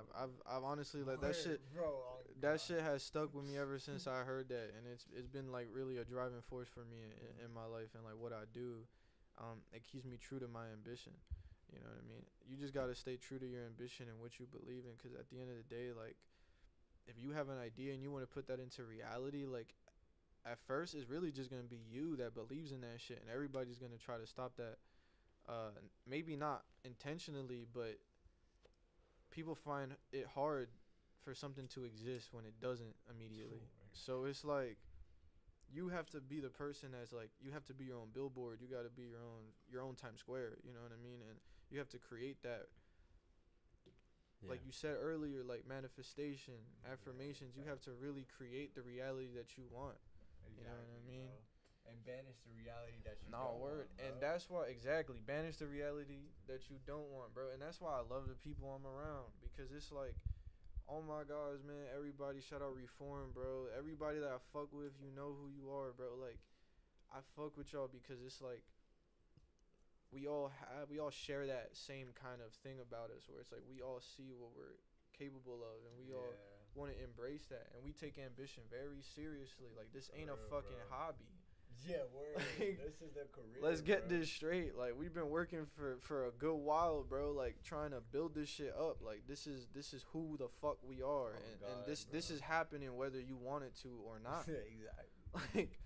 I've honestly like that shit. Bro, That shit has stuck with me ever since I heard that, and it's been like really a driving force for me in my life and like what I do. It keeps me true to my ambition. You know what I mean? You just gotta stay true to your ambition and what you believe in, because at the end of the day, like, if you have an idea and you want to put that into reality, like, at first it's really just gonna be you that believes in that shit, and everybody's gonna try to stop that. Maybe not intentionally, but people find it hard for something to exist when it doesn't immediately. So it's like you have to be the person that's like, you have to be your own billboard. You got to be your own Times Square. You know what I mean? And you have to create that. Yeah. Like you said earlier, like manifestation, affirmations. You have to really create the reality that you want. You know what I mean? Bro. And banish the reality that you No don't word. want, bro. And that's why, exactly, banish the reality that you don't want, bro. And that's why I love the people I'm around, because it's like, oh my gosh, man, everybody, shout out Reform, bro. Everybody that I fuck with, you know who you are, bro. Like, I fuck with y'all because it's like we all share that same kind of thing about us, where it's like we all see what we're capable of, and we all want to embrace that, and we take ambition very seriously. Like, this ain't a fucking hobby. Yeah, word. Like, this is the career. Let's get bro. this straight. Like, we've been working for a good while, bro. Like, trying to build this shit up. Like, this is who the fuck we are, and this is happening whether you want it to or not. Exactly. Like,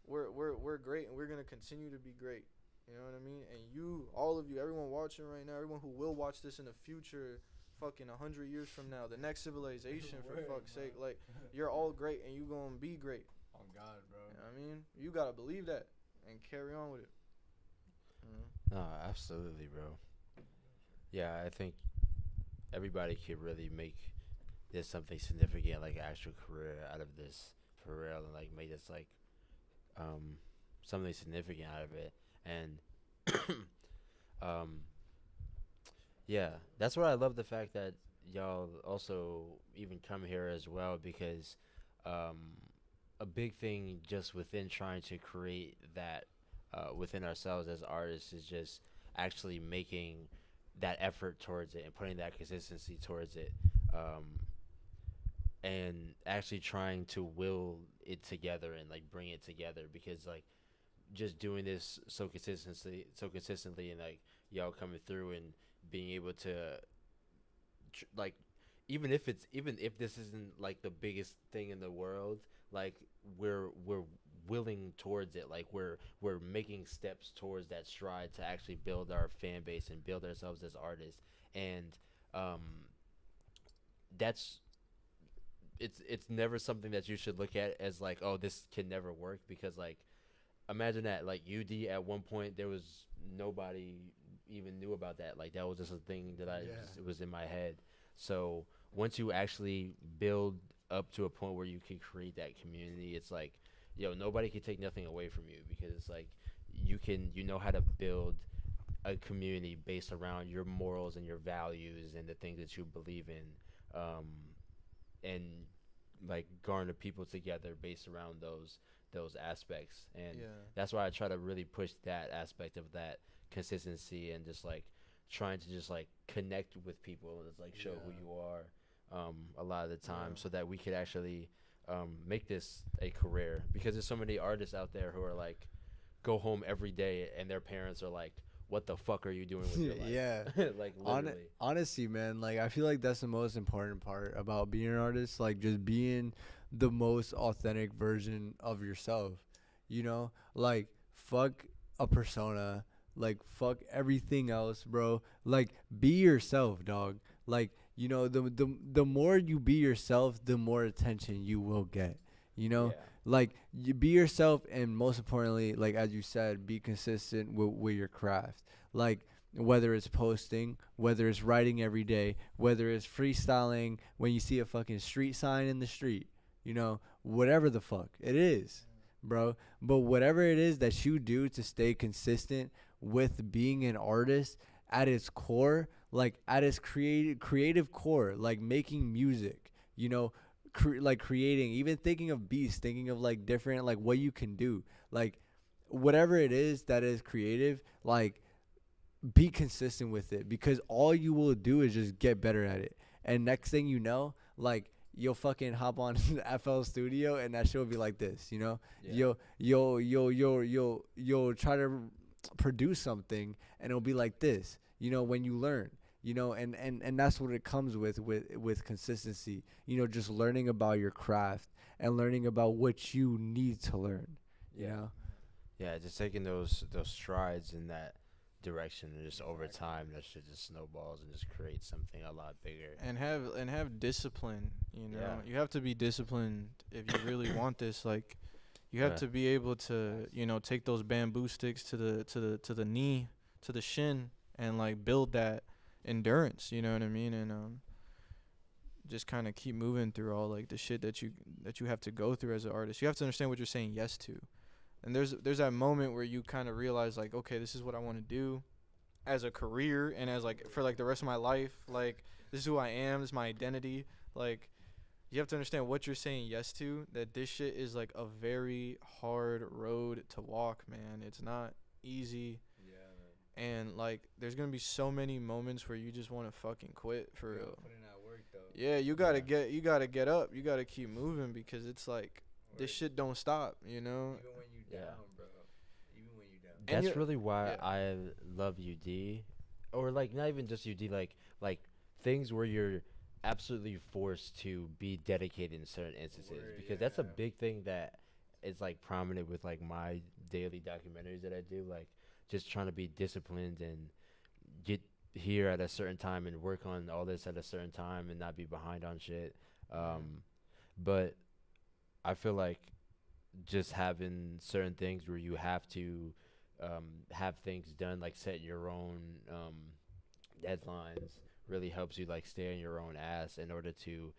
we're great, and we're gonna continue to be great. You know what I mean? And you, all of you, everyone watching right now, everyone who will watch this in the future, fucking 100 years from now, the next civilization, for fuck's sake, like, you're all great, and you gonna be great. Oh God, bro. You know what I mean? You gotta believe that and carry on with it. No, absolutely, bro. Yeah, I think everybody could really make this something significant, like actual career out of this, for real, and like make this like something significant out of it. And yeah, that's why I love the fact that y'all also even come here as well, because a big thing just within trying to create that within ourselves as artists is just actually making that effort towards it and putting that consistency towards it, and actually trying to will it together and like bring it together, because like just doing this so consistently and like y'all coming through and being able to like, even if this isn't like the biggest thing in the world, like we're willing towards it. Like we're making steps towards that stride to actually build our fan base and build ourselves as artists. And that's it's never something that you should look at as like, oh, this can never work, because like imagine that like UD at one point there was nobody even knew about that. Like that was just a thing that it was in my head. So once you actually build up to a point where you can create that community, it's like, yo, nobody can take nothing away from you, because it's like you know how to build a community based around your morals and your values and the things that you believe in, and like garner people together based around those aspects. And that's why I try to really push that aspect of that consistency and just like trying to just like connect with people and just like show who you are a lot of the time, so that we could actually make this a career, because there's so many artists out there who are like go home every day and their parents are like, what the fuck are you doing with your life? Yeah. Like literally. Honestly, man, like I feel like that's the most important part about being an artist, like just being the most authentic version of yourself, you know? Like fuck a persona, like fuck everything else, bro. Like be yourself, dog. Like, you know, the more you be yourself, the more attention you will get, you know? Like you be yourself, and most importantly, like as you said, be consistent with your craft. Like whether it's posting, whether it's writing every day, whether it's freestyling when you see a fucking street sign in the street, you know, whatever the fuck it is. bro. But whatever it is that you do to stay consistent with being an artist at its core, like at its creative core, like making music, you know, like creating, even thinking of beats, thinking of like different, like what you can do, like whatever it is that is creative, like be consistent with it, because all you will do is just get better at it. And next thing you know, like you'll fucking hop on the FL Studio and that shit will be like this, you know? Yeah. You'll try to produce something and it'll be like this, you know, when you learn. You know, and that's what it comes with consistency. You know, just learning about your craft and learning about what you need to learn. You know? Yeah, just taking those strides in that direction, and just over time that shit just snowballs and just creates something a lot bigger. And have discipline. You know, Yeah. you have to be disciplined if you really want this. Like, you have Yeah. to be able to, you know, take those bamboo sticks to the knee, to the shin, and like build that endurance. You know what I mean? And just kind of keep moving through all like the shit that you have to go through as an artist. You have to understand what you're saying yes to. And there's that moment where you kind of realize like, okay, this is what I want to do as a career and as like for like the rest of my life. Like, this is who I am, this is my identity. Like, you have to understand what you're saying yes to, that this shit is like a very hard road to walk, man. It's not easy. Yeah, man. And like there's going to be so many moments where you just want to fucking quit for real. Put in that work, though. Yeah, you got to get up. You got to keep moving, because it's like this shit don't stop, you know? Even when you Yeah. down, bro. Even when you down. And That's really why yeah. I love UD, or like not even just UD, like things where you're absolutely forced to be dedicated in certain instances, because that's a big thing that is like prominent with like my daily documentaries that I do, like just trying to be disciplined and get here at a certain time and work on all this at a certain time and not be behind on shit. But I feel like just having certain things where you have to have things done, like set your own deadlines, really helps you like stay on your own ass in order to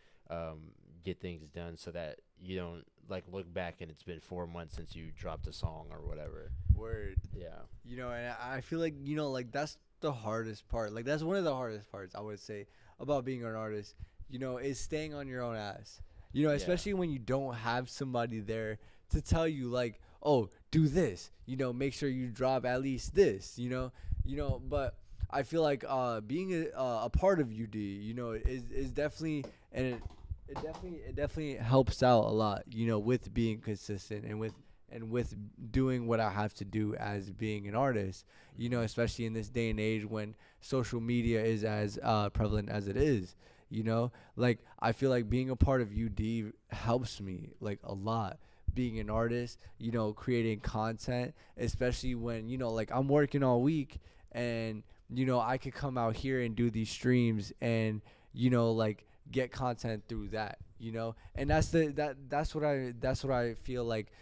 get things done, so that you don't like look back and it's been 4 months since you dropped a song or whatever. Word. Yeah. You know, and I feel like, you know, like that's the hardest part. Like that's one of the hardest parts, I would say, about being an artist, you know, is staying on your own ass. You know, especially when you don't have somebody there to tell you like, oh, do this, you know, make sure you drop at least this, you know, but I feel like being a part of UD, you know, is definitely, and it definitely helps out a lot, you know, with being consistent and with doing what I have to do as being an artist, you know, especially in this day and age when social media is as prevalent as it is, you know, like I feel like being a part of UD helps me like a lot. Being an artist, you know, creating content, especially when, you know, like I'm working all week and, you know, I could come out here and do these streams and, you know, like get content through that, you know, and that's what I feel like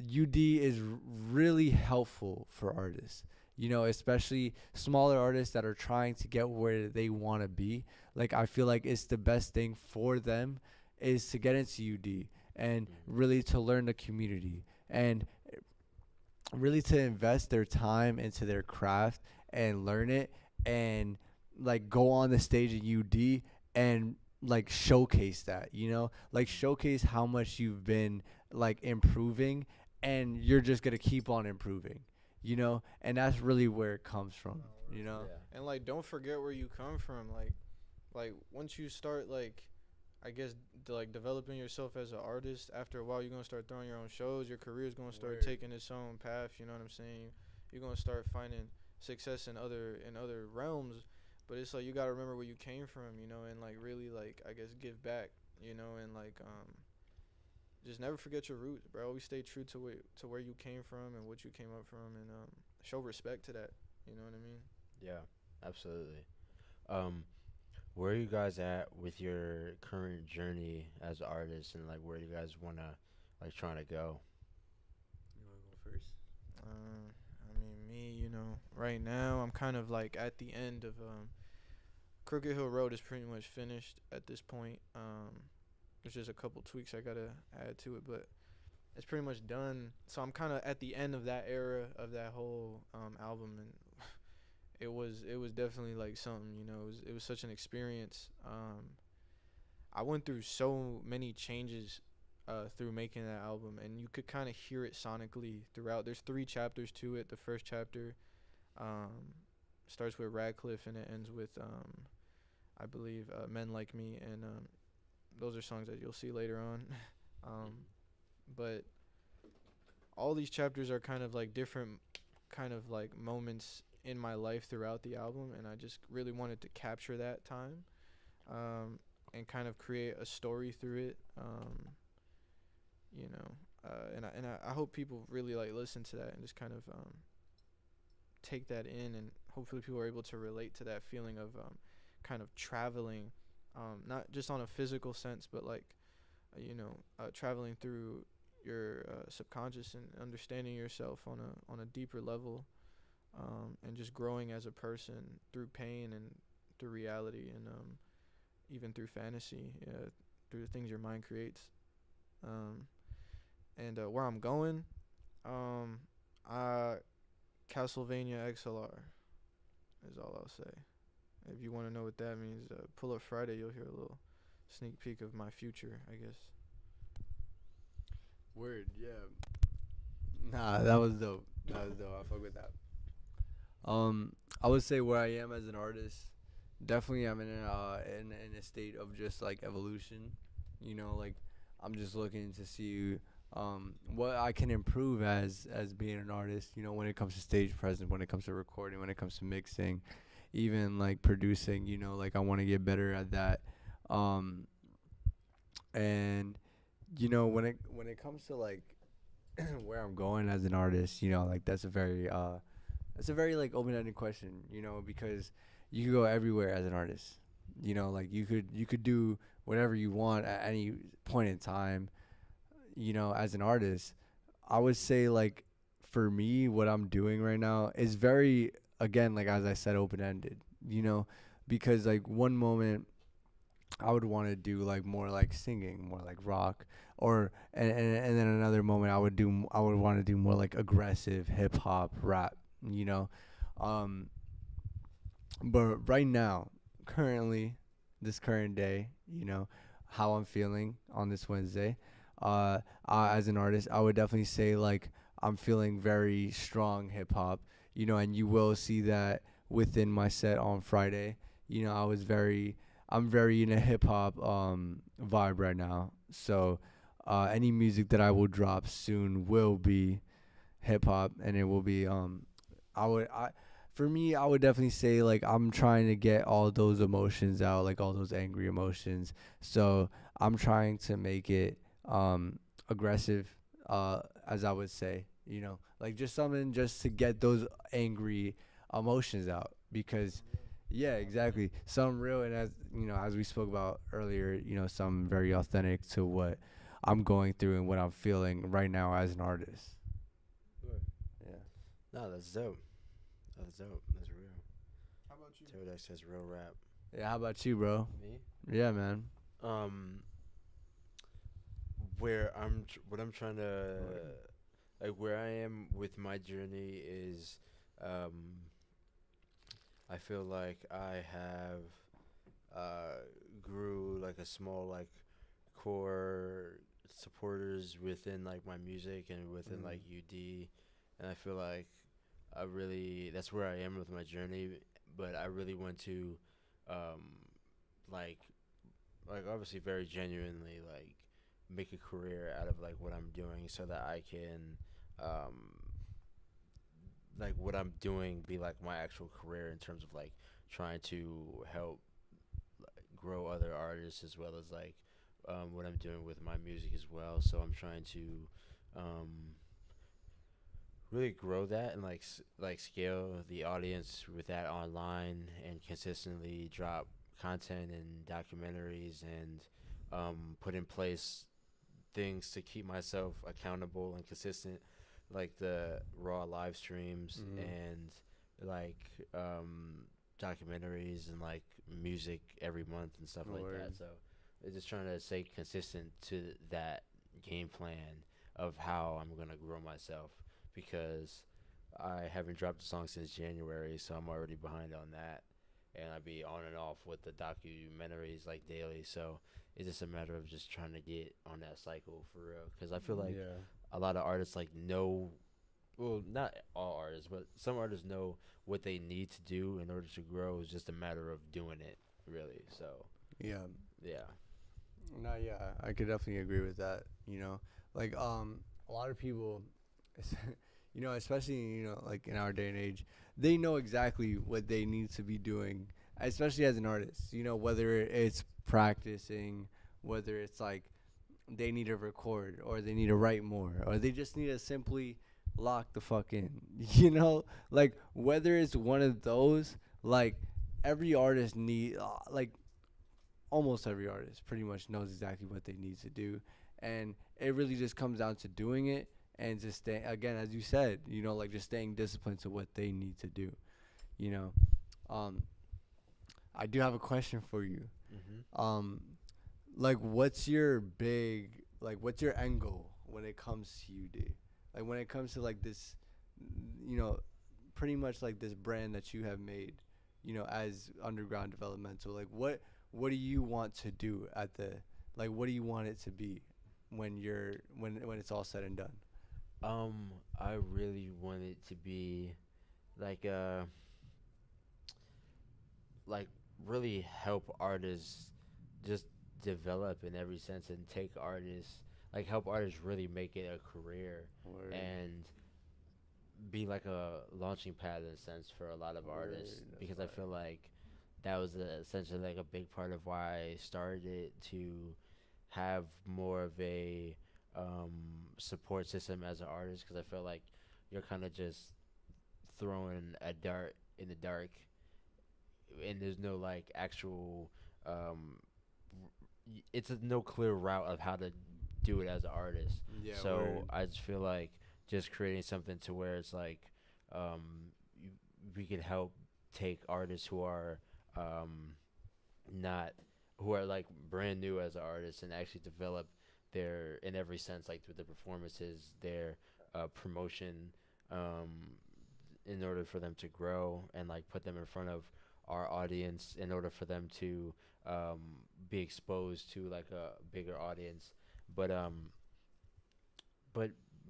UD is really helpful for artists, you know, especially smaller artists that are trying to get where they want to be. Like I feel like it's the best thing for them is to get into UD and really to learn the community and really to invest their time into their craft and learn it and like go on the stage in UD and like showcase that, you know, like showcase how much you've been like improving, and you're just gonna keep on improving, you know, and that's really where it comes from, you know. And like don't forget where you come from. Like once you start like, I guess like developing yourself as an artist, after a while you're gonna start throwing your own shows. Your career is gonna start taking its own path. You know what I'm saying? You're gonna start finding success in other realms. But it's like you gotta remember where you came from, you know, and like really like I guess give back, you know, and like just never forget your roots, bro. Always stay true to where you came from and what you came up from, and show respect to that. You know what I mean? Yeah, absolutely. Where are you guys at with your current journey as artists, and like where you guys wanna like trying to go? You wanna go first? I mean, me, you know, right now I'm kind of like at the end of Crooked Hill Road is pretty much finished at this point. There's just a couple tweaks I gotta add to it, but it's pretty much done. So I'm kind of at the end of that era of that whole album, and it was definitely like something, you know. It was such an experience. I went through so many changes through making that album, and you could kind of hear it sonically throughout. There's 3 chapters to it. The first chapter starts with Radcliffe, and it ends with I believe Men Like Me, and those are songs that you'll see later on. But all these chapters are kind of like different kind of like moments in my life throughout the album, and I just really wanted to capture that time and kind of create a story through it. You know, and I hope people really like listen to that and just kind of take that in, and hopefully people are able to relate to that feeling of kind of traveling, not just on a physical sense, but like traveling through your subconscious and understanding yourself on a deeper level, and just growing as a person through pain and through reality, and even through fantasy, through the things your mind creates. And where I'm going, Castlevania XLR is all I'll say. If you want to know what that means, pull up Friday. You'll hear a little sneak peek of my future, I guess. Word, yeah. Nah, that was dope. I fuck with that. I would say where I am as an artist, definitely I'm in a state of just like evolution. You know, like I'm just looking to see what I can improve as being an artist. You know, when it comes to stage presence, when it comes to recording, when it comes to mixing, even like producing. You know, like I want to get better at that. And you know, when it comes to like where I'm going as an artist, you know, like that's a very like open-ended question, you know, because you could go everywhere as an artist. You know, like you could do whatever you want at any point in time, you know, as an artist. I would say like for me what I'm doing right now is very, again, like as I said, open-ended, you know, because like one moment I would want to do like more like singing, more like rock, or and then another moment I would want to do more like aggressive hip hop rap, you know. But right now, currently, this current day, you know, how I'm feeling on this Wednesday, as an artist, I would definitely say like I'm feeling very strong hip hop, you know, and you will see that within my set on Friday. You know, I'm very in a hip hop vibe right now. So any music that I will drop soon will be hip hop, and it will be for me, I would definitely say like I'm trying to get all those emotions out, like all those angry emotions. So I'm trying to make it aggressive, as I would say, you know, like just something just to get those angry emotions out, because yeah, exactly. Some real, and as you know, as we spoke about earlier, you know, some very authentic to what I'm going through and what I'm feeling right now as an artist. Yeah. No, that's dope. That's dope. That's real. How about you? Teridax says real rap. Yeah, how about you, bro? Me? Yeah, man. What I'm trying to, like, where I am with my journey is, I feel like I have grew like a small like core supporters within like my music and within like UD, and I feel like that's where I am with my journey. But I really want to like obviously very genuinely like make a career out of like what I'm doing, so that I can like what I'm doing be like my actual career in terms of like trying to help like, grow other artists, as well as like what I'm doing with my music as well. So I'm trying to really grow that and like scale the audience with that online, and consistently drop content and documentaries, and put in place things to keep myself accountable and consistent, like the raw live streams and like documentaries and like music every month and stuff like that. So just trying to stay consistent to that game plan, of how I'm gonna grow myself, because I haven't dropped a song since January, so I'm already behind on that, and I be on and off with the documentaries like daily. So it's just a matter of just trying to get on that cycle for real, because I feel like a lot of artists like know, well, not all artists, but some artists know what they need to do in order to grow. It's just a matter of doing it, really. So Yeah. yeah. No, yeah, I could definitely agree with that. Like a lot of people, especially like in our day and age, they know exactly what they need to be doing, especially as an artist. Whether it's practicing, whether it's like they need to record or they need to write more or they just need to simply lock the fuck in. Like whether it's one of those, like every artist like almost every artist pretty much knows exactly what they need to do, and it really just comes down to doing it and just stay again, as you said, like just staying disciplined to what they need to do. you know I do have a question for you. Like what's your end goal when it comes to UD, like when it comes to like this, you know pretty much like this brand that you have made, as Underground Developmental. Like what do you want to do what do you want it to be when it's all said and done? I really want it to be like like really help artists just develop in every sense, and take artists, like help artists really make it a career. Word. And be like a launching pad in a sense for a lot of artists, Word, that's because I feel like that was essentially like a big part of why I started it, to have more of a support system as an artist, because I feel like you're kind of just throwing a dart in the dark, and there's no like actual it's no clear route of how to do it as an artist. Yeah, So word. I just feel like just creating something to where it's like we could help take artists who are not who are like brand new as artists, and actually develop their, in every sense, like through the performances, their promotion, in order for them to grow, and like put them in front of our audience in order for them to be exposed to like a bigger audience. But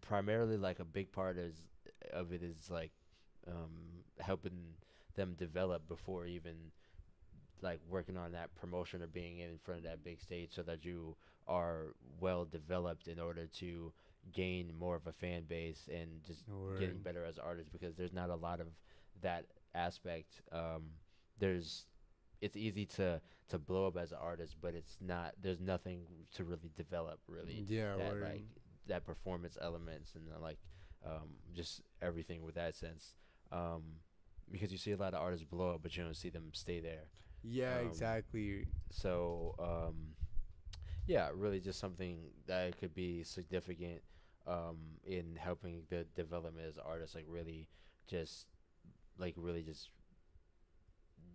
primarily, like a big part of it is like helping them develop before even like working on that promotion or being in front of that big stage, so that you are well developed in order to gain more of a fan base and just getting Word. better as artists, because there's not a lot of that aspect. There's It's easy to blow up as an artist, but there's nothing to really develop, really, Yeah, that word. like that performance elements, and like just everything with that sense, because you see a lot of artists blow up, but you don't see them stay there. Yeah, Um, exactly. So yeah, really just something that could be significant in helping the development as artists, like really just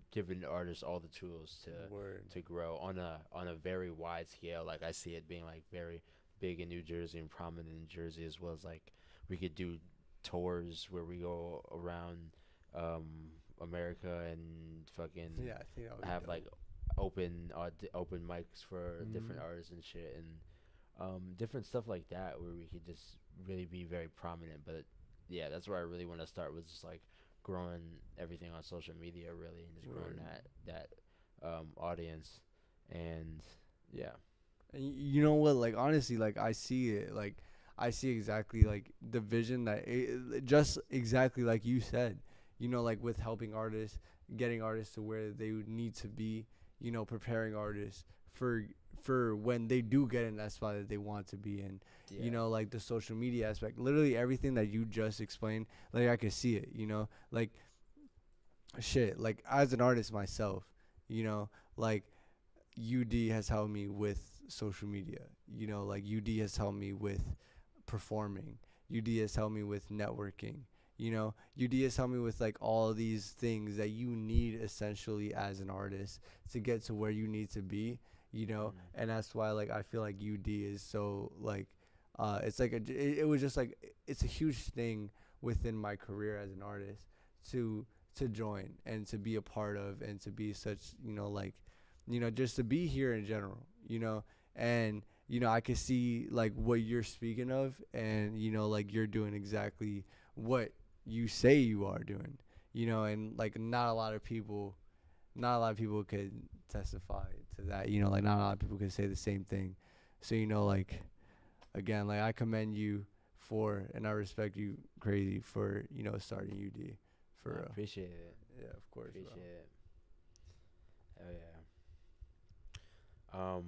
giving artists all the tools Word. to grow on a very wide scale. Like I see it being like very big in New Jersey and prominent in Jersey, as well as like we could do tours where we go around America and fucking Yeah, I think that would be have dope. like open mics for different artists and shit, and different stuff like that, where we could just really be very prominent. But yeah, that's where I really want to start, with just like growing everything on social media, really, and just growing Word. that audience. And yeah. And you know what? Like honestly, like I see it. Like I see exactly like the vision just exactly like you said. Like with helping artists, getting artists to where they would need to be. Preparing artists for when they do get in that spot that they want to be in. Yeah. Like the social media aspect. Literally everything that you just explained. Like I could see it. Like shit. Like as an artist myself. Like UD has helped me with social media. Like UD has helped me with performing. UD has helped me with networking. UD has helped me with like all these things that you need essentially as an artist to get to where you need to be. And that's why like I feel like UD is so like It's like it was just like it's a huge thing within my career as an artist to join and to be a part of and to be such, like, just to be here in general, and I can see like what you're speaking of, and like you're doing exactly what you say you are doing, and like not a lot of people could testify to that, like not a lot of people could say the same thing. So like, again, like I commend you for, and I respect you crazy for, starting UD. For real. Appreciate it. Yeah, of course. Appreciate bro. it. Hell yeah.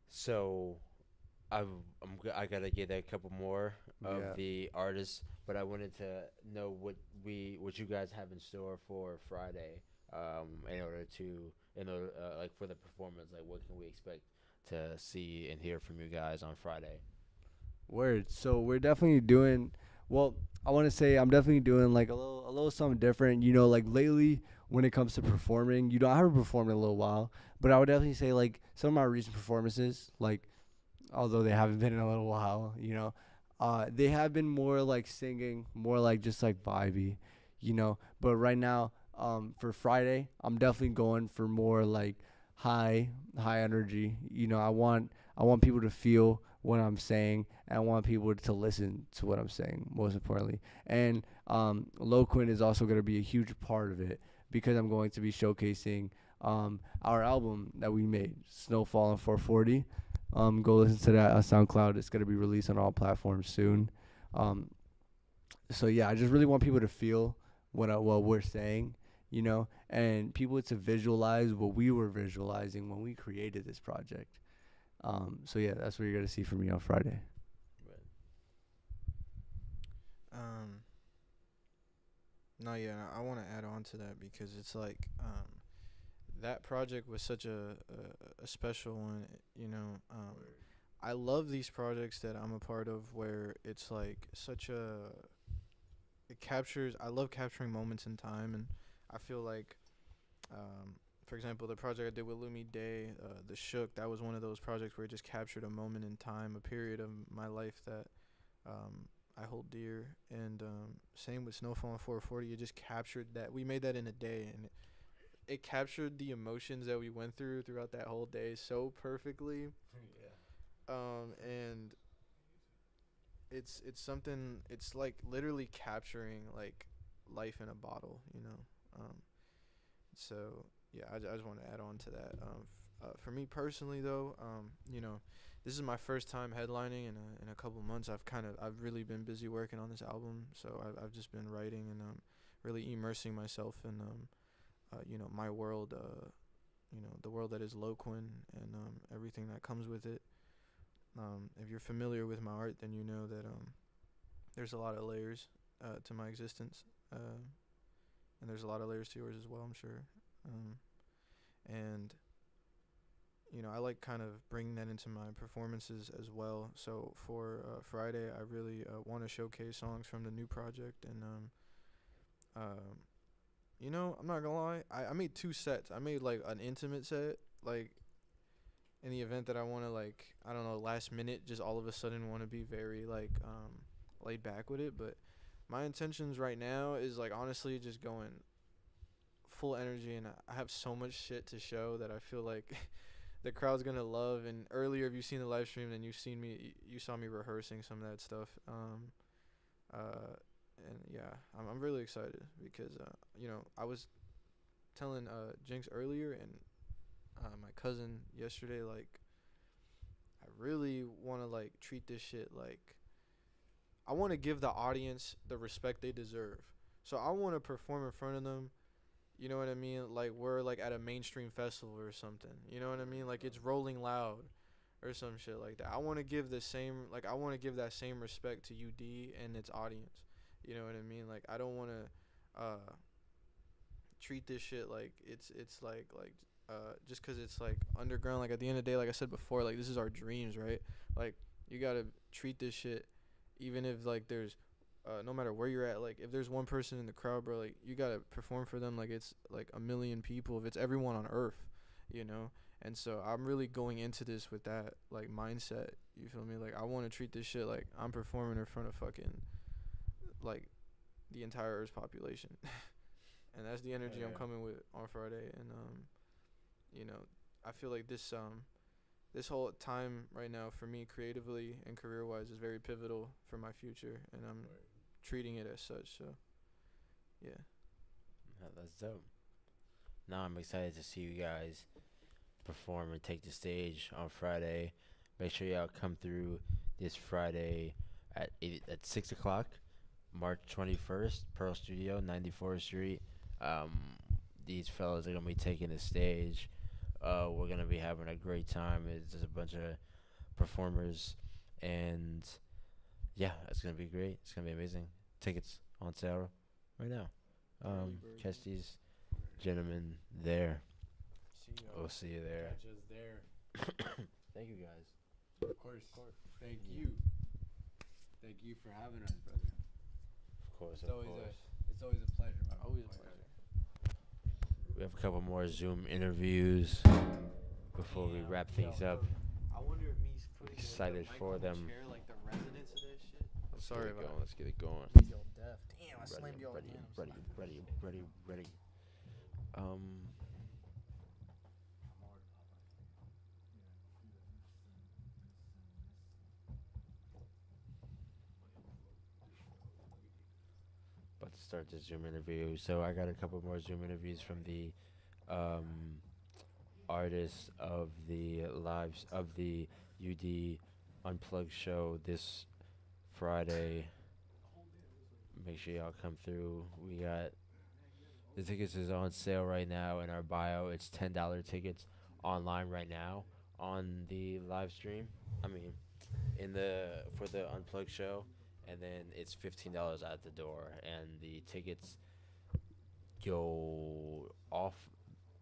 So I gotta get a couple more of the artists, but I wanted to know what you guys have in store for Friday. Like for the performance, like what can we expect to see and hear from you guys on Friday? Word. So we're definitely doing. Well, I want to say I'm definitely doing like a little something different. Like lately when it comes to performing, I haven't performed in a little while, but I would definitely say like some of my recent performances, like although they haven't been in a little while, they have been more like singing, more like just like vibey, But right now, for Friday, I'm definitely going for more like high energy. I want people to feel what I'm saying, and I want people to listen to what I'm saying, most importantly. And Loquinn is also going to be a huge part of it because I'm going to be showcasing our album that we made, Snowfall and 440. Go listen to that on SoundCloud. It's going to be released on all platforms soon. So yeah, I just really want people to feel what we're saying, and people to visualize what we were visualizing when we created this project. So yeah, that's what you're gonna see from me on Friday. No, yeah, I want to add on to that because it's like that project was such a special one, I love these projects that I'm a part of where it's like I love capturing moments in time, and I feel like for example, the project I did with Lumi Day, The Shook, that was one of those projects where it just captured a moment in time, a period of my life that I hold dear. And same with Snowfall and 440, it just captured that. We made that in a day, and it captured the emotions that we went through throughout that whole day so perfectly. And it's something, it's like literally capturing like life in a bottle, so yeah, I just want to add on to that. For me personally though, this is my first time headlining in a couple months. I've really been busy working on this album, so I've just been writing and really immersing myself in my world, the world that is Loquinn, and everything that comes with it. If you're familiar with my art, then you know that there's a lot of layers to my existence, and there's a lot of layers to yours as well, I'm sure. And I like kind of bringing that into my performances as well. So for Friday, I really want to showcase songs from the new project, and I'm not gonna lie, I made 2 sets. I made like an intimate set, like in the event that I want to, like, I don't know, last minute just all of a sudden want to be very like laid back with it. But my intentions right now is like honestly just going full energy, and I have so much shit to show that I feel like the crowd's gonna love. And earlier, if you've seen the live stream, then you saw me rehearsing some of that stuff. And yeah, I'm really excited because I was telling Jynx earlier and my cousin yesterday, like, I really want to like treat this shit like, I want to give the audience the respect they deserve. So I want to perform in front of them, you know what I mean, like we're like at a mainstream festival or something, you know what I mean, like it's Rolling Loud or some shit like that. I want to give that same respect to UD and its audience, you know what I mean. Like I don't want to treat this shit like it's like just because it's like underground. Like at the end of the day, like I said before, like this is our dreams, right? Like you gotta treat this shit, even if like there's no matter where you're at, like if there's one person in the crowd, bro, like you gotta perform for them like it's like a million people, if it's everyone on earth, you know. And so I'm really going into this with that like mindset. You feel me? Like I want to treat this shit like I'm performing in front of fucking like the entire Earth's population. And that's the energy I'm coming with on Friday. And you know, I feel like this whole time right now for me creatively and career-wise is very pivotal for my future, and I'm treating it as such. So yeah. That's dope. Now I'm excited to see you guys perform and take the stage on Friday. Make sure y'all come through this Friday at 6 o'clock, March 21st, Pearl Studio, 94th Street. These fellas are gonna be taking the stage. We're gonna be having a great time. It's just a bunch of performers, and yeah, it's gonna be great. It's gonna be amazing. Tickets on sale right now. Catch these gentlemen there. We'll see you there. Catch us there. Thank you guys. Of course. Thank you. Thank you for having us, brother. Of course, It's always a pleasure, man. Always a pleasure. We have a couple more Zoom interviews before we wrap things up. I wonder if me's putting Excited for them. chair, like the resonance of that shit. Sorry about Let's get it going. Yo, deaf. Damn, I slammed y'all. Ready. About to start the Zoom interview. So I got a couple more Zoom interviews from the artists of the lives of the UD Unplugged show this Friday. Make sure y'all come through. We got the tickets is on sale right now in our bio. It's $10 tickets online right now on the live stream. I mean, for the Unplugged show, and then it's $15 at the door, and the tickets go off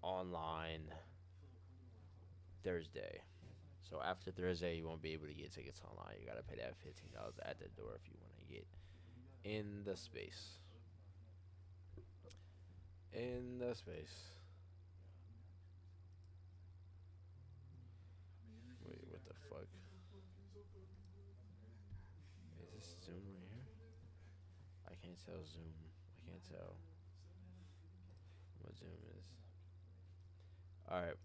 online Thursday. So after Thursday, you won't be able to get tickets online. You gotta pay that $15 at the door if you want to get in the space. In the space. Wait, what the fuck? Is this Zoom right here? I can't tell Zoom. I can't tell what Zoom is. Alright.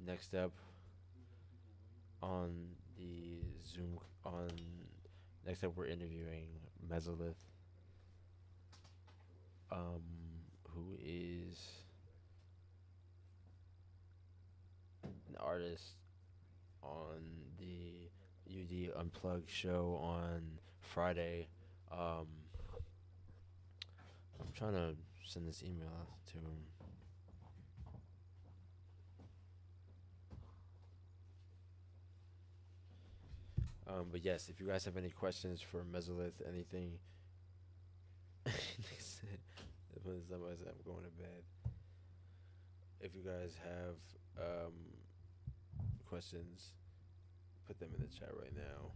Next up on the Zoom next up we're interviewing Mesolith, who is an artist on the UD Unplugged show on Friday. I'm trying to send this email out to him. But yes, if you guys have any questions for Mesolith, anything, somebody said I'm going to bed. If you guys have questions, put them in the chat right now.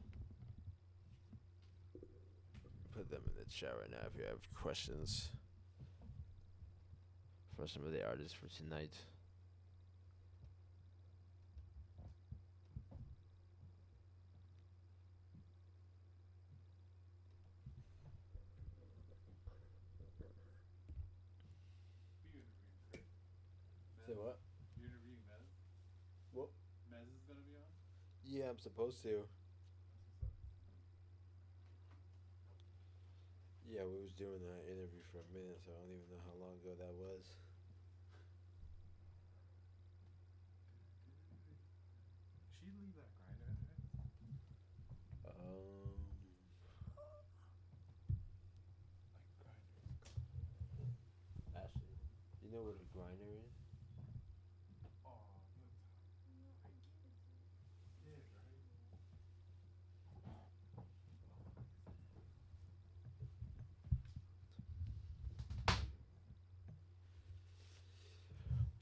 Put them in the chat right now if you have questions for some of the artists for tonight. Say what? You're interviewing Mez? What? Mez is gonna be on? Yeah, I'm supposed to. Yeah, we was doing that interview for a minute, so I don't even know how long ago that was. She leave that grinder today? Ashley, you know what a grinder is?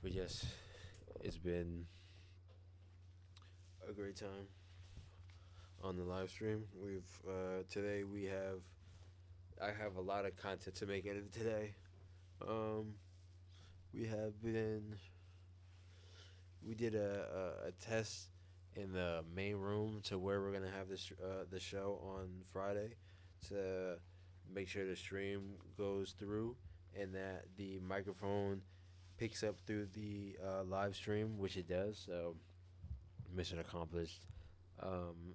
But yes, it's been a great time on the live stream. Today I have a lot of content to make edit today. We have been. We did a test in the main room to where we're gonna have this the show on Friday, to make sure the stream goes through and that the microphone picks up through the live stream, which it does. So mission accomplished. Um,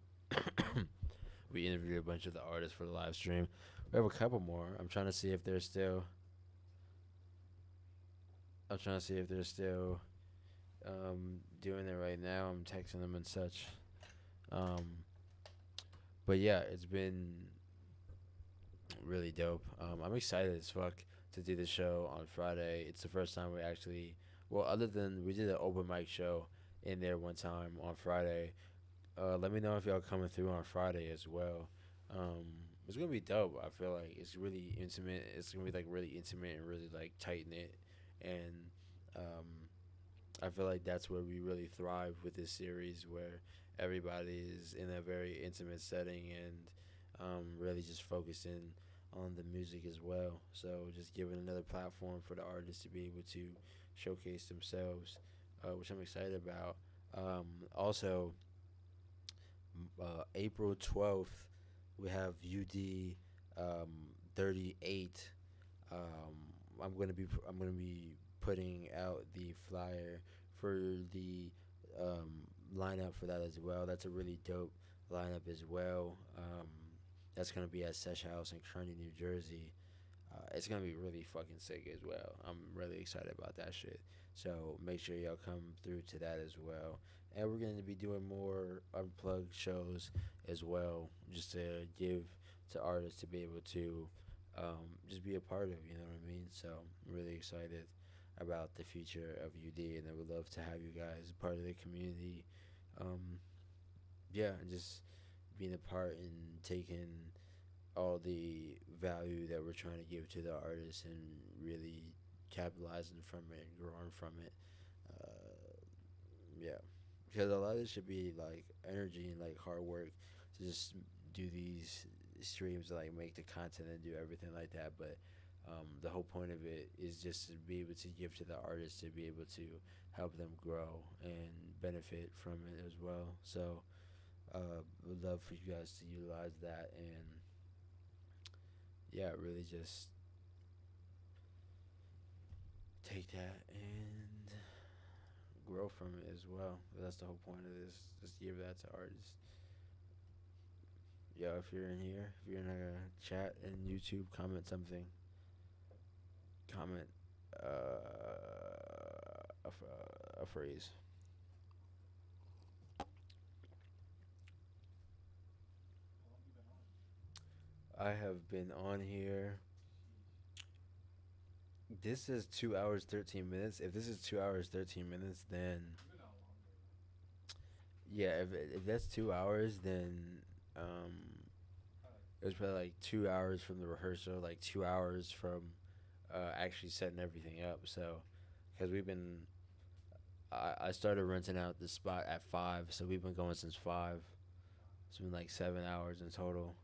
we interviewed a bunch of the artists for the live stream. We have a couple more. I'm trying to see if they're still. I'm trying to see if they're still doing it right now. I'm texting them and such. Um, but yeah, it's been really dope. I'm excited as fuck to do the show on Friday. It's the first time we actually, well, other than we did an open mic show in there one time on Friday. Let me know if y'all coming through on Friday as well. It's gonna be dope. I feel like it's really intimate. It's gonna be like really intimate and really like tight knit, and um, I feel like that's where we really thrive with this series, where everybody is in a very intimate setting and really just focusing on the music as well. So just giving another platform for the artists to be able to showcase themselves, which I'm excited about. Also, April 12th, we have UD 38. I'm gonna be putting out the flyer for the lineup for that as well. That's a really dope lineup as well. That's gonna be at Sesh House in Kearney, New Jersey. It's gonna be really fucking sick as well. I'm really excited about that shit. So make sure y'all come through to that as well. And we're gonna be doing more unplugged shows as well, just to give to artists to be able to just be a part of. You know what I mean? So I'm really excited about the future of UD, and I would love to have you guys part of the community. Um, yeah, and just being a part and taking all the value that we're trying to give to the artists and really capitalizing from it and growing from it. Yeah, because a lot of it should be like energy and like hard work to just do these streams and like make the content and do everything like that. But the whole point of it is just to be able to give to the artists, to be able to help them grow and benefit from it as well. So would love for you guys to utilize that, and yeah, really just take that and grow from it as well. But that's the whole point of this. Just give that to artists. Yeah, if you're in here, if you're in a chat and YouTube, comment something. Comment a phrase. I have been on here. This is 2 hours 13 minutes. If this is 2 hours 13 minutes, then yeah. If that's 2 hours, then um, it was probably like 2 hours from the rehearsal, like 2 hours from actually setting everything up. So, because I started renting out the spot at 5, so we've been going since 5. It's been like 7 hours in total.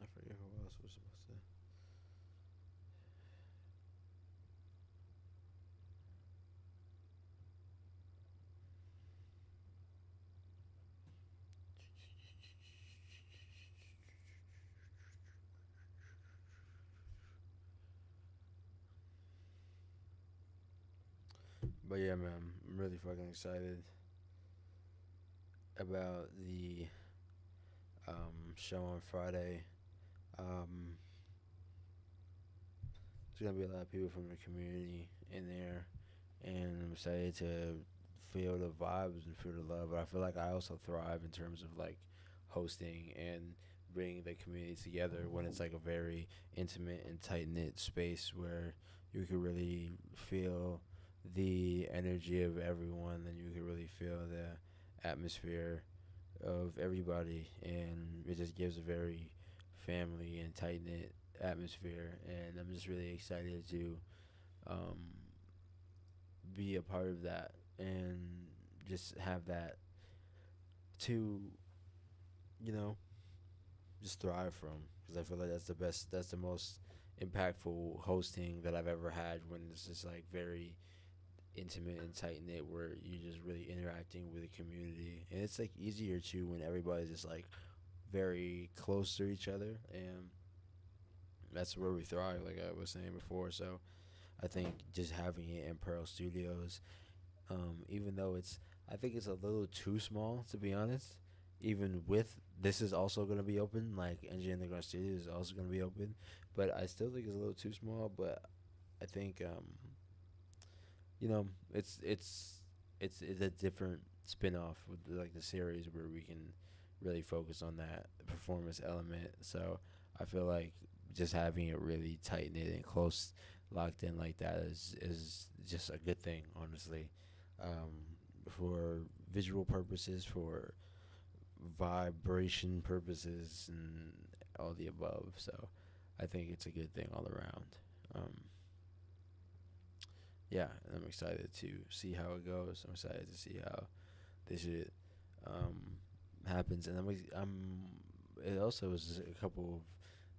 I forget who else was supposed to. But yeah, man, I'm really fucking excited about the show on Friday. Um, there's gonna be a lot of people from the community in there, and I'm excited to feel the vibes and feel the love. But I feel like I also thrive in terms of like hosting and bringing the community together when it's like a very intimate and tight knit space where you can really feel the energy of everyone, and you can really feel the atmosphere of everybody, and it just gives a very family and tight knit atmosphere. And I'm just really excited to um, be a part of that and just have that to, you know, just thrive from, because I feel like that's the most impactful hosting that I've ever had, when it's just like very intimate and tight knit, where you're just really interacting with the community, and it's like easier too when everybody's just like very close to each other, and that's where we thrive, like I was saying before. So I think just having it in Pearl Studios, even though I think it's a little too small, to be honest. Even with this is also gonna be open, like NG Underground Studios is also gonna be open, but I still think it's a little too small. But I think you know, it's a different spin-off with like the series, where we can really focus on that performance element. So I feel like just having it really tight knit and close, locked in like that is just a good thing, honestly, for visual purposes, for vibration purposes, and all the above. So I think it's a good thing all around. Um, yeah, and I'm excited to see how it goes. I'm excited to see how this shit happens, and It also is a couple of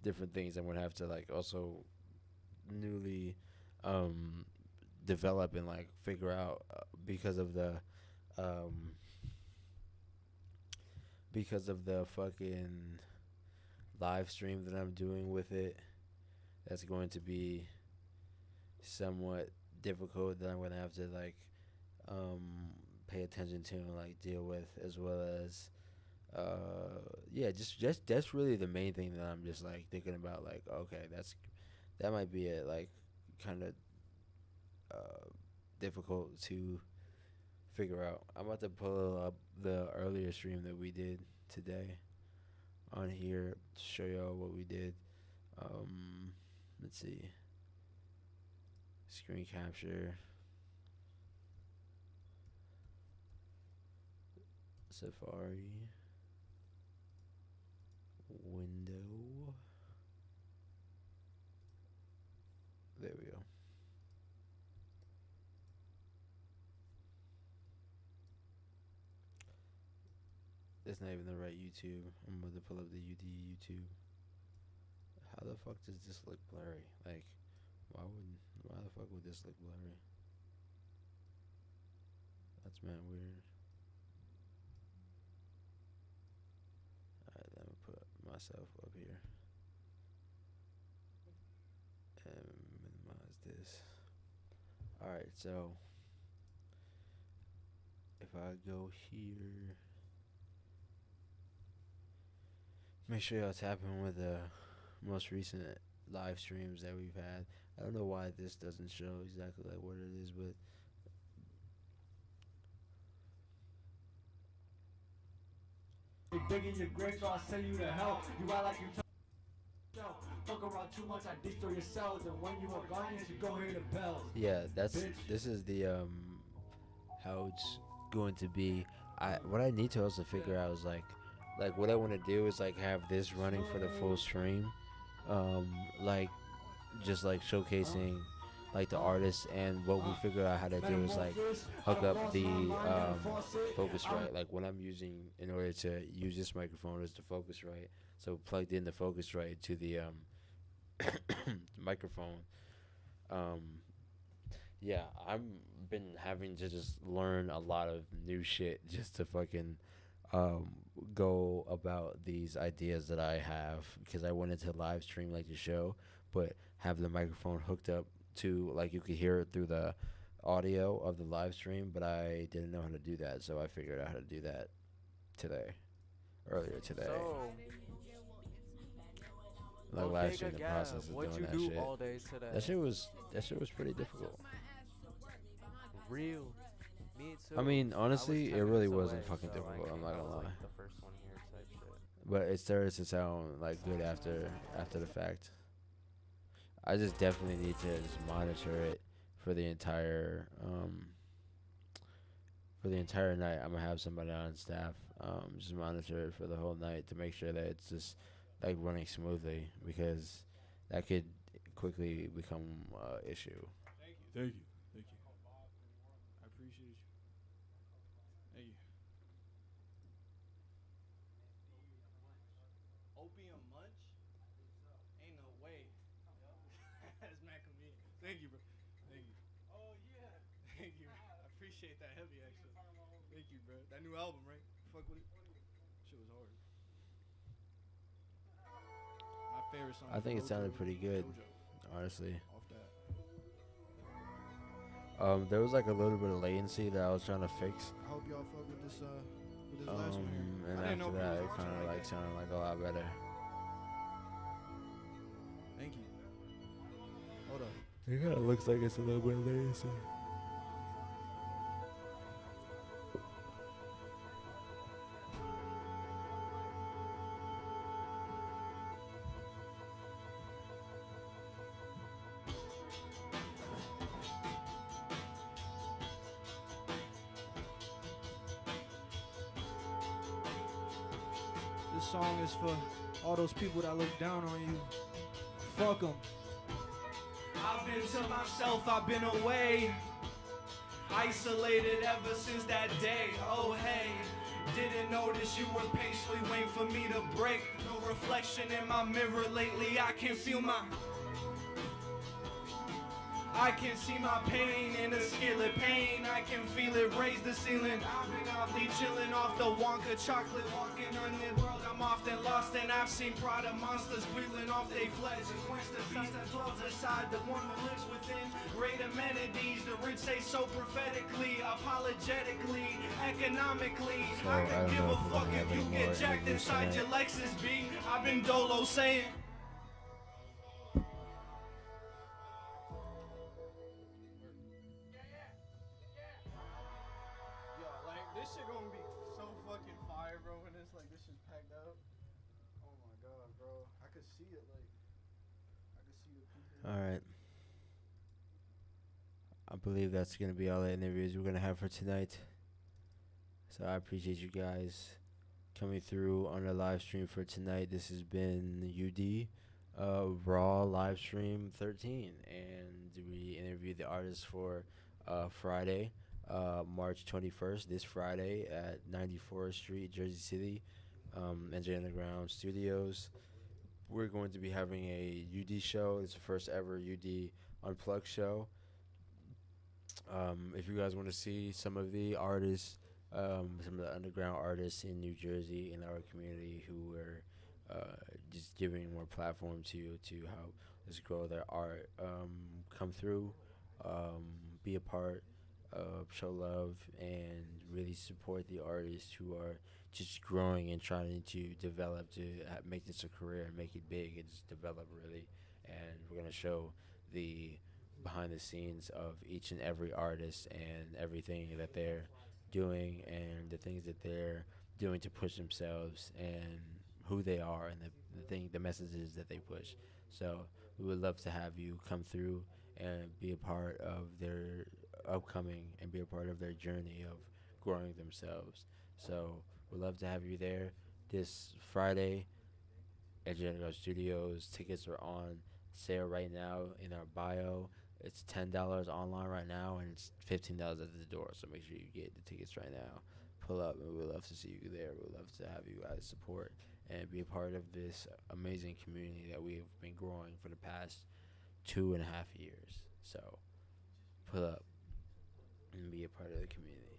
different things I'm gonna have to like also newly um develop and like figure out, um because of the fucking live stream that I'm doing with it. That's going to be somewhat difficult, that I'm gonna have to like pay attention to and like deal with, as well as yeah, just that's really the main thing that I'm just like thinking about, like, okay, that might be it, like, kind of difficult to figure out. I'm about to pull up the earlier stream that we did today on here to show y'all what we did. Let's see. Screen capture. Safari. Window. There we go. That's not even the right YouTube. I'm about to pull up the YouTube. How the fuck does this look blurry? Like, why the fuck would this look blurry? That's mad weird. Alright, let me put myself up here and minimize this. Alright, so if I go here, make sure y'all tap in with the most recent live streams that we've had. I don't know why this doesn't show exactly like what it is, but digging your grave, so I'll send you to hell. You are like you fuck around too much, I destroy your cells, and when you are gone, you go hear the bells. Yeah, this is the how it's going to be. What I need to also figure out is like what I want to do is like have this running for the full stream, like just like showcasing like the artists, and what we figure out how to do is like hook up the Focusrite, like what I'm using in order to use this microphone is the Focusrite. So plugged in the Focusrite to the microphone. Yeah, I've been having to just learn a lot of new shit just to fucking go about these ideas that I have, because I wanted to live stream like the show, but have the microphone hooked up to like you could hear it through the audio of the live stream, but I didn't know how to do that, so I figured out how to do that earlier today. Like okay, last year in the process of what doing you that do shit. all day today? That shit was pretty difficult. Real. Me too. I mean, honestly, it really wasn't away, fucking so difficult. I'm not gonna lie. Like the first one here type shit. But it started to sound like good after the fact. I just definitely need to just monitor it for the entire night. I'm gonna have somebody on staff just monitor it for the whole night to make sure that it's just like running smoothly, because that could quickly become an issue. Thank you. I appreciate you. Thank you. Thank you, bro. Thank you. Oh yeah. Thank you. I appreciate that heavy actually. Thank you, bro. That new album, right? Fuck with it. Shit was hard. My favorite song. I think it sounded pretty good, JoJo. honestly. Off that. There was like a little bit of latency that I was trying to fix. I hope y'all fuck with this last one here. And I didn't after know that, people it was kind of watching like that. sounded like a lot better. Thank you. Hold up. It kind of looks like it's a little bit of latency. This song is for all those people that look down on you. Fuck them. I've been to myself, I've been away. Isolated ever since that day. Oh hey, didn't notice you were patiently waiting for me to break. No reflection in my mirror lately, I can feel I can see my pain in a skillet pain. I can feel it raise the ceiling. I've been oddly chilling off the Wonka chocolate. Walking on the world, I'm often lost. And I've seen Prada monsters breathing off their flesh. And quench the beast that dwells inside, the one who lives within. Great amenities, the rich say so prophetically, apologetically, economically. So, I I can don't give know a if we're fuck gonna have if you any get more jacked interviews inside your tonight. Lexus B. I've been dolo saying. This shit gonna be so fucking fire, bro, when it's like this shit's packed up. Oh my god, bro. I could see it, like, I could see the people. Alright. I believe that's going to be all the interviews we're going to have for tonight. So I appreciate you guys coming through on the live stream for tonight. This has been UD Raw live stream 13. And we interviewed the artists for Friday, March 21st, this Friday at 94th Street, Jersey City, NJ Underground Studios. We're going to be having a UD show. It's the first ever UD Unplugged show. If you guys want to see some of the artists, some of the underground artists in New Jersey in our community who are just giving more platform to help us grow their art, come through, be a part, show love, and really support the artists who are just growing and trying to develop to make this a career and make it big and just develop really. And we're gonna show the behind the scenes of each and every artist and everything that they're doing and the things that they're doing to push themselves and who they are and the messages that they push. So we would love to have you come through and be a part of their upcoming and be a part of their journey of growing themselves. So we'd love to have you there this Friday at General Studios. Tickets are on sale right now in our bio. It's $10 online right now, and it's $15 at the door. So make sure you get the tickets right now. Pull up, and we'd love to see you there. We'd love to have you guys support and be a part of this amazing community that we've been growing for the past 2.5 years. So pull up and be a part of the community.